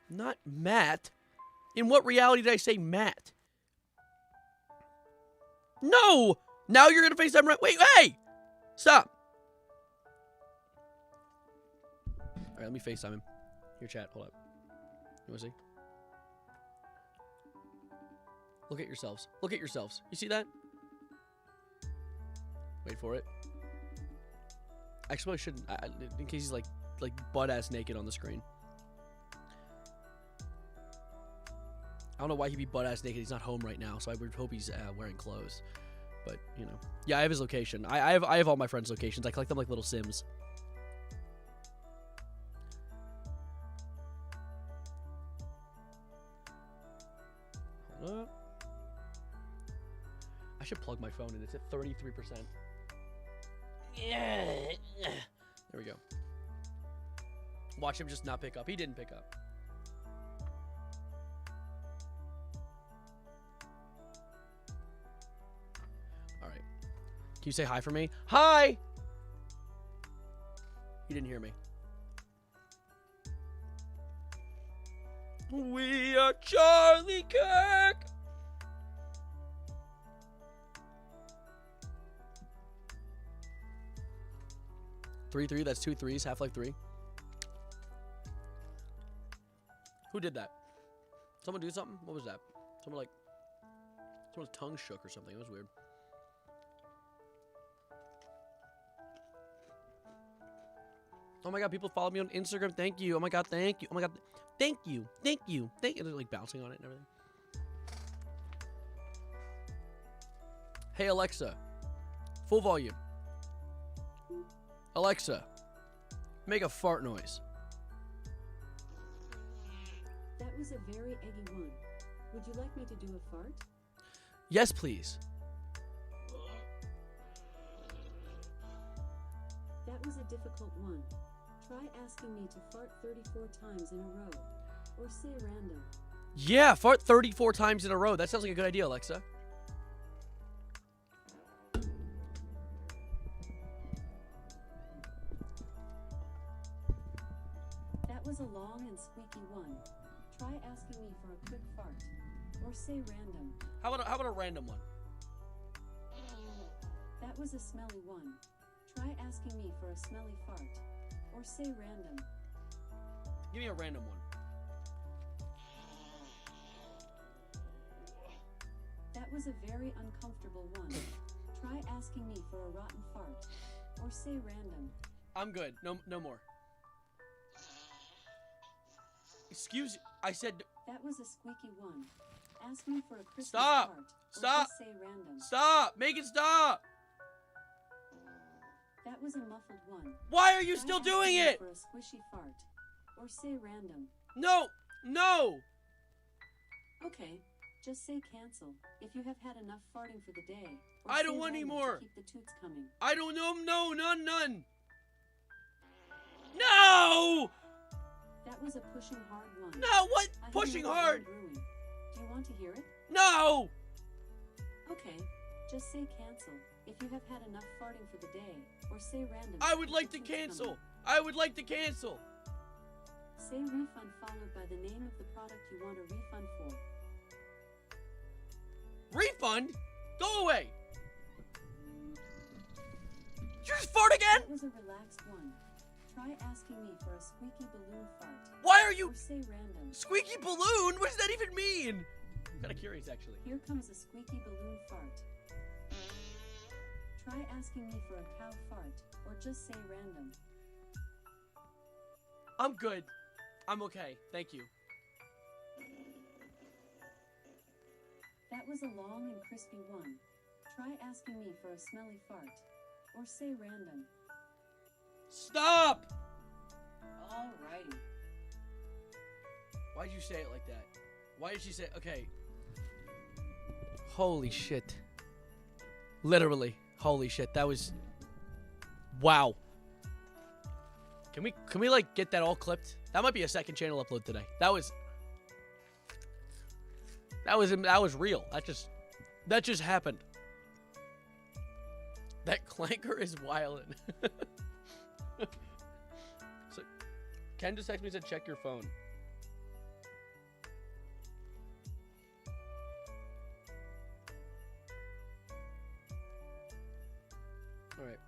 Not Matt. In what reality did I say Matt? No! Now you're going to FaceTime Ryan. Wait, hey! Stop. All right, let me FaceTime him. Here, chat. Hold up. You want to see? Look at yourselves. Look at yourselves. You see that? Wait for it. Actually, I shouldn't. In case he's like butt-ass naked on the screen. I don't know why he'd be butt-ass naked. He's not home right now, so I would hope he's wearing clothes. But, you know. Yeah, I have his location. I have all my friends' locations. I collect them like little Sims. Hold up. I should plug my phone in. It's at 33%. Yeah. There we go. Watch him just not pick up. He didn't pick up. All right. you say hi for me? Hi! You didn't hear me. We are Charlie Kirk! 3-3, that's 2 threes, Half-Life 3. Who did that? Someone do something? What was that? Someone's tongue shook or something. It was weird. Oh my god, people follow me on Instagram. Thank you. Oh my god, thank you. Oh my god, thank you. Thank you. Thank you. They're like bouncing on it and everything. Hey Alexa, full volume. Alexa, make a fart noise. That was a very eggy one. Would you like me to do a fart? Yes, please. That was a difficult one. Try asking me to fart 34 times in a row. Or say random. Yeah, fart 34 times in a row. That sounds like a good idea, Alexa. That was a long and squeaky one. Try asking me for a quick fart. Or say random. How about a random one? That was a smelly one. Try asking me for a smelly fart. Or say random. Give me a random one. That was a very uncomfortable one. Try asking me for a rotten fart. Or say random. I'm good. No more. Excuse, I said. That was a squeaky one. Ask me for a Christmas Stop! fart. Or Stop! just say random. Stop! Make it stop! That was a muffled one. Why are you Try still asking doing me it? For a squishy fart. Or say random. No! No! Okay, just say cancel if you have had enough farting for the day. Or I don't say want any random more. to keep the toots coming. I don't know. No, none. No! That was a pushing hard one. No, what? I have Pushing another hard? one brewing. Do you want to hear it? No! Okay, just say cancel if you have had enough farting for the day. Or say random. I would keep like the to toots cancel. coming. I would like to cancel. Say refund followed by the name of the product you want a refund for. Refund? Go away. Did you just fart again? That was a relaxed one. Try asking me for a squeaky balloon fart. Why are you... Or say random. Squeaky balloon? What does that even mean? I'm kind of curious, actually. Here comes a squeaky balloon fart. Try asking me for a cow fart. Or just say random. I'm good. I'm okay. Thank you. That was a long and crispy one. Try asking me for a smelly fart. Or say random. Stop! Alrighty. Why'd you say it like that? Why did she say... Okay. Holy shit. Literally. Holy shit. That was... Wow. Can we like get that all clipped? That might be a second channel upload today. That was real. That just happened. That clanker is wildin'. So, Ken just texted me and said, check your phone. All right.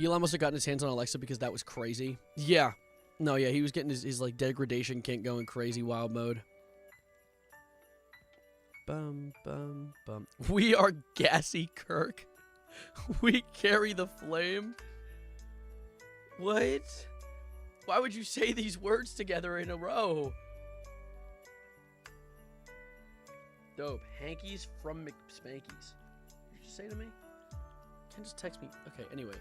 Elon must have gotten his hands on Alexa because that was crazy. Yeah. No, yeah, he was getting his like degradation kink going crazy wild mode. Bum, bum, bum. We are gassy Kirk. We carry the flame. What? Why would you say these words together in a row? Dope. Hankies from McSpankies. What did you say to me? Can just text me. Okay, anyway.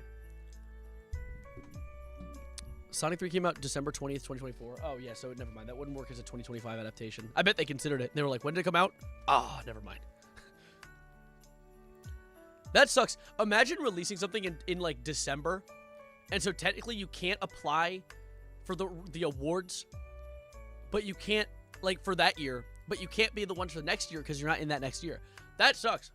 Sonic 3 came out December 20th, 2024. Oh, yeah, so never mind. That wouldn't work as a 2025 adaptation. I bet they considered it. They were like, when did it come out? Ah, never mind. That sucks. Imagine releasing something in like December. And so technically you can't apply for the awards. But you can't, like, for that year. But you can't be the one for the next year because you're not in that next year. That sucks.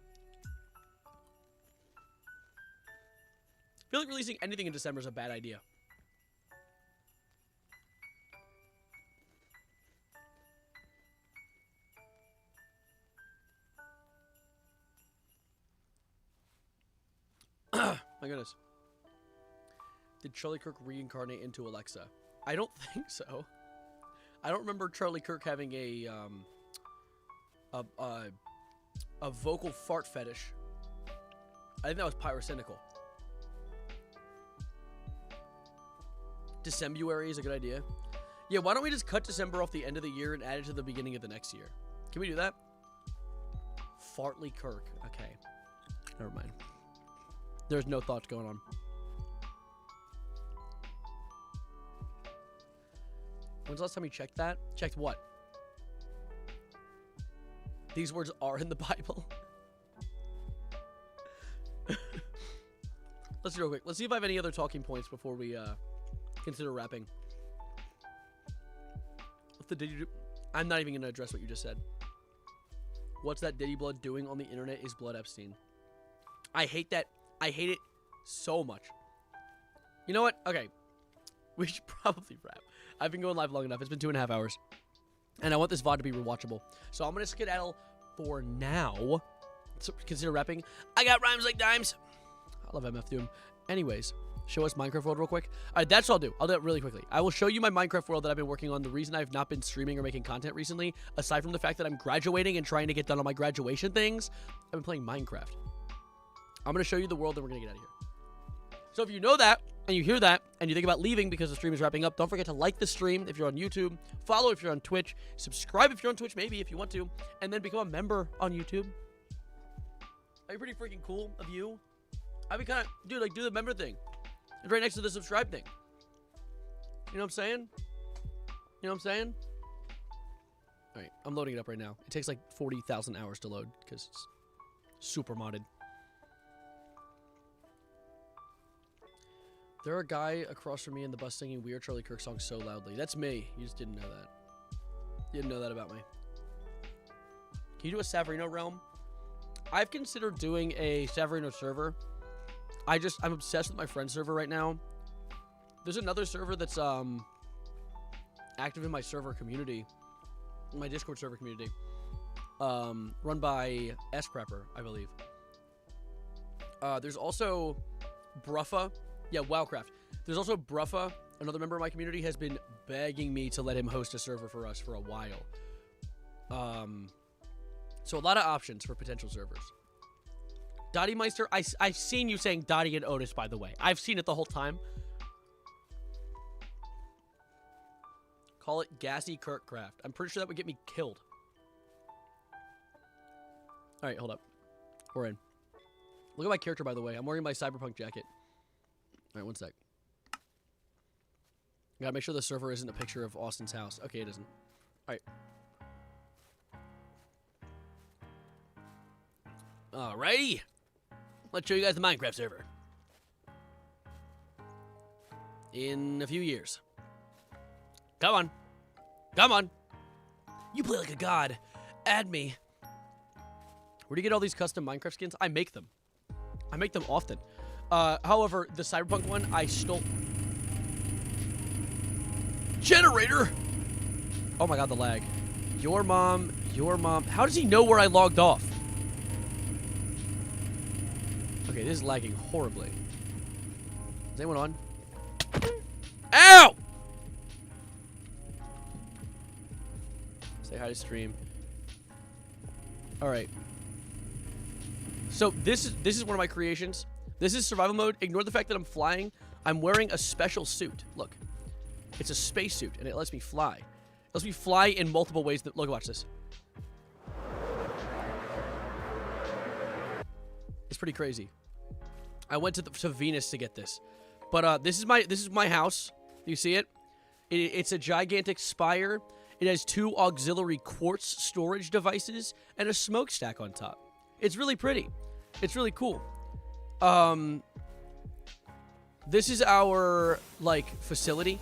feel like releasing anything in December is a bad idea. My goodness. Did Charlie Kirk reincarnate into Alexa? I don't think so. I don't remember Charlie Kirk having a vocal fart fetish. I think that was pyrocynical. Decembuary is a good idea. Yeah, why don't we just cut December off the end of the year and add it to the beginning of the next year? Can we do that? Fartley Kirk. Okay. Never mind. There's no thoughts going on. When's the last time you checked that? Checked what? These words are in the Bible. Let's do it real quick. Let's see if I have any other talking points before we consider wrapping. What the did you do? I'm not even going to address what you just said. What's that Diddy blood doing on the internet is Blood Epstein. I hate that. I hate it so much. You know what? Okay. We should probably wrap. I've been going live long enough. It's been 2.5 hours. And I want this VOD to be rewatchable. So I'm going to skedaddle for now. So consider wrapping. I got rhymes like dimes. I love MF Doom. Anyways, show us Minecraft World real quick. All right, that's what I'll do. I'll do it really quickly. I will show you my Minecraft World that I've been working on. The reason I've not been streaming or making content recently, aside from the fact that I'm graduating and trying to get done on my graduation things, I've been playing Minecraft. I'm going to show you the world and we're going to get out of here. So if you know that, and you hear that, and you think about leaving because the stream is wrapping up, don't forget to like the stream if you're on YouTube, follow if you're on Twitch, subscribe if you're on Twitch, maybe if you want to, and then become a member on YouTube. Are you pretty freaking cool of you? I'd be kind of, dude, like, do the member thing. It's right next to the subscribe thing. You know what I'm saying? You know what I'm saying? All right, I'm loading it up right now. It takes like 40,000 hours to load because it's super modded. There are a guy across from me in the bus singing Weird Charlie Kirk songs so loudly. That's me. You just didn't know that. You didn't know that about me. Can you do a Savarino realm? I've considered doing a Savarino server. I'm obsessed with my friend server right now. There's another server that's active in my server community, in my Discord server community, run by S-Prepper, I believe. There's also Bruffa. Yeah, Wowcraft. There's also Bruffa, another member of my community, has been begging me to let him host a server for us for a while. So a lot of options for potential servers. Dottie Meister, I've seen you saying Dottie and Otis, by the way. I've seen it the whole time. Call it Gassy Kirkcraft. I'm pretty sure that would get me killed. All right, hold up. We're in. Look at my character, by the way. I'm wearing my cyberpunk jacket. All right, one sec. Gotta make sure the server isn't a picture of Austin's house. Okay, it isn't. All right. Alrighty. Let's show you guys the Minecraft server. In a few years. Come on. Come on. You play like a god. Add me. Where do you get all these custom Minecraft skins? I make them. I make them often. However, the Cyberpunk one, I stole... Generator! Oh my god, the lag. Your mom. How does he know where I logged off? Okay, this is lagging horribly. Is anyone on? Ow! Say hi to stream. Alright. So this is one of my creations. This is survival mode. Ignore the fact that I'm flying. I'm wearing a special suit. Look. It's a spacesuit, and it lets me fly. It lets me fly in multiple ways. Look, watch this. It's pretty crazy. I went to Venus to get this. But this is my house. You see it? It's a gigantic spire. It has 2 auxiliary quartz storage devices and a smokestack on top. It's really pretty. It's really cool. This is our, like, facility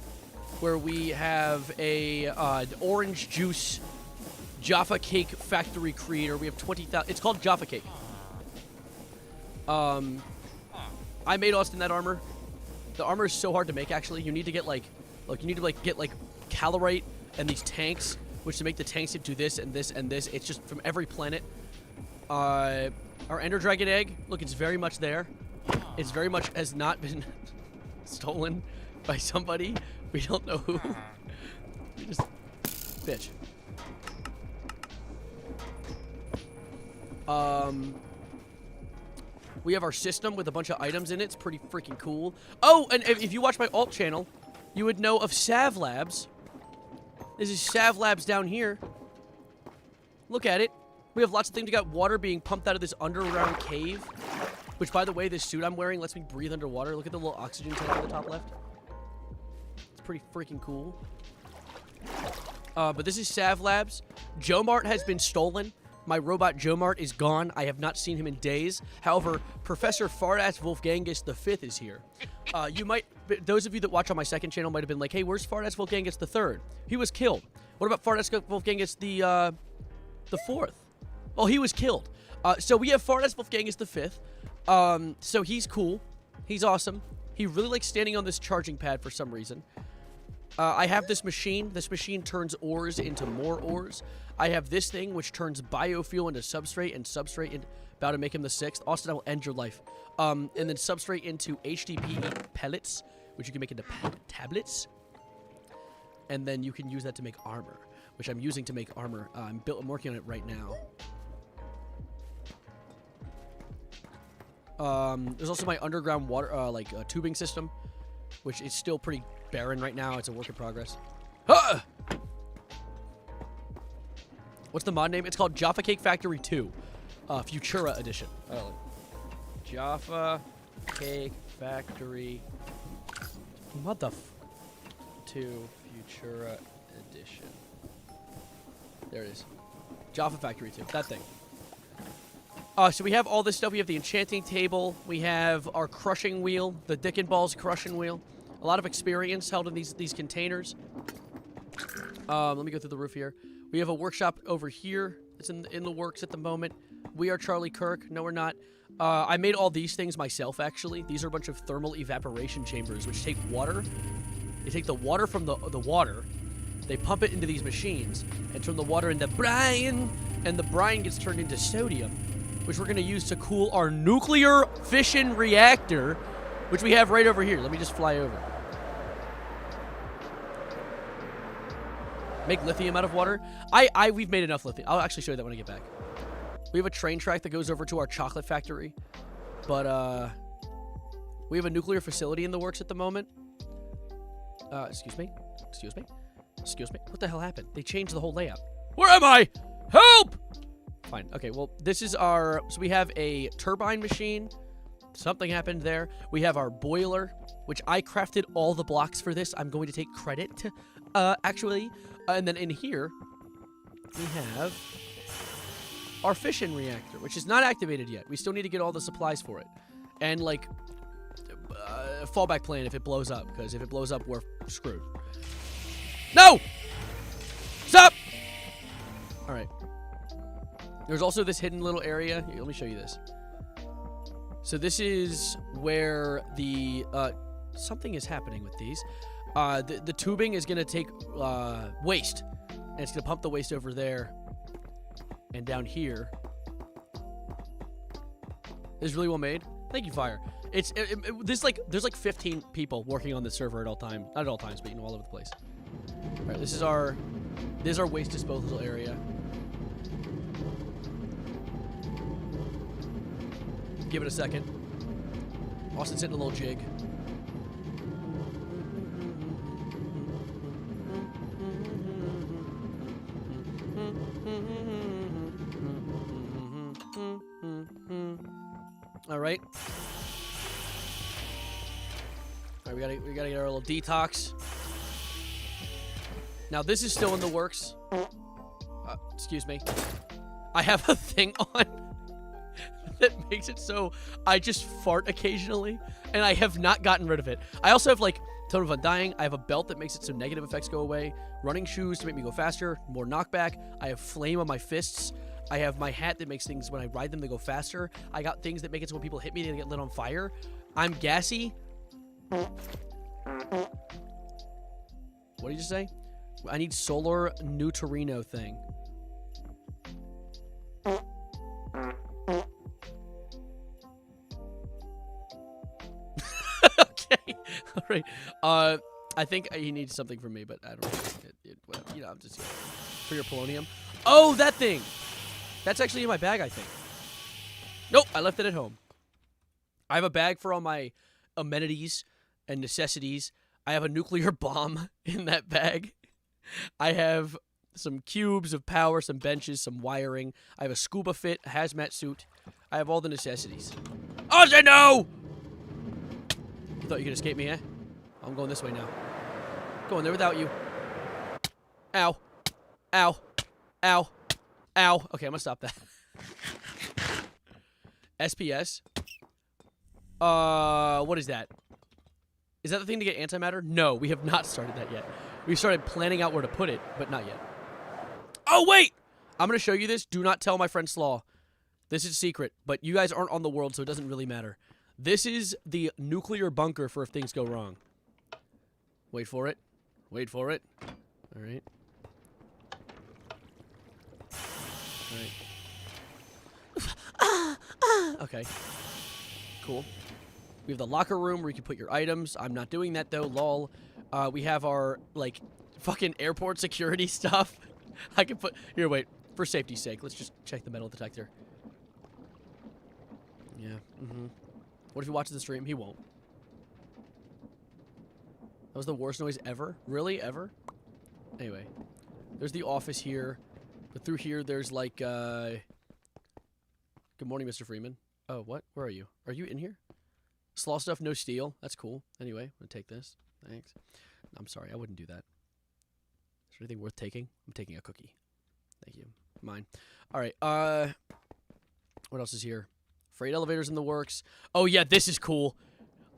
where we have a orange juice Jaffa Cake factory creator. We have 20,000. It's called Jaffa Cake. I made Austin that armor. The armor is so hard to make, actually. You need to get, like, get, like, calorite and these tanks, which to make the tanks do this and this and this. It's just from every planet. Our Ender Dragon egg, look, it's very much there. It's very much has not been stolen by somebody. We don't know who. Just, bitch. We have our system with a bunch of items in it. It's pretty freaking cool. Oh, and if you watch my alt channel, you would know of Sav Labs. This is Sav Labs down here. Look at it. We have lots of things. We got water being pumped out of this underground cave. Which, by the way, this suit I'm wearing lets me breathe underwater. Look at the little oxygen tank on the top left. It's pretty freaking cool. But this is Sav Labs. Jomart has been stolen. My robot Jomart is gone. I have not seen him in days. However, Professor Fardass Wolfgangus V is here. You might, those of you that watch on my second channel might have been like, hey, where's Fardass Wolfgangus III? He was killed. What about Fardass Wolfgangus the fourth? Well, he was killed. So we have Fardass Wolfgangus V. So he's cool. He's awesome. He really likes standing on this charging pad for some reason. I have this machine. This machine turns ores into more ores. I have this thing which turns biofuel into substrate and substrate into... About to make him the 6th. Austin, I will end your life. And then substrate into HDPE pellets, which you can make into tablets. And then you can use that to make armor, which I'm using to make armor. I'm working on it right now. There's also my underground water, tubing system, which is still pretty barren right now. It's a work in progress. Ah! What's the mod name? It's called Jaffa Cake Factory 2, Futura Edition. Jaffa Cake Factory 2 Futura Edition. There it is. Jaffa Factory 2. That thing. So we have all this stuff. We have the enchanting table. We have our crushing wheel, the Dick and Balls crushing wheel. A lot of experience held in these containers. Let me go through the roof here. We have a workshop over here. It's in the works at the moment. We are Charlie Kirk. No, we're not. I made all these things myself, actually. These are a bunch of thermal evaporation chambers, which take water. They take the water from the water. They pump it into these machines and turn the water into brine. And the brine gets turned into sodium, which we're going to use to cool our nuclear fission reactor, which we have right over here. Let me just fly over. Make lithium out of water. We've made enough lithium. I'll actually show you that when I get back. We have a train track that goes over to our chocolate factory. But, we have a nuclear facility in the works at the moment. Excuse me? Excuse me? Excuse me? What the hell happened? They changed the whole layout. Where am I? Help! Fine. Okay, well, this is our... So we have a turbine machine. Something happened there. We have our boiler, which I crafted all the blocks for this. I'm going to take credit, actually. And then in here, we have our fission reactor, which is not activated yet. We still need to get all the supplies for it. And, like, a fallback plan if it blows up, because if it blows up, we're screwed. No! Stop! All right. There's also this hidden little area. Here, let me show you this. So this is where the... something is happening with these. The tubing is going to take waste. And it's going to pump the waste over there. And down here. This is really well made. Thank you, Fire. There's like 15 people working on this server at all times. Not at all times, but you know, all over the place. All right, this is our waste disposal area. Give it a second. Austin's hitting a little jig. All right. All right, we gotta get our little detox. Now this is still in the works. Excuse me. I have a thing on that makes it so I just fart occasionally, and I have not gotten rid of it. I also have, like, totem of undying. I have a belt that makes it so negative effects go away. Running shoes to make me go faster. More knockback. I have flame on my fists. I have my hat that makes things, when I ride them, they go faster. I got things that make it so when people hit me, they get lit on fire. I'm gassy. What did you say? I need solar neutrino thing. Okay. All right. I think he needs something from me, but I don't know. Whatever. You know, I'm just for your polonium. Oh, that thing. That's actually in my bag, I think. Nope, I left it at home. I have a bag for all my amenities and necessities. I have a nuclear bomb in that bag. I have some cubes of power, some benches, some wiring. I have a scuba fit, a hazmat suit. I have all the necessities. Oh, no! You thought you could escape me, eh? I'm going this way now. Going there without you. Ow. Ow. Ow. Ow. Okay, I'm gonna stop that. SPS. What is that? Is that the thing to get antimatter? No, we have not started that yet. We started planning out where to put it, but not yet. Oh, wait! I'm gonna show you this. Do not tell my friend Slaw. This is secret, but you guys aren't on the world, so it doesn't really matter. This is the nuclear bunker for if things go wrong. Wait for it. Wait for it. All right. All right. Okay. Cool. We have the locker room where you can put your items. I'm not doing that, though. Lol. We have our, like, fucking airport security stuff. I can put... Here, wait. For safety's sake, let's just check the metal detector. Yeah. Mm-hmm. What if he watches the stream? He won't. That was the worst noise ever? Really? Ever? Anyway. There's the office here. But through here, there's like, Good morning, Mr. Freeman. Oh, what? Where are you? Are you in here? Slaw stuff, no steel. That's cool. Anyway, I'm gonna take this. Thanks. I'm sorry, I wouldn't do that. Is there anything worth taking? I'm taking a cookie. Thank you. Mine. Alright, what else is here? Freight elevators in the works. Oh, yeah, this is cool.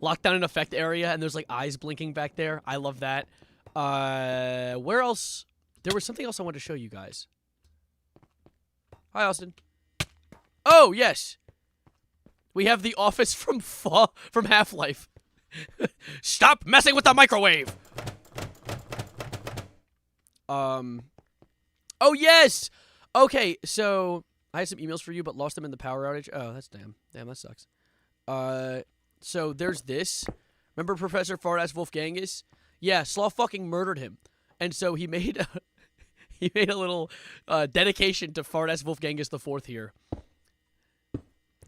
Lockdown and effect area, and there's, like, eyes blinking back there. I love that. Where else? There was something else I wanted to show you guys. Hi, Austin. Oh, yes. We have the office from Half-Life. Stop messing with the microwave! Oh, yes! Okay, so I had some emails for you, but lost them in the power outage. Oh, that's damn. Damn, that sucks. So there's this. Remember Professor Fardass Wolfgangus? Yeah, Slaw fucking murdered him. And so he made a, he made a little dedication to Fardass Wolfgangus IV here.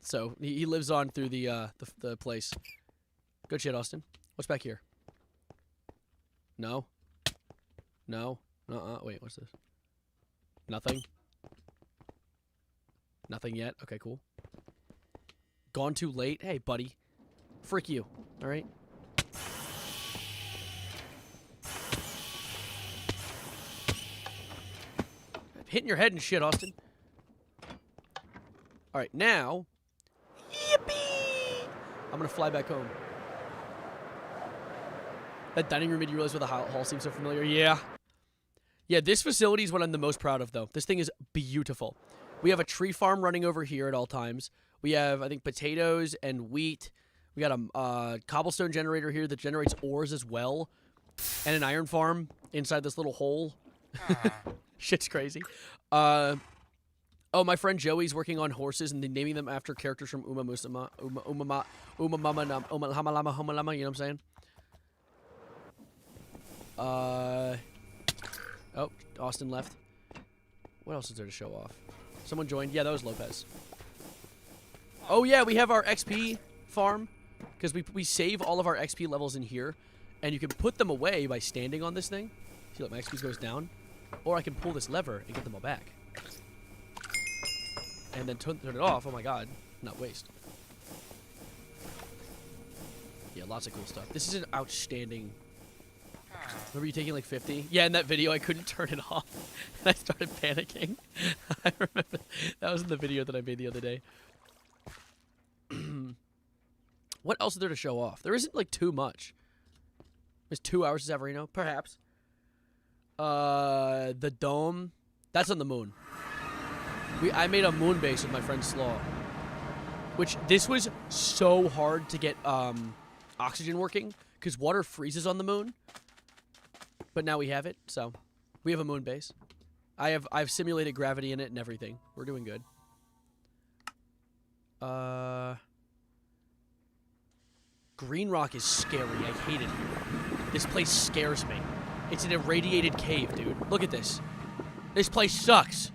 So he lives on through the place. Good shit, Austin. What's back here? No. No. Wait, what's this? Nothing. Nothing yet. Okay, cool. Gone too late? Hey, buddy. Frick you. All right? Hitting your head and shit, Austin. All right, now... Yippee! I'm going to fly back home. That dining room made you realize where the hall seems so familiar. Yeah. Yeah, this facility is what I'm the most proud of, though. This thing is beautiful. We have a tree farm running over here at all times. We have, I think, potatoes and wheat. We got a cobblestone generator here that generates ores as well. And an iron farm inside this little hole. Shit's crazy. Oh, my friend Joey's working on horses and naming them after characters from Uma Musama, Uma Mama, Hama Lama, Homa Lama, you know what I'm saying? Oh, Austin left. What else is there to show off? Someone joined. Yeah, that was Lopez. Oh, yeah, we have our XP farm. Because we save all of our XP levels in here. And you can put them away by standing on this thing. See, look, my XP goes down. Or I can pull this lever and get them all back. And then turn it off. Oh, my God. Not waste. Yeah, lots of cool stuff. This is an outstanding... Remember you taking like 50? Yeah, in that video I couldn't turn it off. And I started panicking. I remember that was in the video that I made the other day. What else is there to show off? There isn't like too much. There's 2 hours to Savarino, perhaps. The dome. That's on the moon. I made a moon base with my friend Slaw. which this was so hard to get oxygen working because water freezes on the moon. But now we have it, so we have a moon base. I've simulated gravity in it and everything. We're doing good. Green Rock is scary. I hate it here. This place scares me. It's an irradiated cave, dude. Look at this. This place sucks.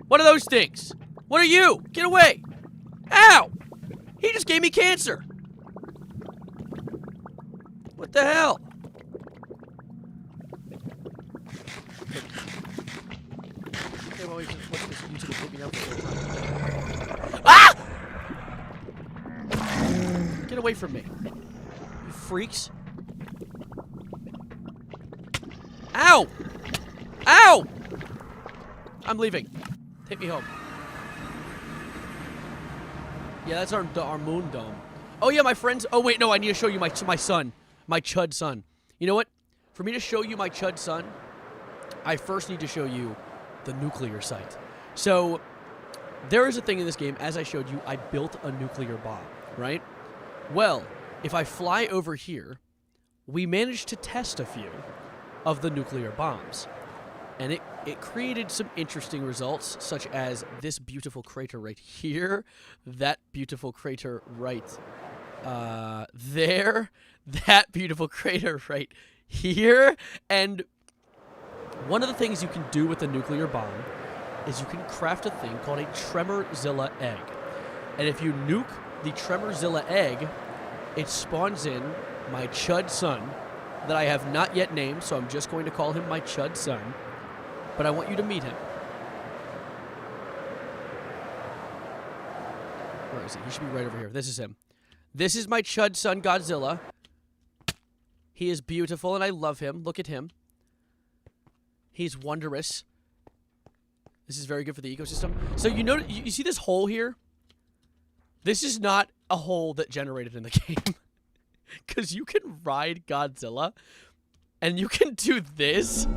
What are those things? What are you? Get away! Ow! He just gave me cancer. What the hell? Okay, well, what's this? YouTube will put me out for the whole time. Ah! Get away from me. You freaks. Ow! Ow! I'm leaving. Take me home. Yeah, that's our moon dome. Oh, yeah, my friends. Oh, wait, no, I need to show you my son. My chud son. You know what? For me to show you my chud son, I first need to show you the nuclear site. So, there is a thing in this game, as I showed you, I built a nuclear bomb, right? Well, if I fly over here, we managed to test a few of the nuclear bombs. And it created some interesting results, such as this beautiful crater right here, that beautiful crater right there, that beautiful crater right here, and one of the things you can do with a nuclear bomb is you can craft a thing called a Tremorzilla egg. And if you nuke the Tremorzilla egg, it spawns in my chud son that I have not yet named, so I'm just going to call him my chud son. But I want you to meet him. Where is he? He should be right over here. This is him. This is my chud son, Godzilla. He is beautiful, and I love him. Look at him. He's wondrous. This is very good for the ecosystem. So you know, you see this hole here? This is not a hole that generated in the game. Because you can ride Godzilla, and you can do this.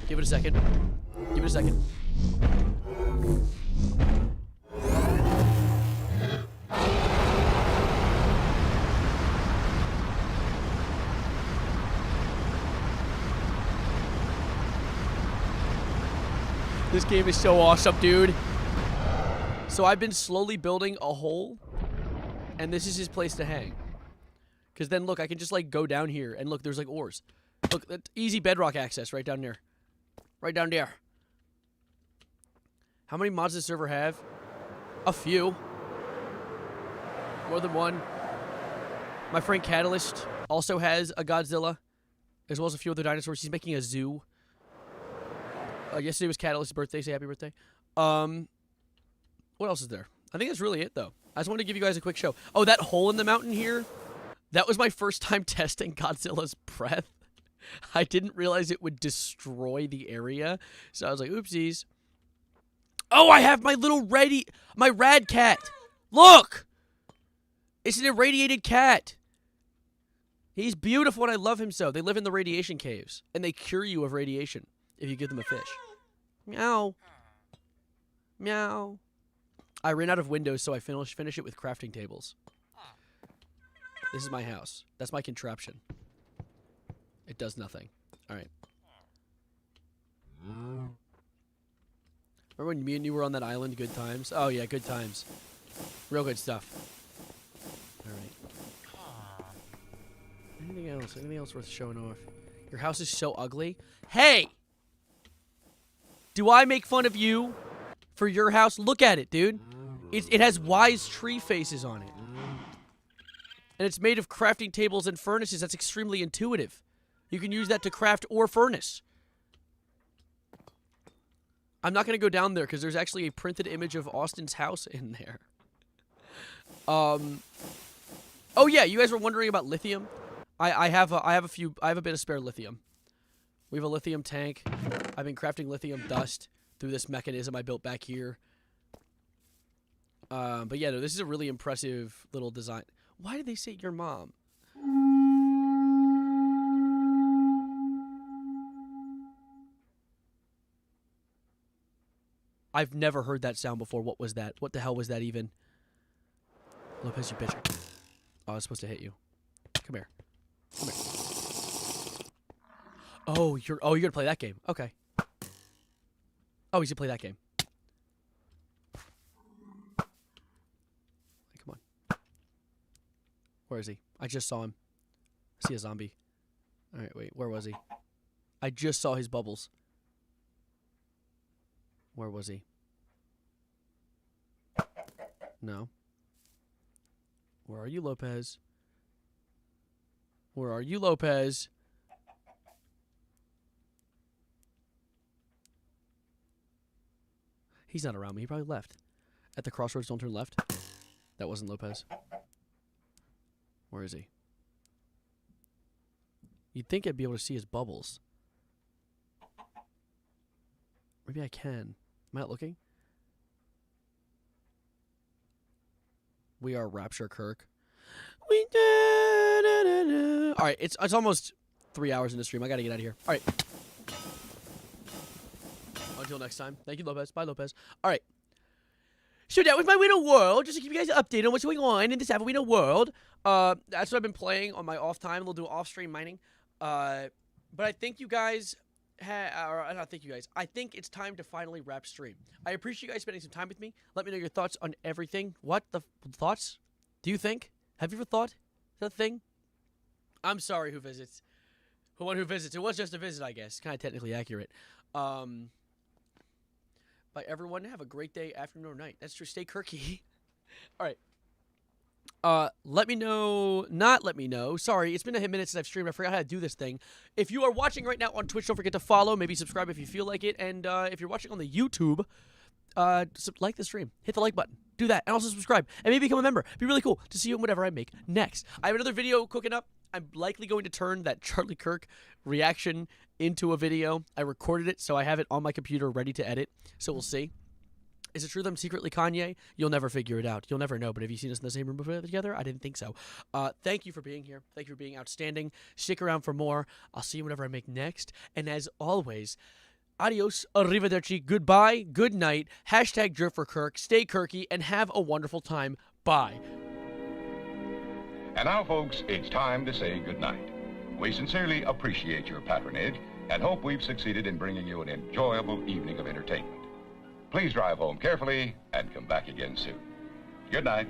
Give it a second. Give it a second. This game is so awesome, dude. So I've been slowly building a hole, and this is his place to hang. Because then, look, I can just, like, go down here, and look, there's, like, ores. Look, that's easy bedrock access right down there. Right down there. How many mods does the server have? A few. More than one. My friend Catalyst also has a Godzilla, as well as a few other dinosaurs. He's making a zoo. Yesterday was Catalyst's birthday. Say happy birthday. What else is there? I think that's really it, though. I just wanted to give you guys a quick show. Oh, that hole in the mountain here? That was my first time testing Godzilla's breath. I didn't realize it would destroy the area. So I was like, oopsies. Oh, I have my little my rad cat. Look! It's an irradiated cat. He's beautiful and I love him so. They live in the radiation caves. And they cure you of radiation if you give them a fish. Meow. Meow. I ran out of windows, so I finish it with crafting tables. This is my house. That's my contraption. It does nothing. All right. Remember when me and you were on that island? Good times? Oh, yeah, good times. Real good stuff. All right. Anything else? Anything else worth showing off? Your house is so ugly. Hey! Do I make fun of you for your house? Look at it, dude. It has wise tree faces on it. And it's made of crafting tables and furnaces. That's extremely intuitive. You can use that to craft or furnace. I'm not going to go down there because there's actually a printed image of Austin's house in there. Oh yeah, you guys were wondering about lithium. I have a bit of spare lithium. We have a lithium tank. I've been crafting lithium dust through this mechanism I built back here. But yeah, no, this is a really impressive little design. Why did they say your mom? I've never heard that sound before. What was that? What the hell was that even? Lopez, you bitch. Oh, I was supposed to hit you. Come here. Come here. Oh, you're gonna play that game. Okay. Oh, he's gonna play that game. Come on. Where is he? I just saw him. I see a zombie. Alright, wait, where was he? I just saw his bubbles. Where was he? No. Where are you, Lopez? Where are you, Lopez? He's not around me. He probably left. At the crossroads, don't turn left. That wasn't Lopez. Where is he? You'd think I'd be able to see his bubbles. Maybe I can. Am I not looking? We are Rapture Kirk. Alright, it's almost 3 hours in the stream. I gotta get out of here. Alright. Until next time. Thank you, Lopez. Bye, Lopez. Alright. So that was my Winter World. Just to keep you guys updated on what's going on in this Winter World. That's what I've been playing on my off time. We'll do off-stream mining. But I think you guys... I think it's time to finally wrap stream. I appreciate you guys spending some time with me. Let me know your thoughts on everything. What the thoughts? Do you think? Have you ever thought? Is that a thing? I'm sorry who visits. Who visits. It was just a visit, I guess. Kind of technically accurate. Bye, everyone. Have a great day, afternoon, or night. That's true. Stay kirky. All right. Let me know. Not let me know. Sorry, it's been a minute since I've streamed. I forgot how to do this thing. If you are watching right now on Twitch, don't forget to follow. Maybe subscribe if you feel like it. And if you're watching on the YouTube, like the stream. Hit the like button. Do that. And also subscribe. And maybe become a member. It'd be really cool to see you in whatever I make next. I have another video cooking up. I'm likely going to turn that Charlie Kirk reaction into a video. I recorded it, so I have it on my computer ready to edit. So we'll see. Is it true that I'm secretly Kanye? You'll never figure it out. You'll never know. But have you seen us in the same room together? I didn't think so. Thank you for being here. Thank you for being outstanding. Stick around for more. I'll see you whenever I make next. And as always, adios, arrivederci, goodbye, good night, hashtag Drip for Kirk, stay Kirky, and have a wonderful time. Bye. And now, folks, it's time to say goodnight. We sincerely appreciate your patronage and hope we've succeeded in bringing you an enjoyable evening of entertainment. Please drive home carefully and come back again soon. Good night.